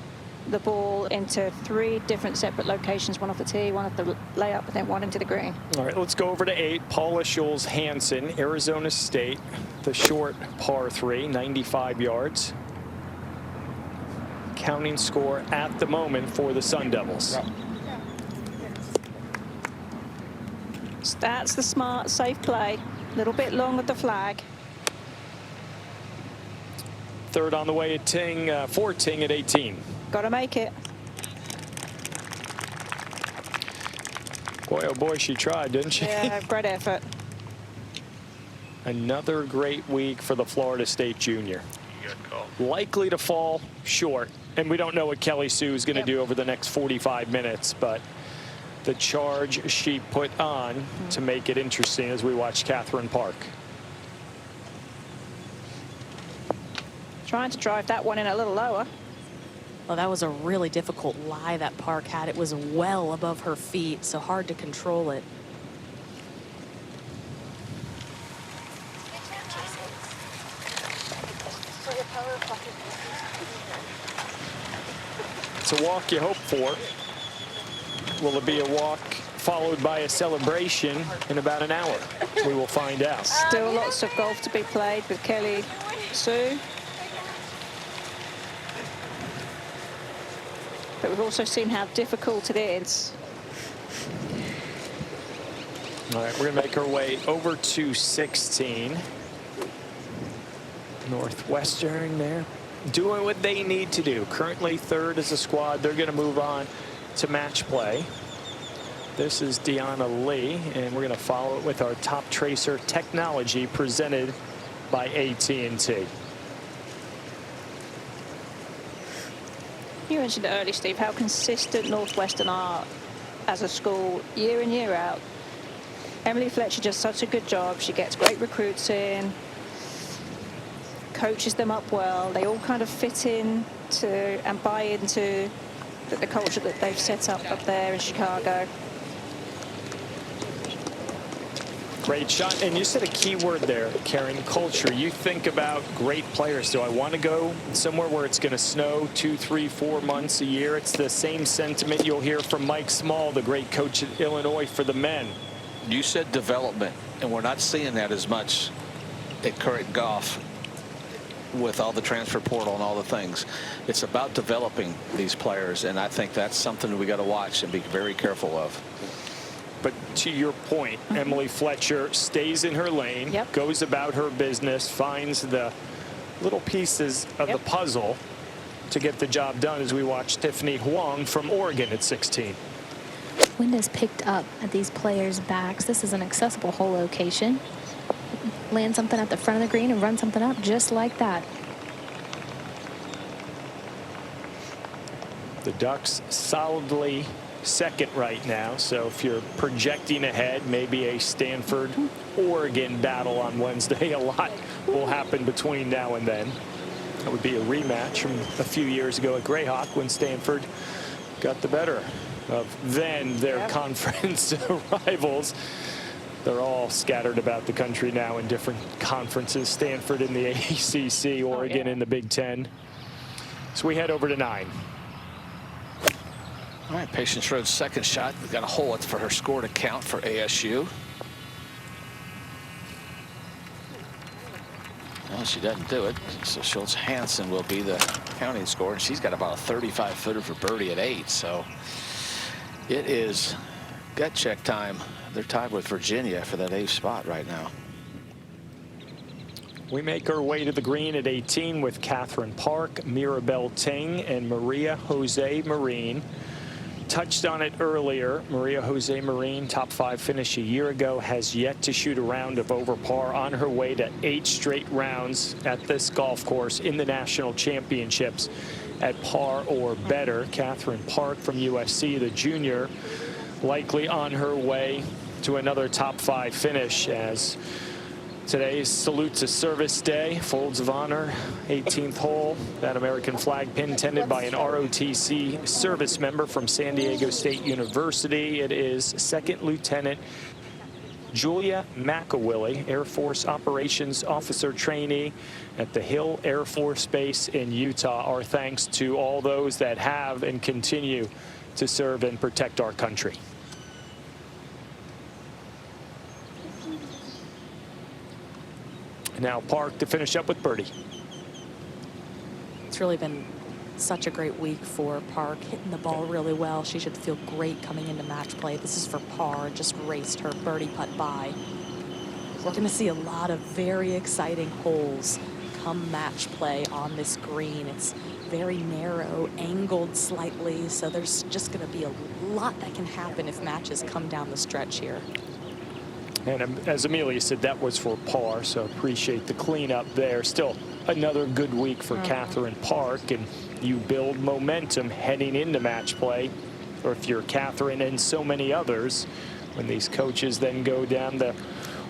[SPEAKER 2] the ball into 3 different separate locations, one off the tee, one off the layup, and then one into the green.
[SPEAKER 1] All right, let's go over to 8. Paula Schultz-Hansen, Arizona State, the short par 3, 95 yards. Counting score at the moment for the Sun Devils.
[SPEAKER 2] That's the smart, safe play. A little bit long with the flag.
[SPEAKER 1] 3rd on the way at Ting, for Ting at 18.
[SPEAKER 2] Got to make it.
[SPEAKER 1] Boy, oh boy, she tried, didn't she?
[SPEAKER 2] Yeah, great effort.
[SPEAKER 1] Another great week for the Florida State junior. Likely to fall short, and we don't know what Kelly Sue is going to do over the next 45 minutes, but the charge she put on to make it interesting as we watch Catherine Park.
[SPEAKER 2] Trying to drive that one in a little lower.
[SPEAKER 4] Well, that was a really difficult lie that Park had. It was well above her feet, so hard to control it.
[SPEAKER 1] It's a walk you hope for. Will it be a walk followed by a celebration in about an hour? We will find out.
[SPEAKER 2] Still lots of golf to be played with Kelly Sue. But we've also seen how difficult it is.
[SPEAKER 1] All right, we're going to make our way over to 16. Northwestern there doing what they need to do. Currently third as a squad. They're going to move on to match play. This is Deanna Lee, and we're going to follow it with our top tracer technology presented by AT&T.
[SPEAKER 2] You mentioned earlier, Steve, how consistent Northwestern are as a school year in, year out. Emily Fletcher does such a good job. She gets great recruits in, coaches them up well. They all kind of fit in to and buy into the culture that they've set up there in Chicago.
[SPEAKER 1] Great shot. And you said a key word there, Karen, culture. You think about great players. Do I want to go somewhere where it's going to snow 2, 3, 4 months a year? It's the same sentiment you'll hear from Mike Small, the great coach at Illinois for the men.
[SPEAKER 3] You said development, and we're not seeing that as much at current golf with all the transfer portal and all the things. It's about developing these players, and I think that's something that we got to watch and be very careful of.
[SPEAKER 1] But to your point, Emily Fletcher stays in her lane, goes about her business, finds the little pieces of the puzzle to get the job done, as we watch Tiffany Huang from Oregon at 16.
[SPEAKER 5] Wind is picked up at these players' backs. This is an accessible hole location. Land something at the front of the green and run something up just like that.
[SPEAKER 1] The Ducks solidly second right now, so if you're projecting ahead, maybe a Stanford-Oregon battle on Wednesday, a lot will happen between now and then. That would be a rematch from a few years ago at Greyhawk when Stanford got the better of then their conference rivals. They're all scattered about the country now in different conferences. Stanford in the ACC, Oregon in the Big Ten. So we head over to 9.
[SPEAKER 3] All right, Patience Road's second shot. We've got a hole for her score to count for ASU. Well, she doesn't do it, so Schultz-Hansen will be the counting score, and she's got about a 35-footer for birdie at 8. So it is gut check time. They're tied with Virginia for that 8th spot right now.
[SPEAKER 1] We make our way to the green at 18 with Catherine Park, Mirabelle Ting, and Maria Jose Marin. Touched on it earlier. Maria Jose Marin, top 5 finish a year ago, has yet to shoot a round of over par, on her way to 8 straight rounds at this golf course in the national championships at par or better. Catherine Park from USC, the junior, likely on her way to another top 5 finish, as today's Salute to Service Day, Folds of Honor, 18th hole. That American flag pin tended by an ROTC service member from San Diego State University. It is Second Lieutenant Julia McAwilly, Air Force Operations Officer trainee at the Hill Air Force Base in Utah. Our thanks to all those that have and continue to serve and protect our country. Now Park to finish up with birdie.
[SPEAKER 4] It's really been such a great week for Park, hitting the ball really well. She should feel great coming into match play. This is for par, just raced her birdie putt by. We're going to see a lot of very exciting holes come match play on this green. It's very narrow, angled slightly, so there's just going to be a lot that can happen if matches come down the stretch here.
[SPEAKER 1] And as Amelia said, that was for par, so appreciate the cleanup there. Still another good week for Catherine Park, and you build momentum heading into match play. Or if you're Catherine and so many others, when these coaches then go down the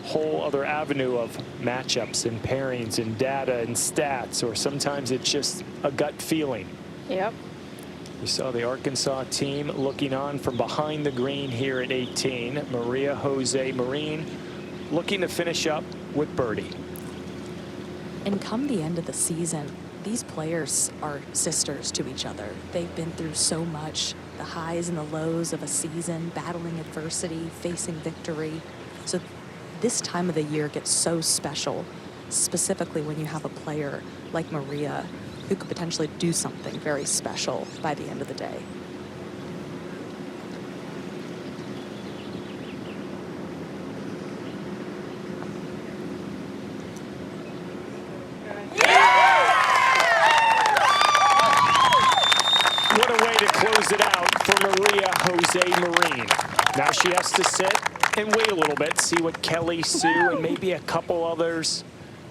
[SPEAKER 1] whole other avenue of matchups and pairings and data and stats, or sometimes it's just a gut feeling.
[SPEAKER 2] Yep.
[SPEAKER 1] We saw the Arkansas team looking on from behind the green here at 18. Maria Jose Marin looking to finish up with birdie.
[SPEAKER 4] And come the end of the season, these players are sisters to each other. They've been through so much, the highs and the lows of a season, battling adversity, facing victory. So this time of the year gets so special, specifically when you have a player like Maria who could potentially do something very special by the end of the day.
[SPEAKER 1] What a way to close it out for Maria Jose Marin. Now she has to sit and wait a little bit, see what Kelly Sue and maybe a couple others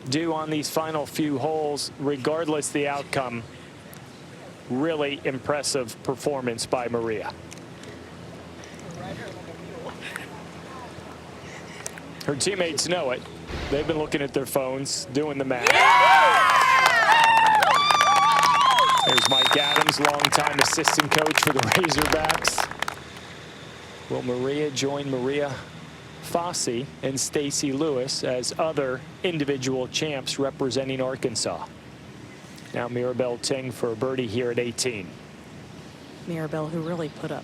[SPEAKER 1] do on these final few holes. Regardless the outcome, really impressive performance by Maria. Her teammates know it. They've been looking at their phones, doing the math. There's Mike Adams, longtime assistant coach for the Razorbacks. Will Maria join Maria Fassi and Stacy Lewis as other individual champs representing Arkansas? Now Mirabelle Ting for a birdie here at 18.
[SPEAKER 4] Mirabelle, who really put up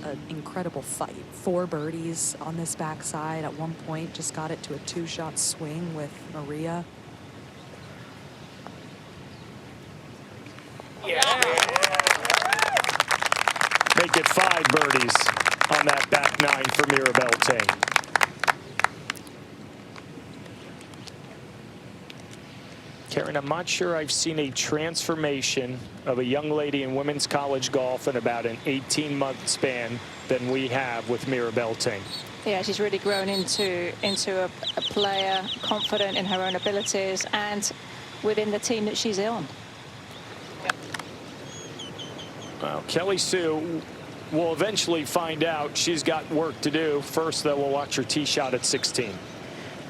[SPEAKER 4] an incredible fight. 4 birdies on this backside. At one point, just got it to a 2-shot swing with Maria.
[SPEAKER 1] Make it 5 birdies on that back 9 for Mirabelle Ting. Karen, I'm not sure I've seen a transformation of a young lady in women's college golf in about an 18-month span than we have with Mirabelle Ting.
[SPEAKER 2] Yeah, she's really grown into a player, confident in her own abilities and within the team that she's on.
[SPEAKER 1] Well, Kelly Sue will eventually find out she's got work to do. First, though, we'll watch her tee shot at 16.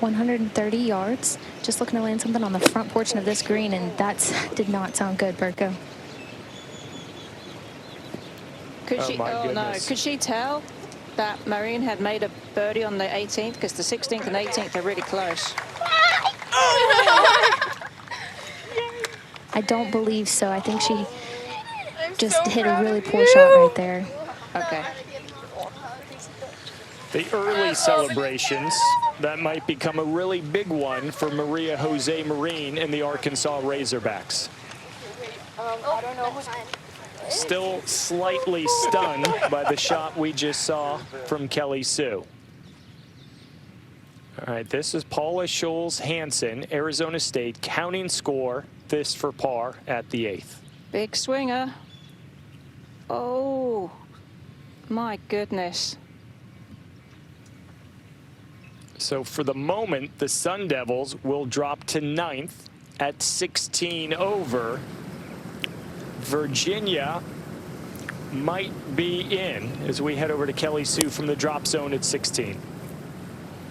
[SPEAKER 5] 130 yards. Just looking to land something on the front portion of this green, and that did not sound good, Berko.
[SPEAKER 2] Could she?
[SPEAKER 1] my
[SPEAKER 2] Oh no!
[SPEAKER 1] goodness.
[SPEAKER 2] Could she tell that Marin had made a birdie on the 18th? Because the 16th and 18th are really close.
[SPEAKER 5] I don't believe so. I think she just hit a really poor shot right there.
[SPEAKER 2] Okay.
[SPEAKER 1] The early celebrations, that might become a really big one for Maria Jose Marin and the Arkansas Razorbacks. Still slightly stunned by the shot we just saw from Kelly Sue. All right, this is Paula Scholes Hansen, Arizona State, counting score, this for par at the 8th.
[SPEAKER 2] Big swinger. Oh, my goodness.
[SPEAKER 1] So for the moment, the Sun Devils will drop to 9th at 16 over. Virginia might be in as we head over to Kelly Sue from the drop zone at 16.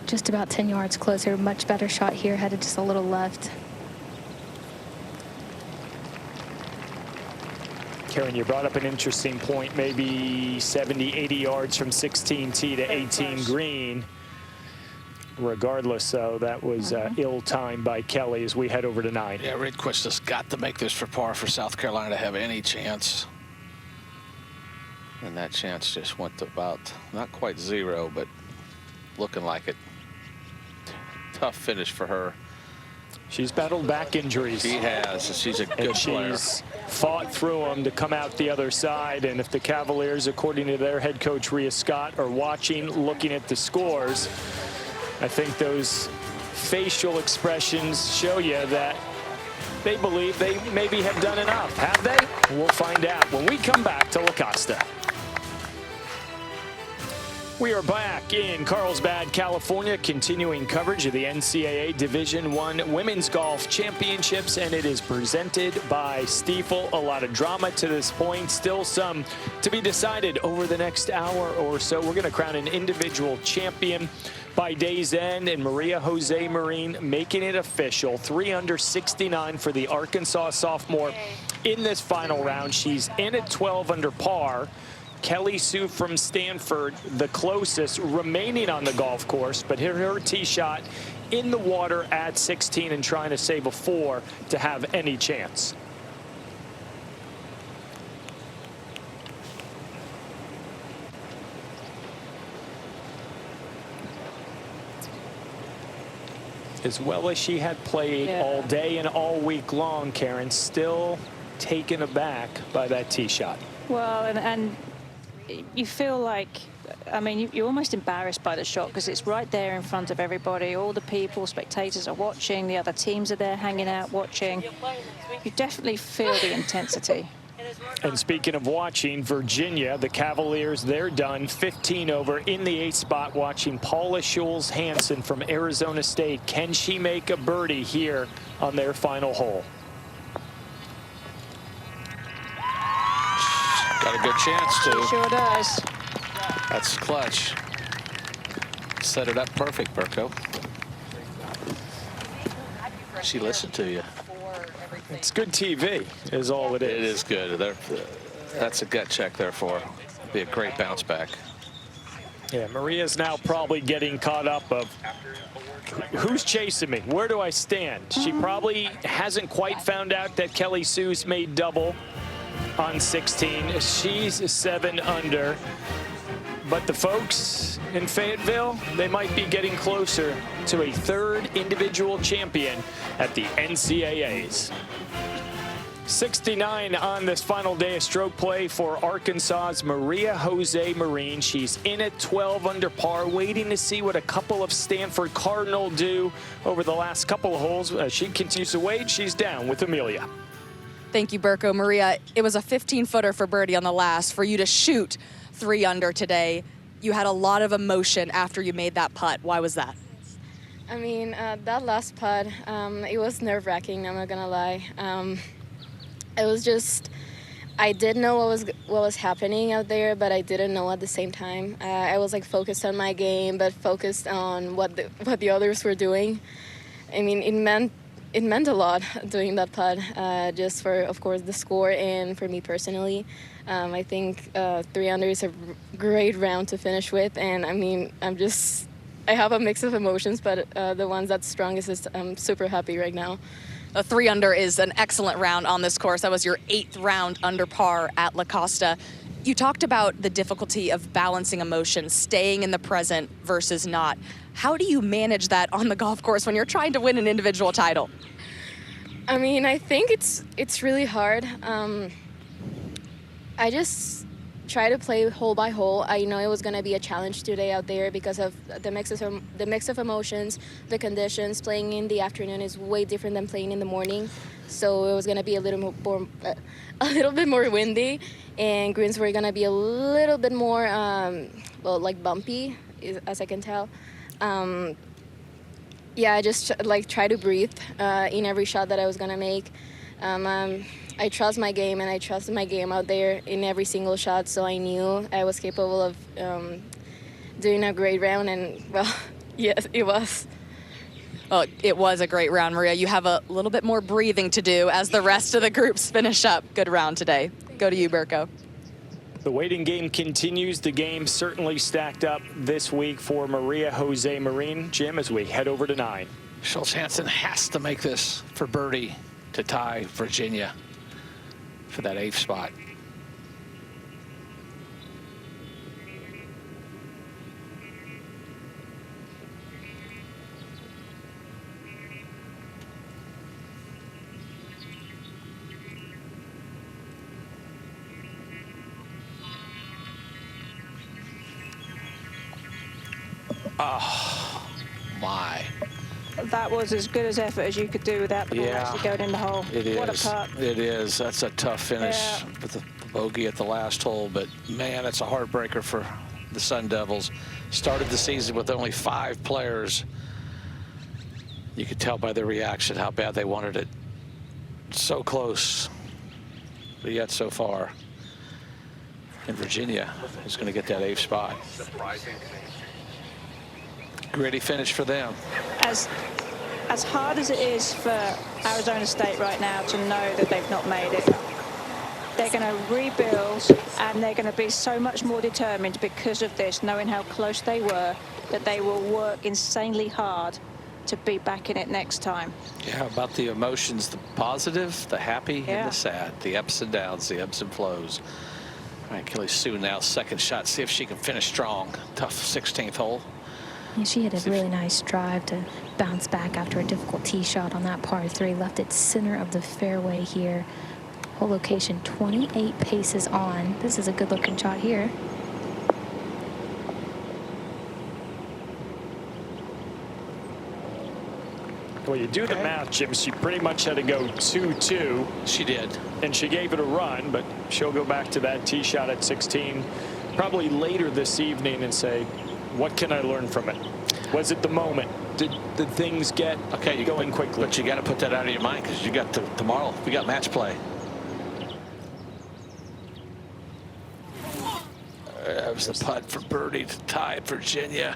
[SPEAKER 5] Just about 10 yards closer. Much better shot here. Headed just a little left.
[SPEAKER 1] Karen, you brought up an interesting point. Maybe 70, 80 yards from 16 tee to 18 green. Regardless, though, that was ill-timed by Kelly as we head over to 9.
[SPEAKER 3] Yeah, Redquist has got to make this for par for South Carolina to have any chance. And that chance just went to about, not quite 0, but looking like it. Tough finish for her.
[SPEAKER 1] She's battled back injuries.
[SPEAKER 3] She has. She's a good player.
[SPEAKER 1] She's fought through them to come out the other side. And if the Cavaliers, according to their head coach, Rhea Scott, are watching, looking at the scores, I think those facial expressions show you that they believe they maybe have done enough. Have they? We'll find out when we come back to La Costa. We are back in Carlsbad, California, continuing coverage of the NCAA Division I Women's Golf Championships, and it is presented by Stiefel. A lot of drama to this point, still some to be decided over the next hour or so. We're going to crown an individual champion by day's end, and Maria Jose Marin making it official. 3 under 69 for the Arkansas sophomore in this final round. She's in at 12 under par. Kelly Sue from Stanford, the closest remaining on the golf course, but hit her tee shot in the water at 16 and trying to save a 4 to have any chance. as well as she had played all day and all week long, Karen, still taken aback by that tee shot.
[SPEAKER 2] Well, and you feel like, I mean, you're almost embarrassed by the shot because it's right there in front of everybody. All the people, spectators are watching. The other teams are there hanging out watching. You definitely feel the intensity.
[SPEAKER 1] And speaking of watching, Virginia, the Cavaliers, they're done 15 over in the 8th spot, watching Paula Schulz-Hansen from Arizona State. Can she make a birdie here on their final hole?
[SPEAKER 3] Got a good chance to.
[SPEAKER 2] Sure does.
[SPEAKER 3] That's clutch. Set it up perfect, Burko. She listened to you.
[SPEAKER 1] It's good TV, is all it is.
[SPEAKER 3] It is good. That's a gut check there for her. Be a great bounce back.
[SPEAKER 1] Yeah, Maria's now probably getting caught up of who's chasing me? Where do I stand? She probably hasn't quite found out that Kelly Sue's made double on 16. She's 7 under. But the folks in Fayetteville, they might be getting closer to a 3rd individual champion at the NCAAs. 69 on this final day of stroke play for Arkansas's Maria Jose Marin. She's in at 12 under par, waiting to see what a couple of Stanford Cardinal do over the last couple of holes. As she continues to wade, she's down with Amelia.
[SPEAKER 4] Thank you, Burko. Maria, it was a 15-footer for birdie on the last. For you to shoot 3 under today, you had a lot of emotion after you made that putt. Why was that?
[SPEAKER 8] I mean, that last putt, it was nerve-wracking, I'm not gonna lie. It was just, I did know what was happening out there, but I didn't know at the same time. I was like focused on my game, but focused on what the others were doing. I mean, it meant a lot doing that putt, just for, of course, the score and for me personally. I think 3 under is a great round to finish with, and I mean, I have a mix of emotions, but the ones that's strongest is I'm super happy right now.
[SPEAKER 4] A 3 under is an excellent round on this course. That was your 8th round under par at La Costa. You talked about the difficulty of balancing emotions, staying in the present versus not. How do you manage that on the golf course when you're trying to win an individual title?
[SPEAKER 8] I mean, I think it's really hard. I just try to play hole by hole. I know it was going to be a challenge today out there because of the mix of emotions, the conditions. Playing in the afternoon is way different than playing in the morning, so it was going to be a little bit more windy, and greens were going to be a little bit more well, like bumpy, as I can tell. Yeah, I just like try to breathe in every shot that I was going to make. I trust my game, and I trusted my game out there in every single shot, so I knew I was capable of doing a great round, and, well, yes, it was.
[SPEAKER 4] Well, it was a great round, Maria. You have a little bit more breathing to do as the rest of the groups finish up. Good round today. Go to you, Burko.
[SPEAKER 1] The waiting game continues. The game certainly stacked up this week for Maria Jose Marin. Jim, as we head over to 9.
[SPEAKER 3] Schulz-Hansen has to make this for birdie to tie Virginia for that 8th spot. Oh, my.
[SPEAKER 2] That was as good as effort as you could do without the ball actually going in the hole. What a putt.
[SPEAKER 3] It is. That's a tough finish with the bogey at the last hole, but man, it's a heartbreaker for the Sun Devils. Started the season with only 5 players. You could tell by their reaction how bad they wanted it. So close, but yet so far. And Virginia is going to get that 8th spot. Gritty finish for them.
[SPEAKER 2] As hard as it is for Arizona State right now to know that they've not made it, they're going to rebuild, and they're going to be so much more determined because of this, knowing how close they were, that they will work insanely hard to be back in it next time.
[SPEAKER 3] Yeah, about the emotions, the positive, the happy, and the sad, the ups and downs, the ebbs and flows. All right, Kelly Sue now, 2nd shot. See if she can finish strong. Tough 16th hole.
[SPEAKER 5] Yeah, she had a really nice drive to bounce back after a difficult tee shot on that par 3. Left it center of the fairway here. Hole location 28 paces on. This is a good looking shot here.
[SPEAKER 1] Well, you do the math, Jim. She pretty much had to go 2-2.
[SPEAKER 3] She did.
[SPEAKER 1] And she gave it a run, but she'll go back to that tee shot at 16 probably later this evening and say, what can I learn from it? Was it the moment? Did things get going quickly?
[SPEAKER 3] But you got to put that out of your mind, because you got tomorrow. We got match play. That was the putt for birdie to tie Virginia.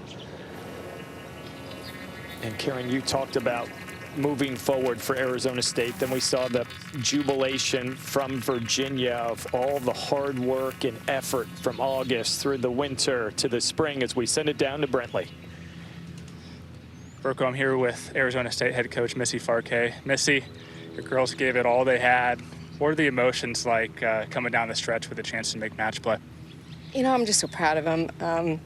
[SPEAKER 1] And Karen, you talked about moving forward for Arizona State. Then we saw the jubilation from Virginia of all the hard work and effort from August through the winter to the spring as we send it down to Brentley.
[SPEAKER 7] Berko, I'm here with Arizona State head coach Missy Farquet. Missy, your girls gave it all they had. What are the emotions like coming down the stretch with a chance to make match play?
[SPEAKER 9] You know, I'm just so proud of them.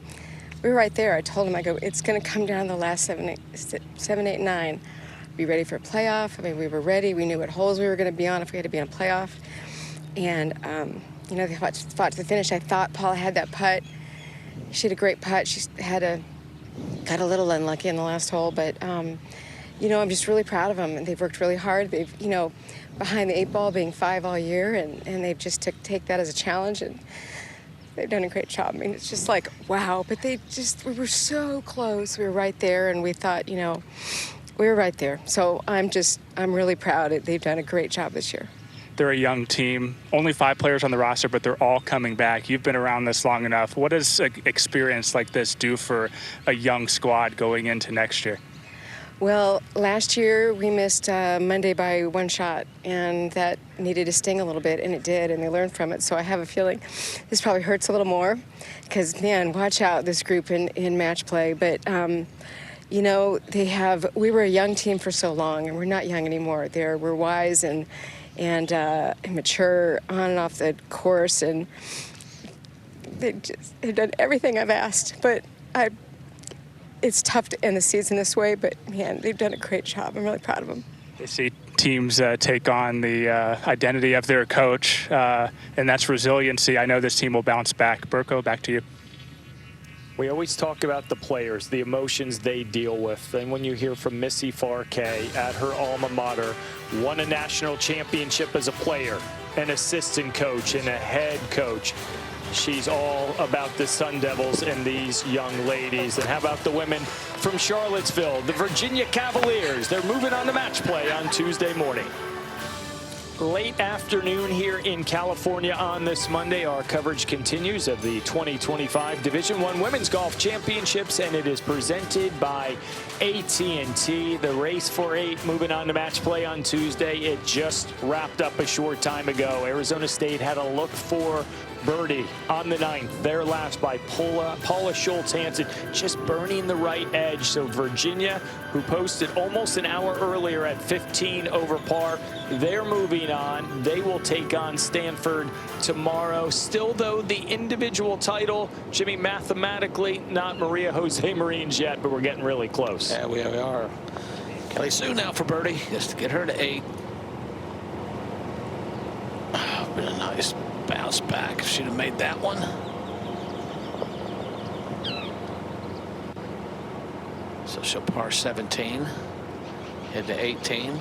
[SPEAKER 9] We were right there. I told them, I go, it's going to come down to the last 7, 8, 9. Be ready for a playoff. I mean, we were ready. We knew what holes we were going to be on if we had to be in a playoff. And, you know, they fought to the finish. I thought Paula had that putt. She had a great putt. She got a little unlucky in the last hole. But, you know, I'm just really proud of them. And they've worked really hard. They've, you know, behind the 8 ball being 5 all year. And they've just take that as a challenge. And they've done a great job. I mean, it's just like, wow. But we were so close. We were right there. And we thought, you know, we were right there. So I'm really proud. They've done a great job this year.
[SPEAKER 7] They're a young team, only 5 players on the roster, but they're all coming back. You've been around this long enough. What does an experience like this do for a young squad going into next year?
[SPEAKER 9] Well, last year we missed Monday by 1 shot, and that needed to sting a little bit, and it did, and they learned from it. So I have a feeling this probably hurts a little more because, man, watch out, this group in match play. But, you know, we were a young team for so long, and we're not young anymore. We're wise and mature on and off the course, and they've done everything I've asked. But it's tough to end the season this way, but, man, they've done a great job. I'm really proud of them.
[SPEAKER 7] You see teams take on the identity of their coach, and that's resiliency. I know this team will bounce back. Berko, back to you.
[SPEAKER 1] We always talk about the players, the emotions they deal with. And when you hear from Missy Farquet at her alma mater, won a national championship as a player, an assistant coach, and a head coach. She's all about the Sun Devils and these young ladies. And how about the women from Charlottesville, the Virginia Cavaliers? They're moving on to match play on Tuesday morning. Late afternoon here in California on this Monday. Our coverage continues of the 2025 Division I Women's Golf Championships, and it is presented by AT&T. The race for 8 moving on to match play on Tuesday. It just wrapped up a short time ago. Arizona State had a look for birdie on the 9th. Their last by Paula Schultz-Hansen, just burning the right edge. So Virginia, who posted almost an hour earlier at 15 over par, they're moving on. They will take on Stanford tomorrow. Still, though, the individual title, Jimmy, mathematically not Maria Jose Marin's yet, but we're getting really close.
[SPEAKER 3] Yeah, we are. Kelly Sue now for birdie, just to get her to 8. Been a nice bounce back if she'd have made that one. So she'll par 17, head to 18.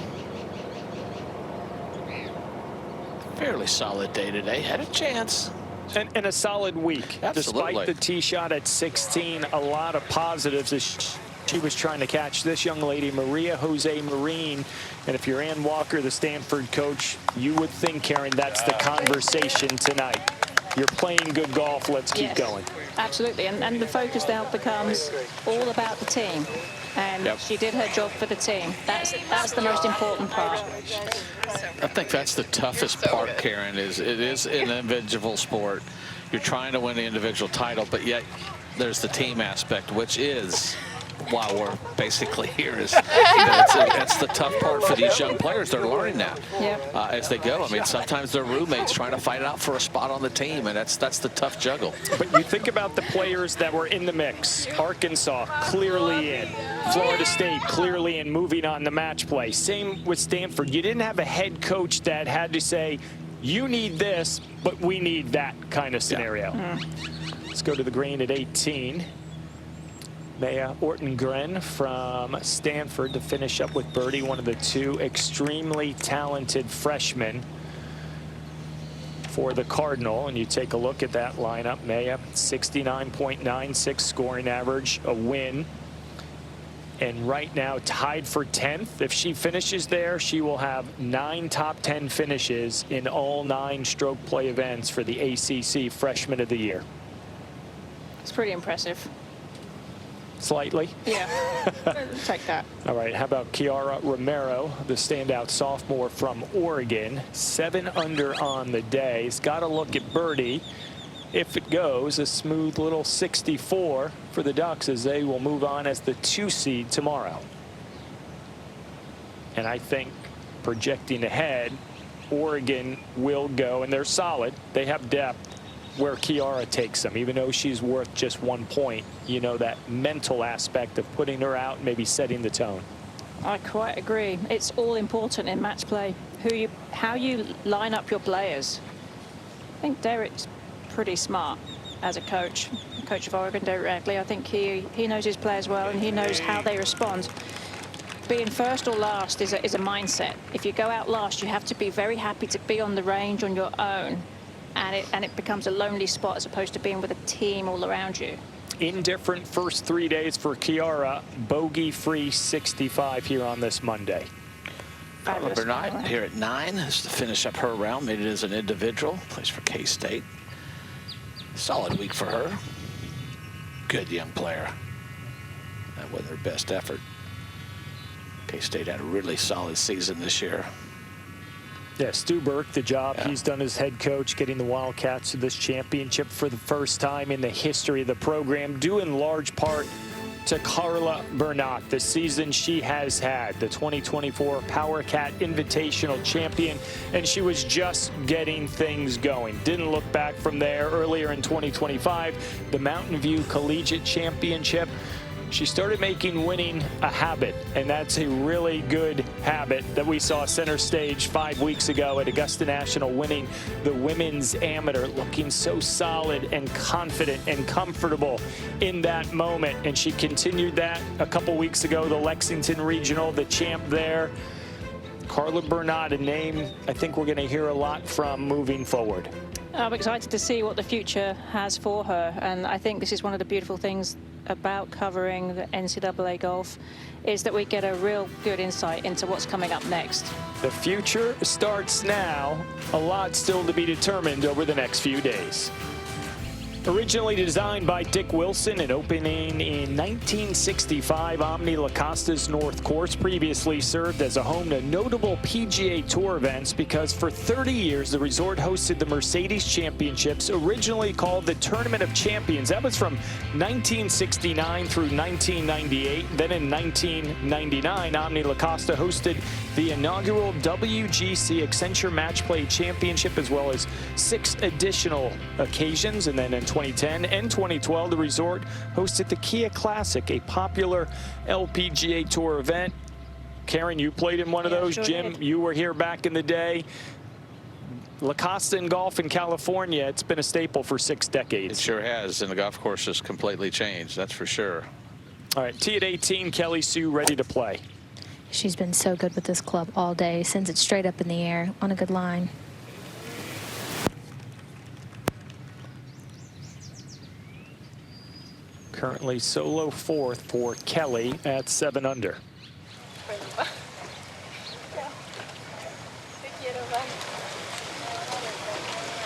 [SPEAKER 3] Fairly solid day today. Had a chance.
[SPEAKER 1] And a solid week.
[SPEAKER 3] Absolutely.
[SPEAKER 1] Despite the tee shot at 16, a lot of positives as she was trying to catch this young lady, Maria Jose Marin. And if you're Ann Walker, the Stanford coach, you would think, Karen, that's the conversation tonight. You're playing good golf. Let's keep going.
[SPEAKER 2] Absolutely. And the focus now becomes all about the team. And she did her job for the team. That's the most important part.
[SPEAKER 3] I think that's the toughest part, Karen, it is an individual sport. You're trying to win the individual title, but yet there's the team aspect, which is why we're basically here. Is that's the tough part for these young players. They're learning that as they go. I mean, sometimes their roommates trying to fight out for a spot on the team, and that's the tough juggle.
[SPEAKER 1] But you think about the players that were in the mix. Arkansas clearly in. Florida State clearly in, moving on to match play. Same with Stanford. You didn't have a head coach that had to say, you need this, but we need that kind of scenario. Let's go to the green at 18. Maya Ortengren from Stanford to finish up with birdie, one of the two extremely talented freshmen for the Cardinal. And you take a look at that lineup. Maya, 69.96 scoring average, a win. And right now tied for 10th. If she finishes there, she will have 9 top 10 finishes in all 9 stroke play events for the ACC Freshman of the Year.
[SPEAKER 2] It's pretty impressive.
[SPEAKER 1] Slightly.
[SPEAKER 2] Yeah, take that.
[SPEAKER 1] All right, how about Kiara Romero, the standout sophomore from Oregon, 7 under on the day. He's got to look at birdie. If it goes, a smooth little 64 for the Ducks as they will move on as the 2 seed tomorrow. And I think projecting ahead, Oregon will go, and they're solid. They have depth where Kiara takes them, even though she's worth just 1 point. You know, that mental aspect of putting her out, maybe setting the tone.
[SPEAKER 2] I quite agree. It's all important in match play. How you line up your players. I think Derek's pretty smart as a coach of Oregon directly. I think he knows his players well, and he knows how they respond. Being first or last is a mindset. If you go out last, you have to be very happy to be on the range on your own. And it becomes a lonely spot as opposed to being with a team all around you.
[SPEAKER 1] Indifferent first 3 days for Kiara. Bogey-free 65 here on this Monday.
[SPEAKER 3] Carla Bernard here at 9 is to finish up her round. Made it as an individual. Plays for K-State. Solid week for her. Good young player. That wasn't her best effort. K-State had a really solid season this year.
[SPEAKER 1] Yeah, Stu Burke, the job he's done as head coach, getting the Wildcats to this championship for the first time in the history of the program, due in large part to Carla Bernat, the season she has had, the 2024 Power Cat Invitational champion, and she was just getting things going. Didn't look back from there. Earlier in 2025, the Mountain View Collegiate Championship. She started making winning a habit, and that's a really good habit that we saw center stage 5 weeks ago at Augusta National, winning the women's amateur, looking so solid and confident and comfortable in that moment. And she continued that a couple weeks ago, the Lexington Regional, the champ there. Carla Bernat, a name I think we're going to hear a lot from moving forward.
[SPEAKER 2] I'm excited to see what the future has for her, and I think this is one of the beautiful things about covering the NCAA golf, is that we get a real good insight into what's coming up next.
[SPEAKER 1] The future starts now. A lot still to be determined over the next few days. Originally designed by Dick Wilson and opening in 1965, Omni La Costa's North Course previously served as a home to notable PGA Tour events because for 30 years the resort hosted the Mercedes Championships, originally called the Tournament of Champions. That was from 1969 through 1998. Then in 1999, Omni La Costa hosted the inaugural WGC Accenture Match Play Championship, as well as 6 additional occasions. And then in 2010 and 2012, the resort hosted the Kia Classic, a popular LPGA Tour event. Karen, you played in one of those.
[SPEAKER 2] Sure
[SPEAKER 1] Jim,
[SPEAKER 2] did.
[SPEAKER 1] you were here back in the day. La Costa and golf in California, it's been a staple for 6 decades.
[SPEAKER 3] It sure has, and the golf course has completely changed, that's for sure.
[SPEAKER 1] All right, tee at 18, Kelly Sue ready to play.
[SPEAKER 5] She's been so good with this club all day. Sends it straight up in the air on a good line.
[SPEAKER 1] Currently solo 4th for Kelly at 7 under.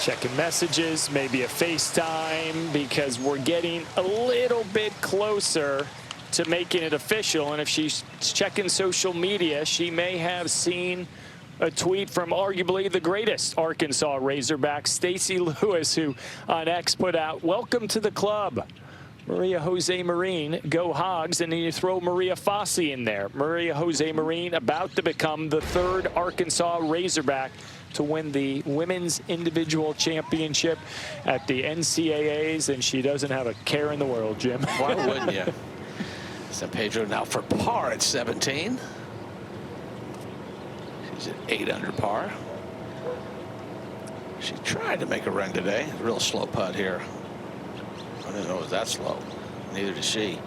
[SPEAKER 1] Checking messages, maybe a FaceTime, because we're getting a little bit closer to making it official. And if she's checking social media, she may have seen a tweet from arguably the greatest Arkansas Razorback, Stacy Lewis, who on X put out, "Welcome to the club. Maria Jose Marin, go Hogs, and then you throw Maria Fossey in there. Maria Jose Marin about to become the 3rd Arkansas Razorback to win the women's individual championship at the NCAAs, and she doesn't have a care in the world, Jim.
[SPEAKER 3] Why wouldn't you? San Pedro now for par at 17. She's at 8 under par. She tried to make a run today. Real slow putt here. I didn't know it was that slow. Neither did she.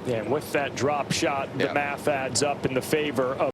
[SPEAKER 1] Yeah, and with that drop shot, the math adds up in the favor of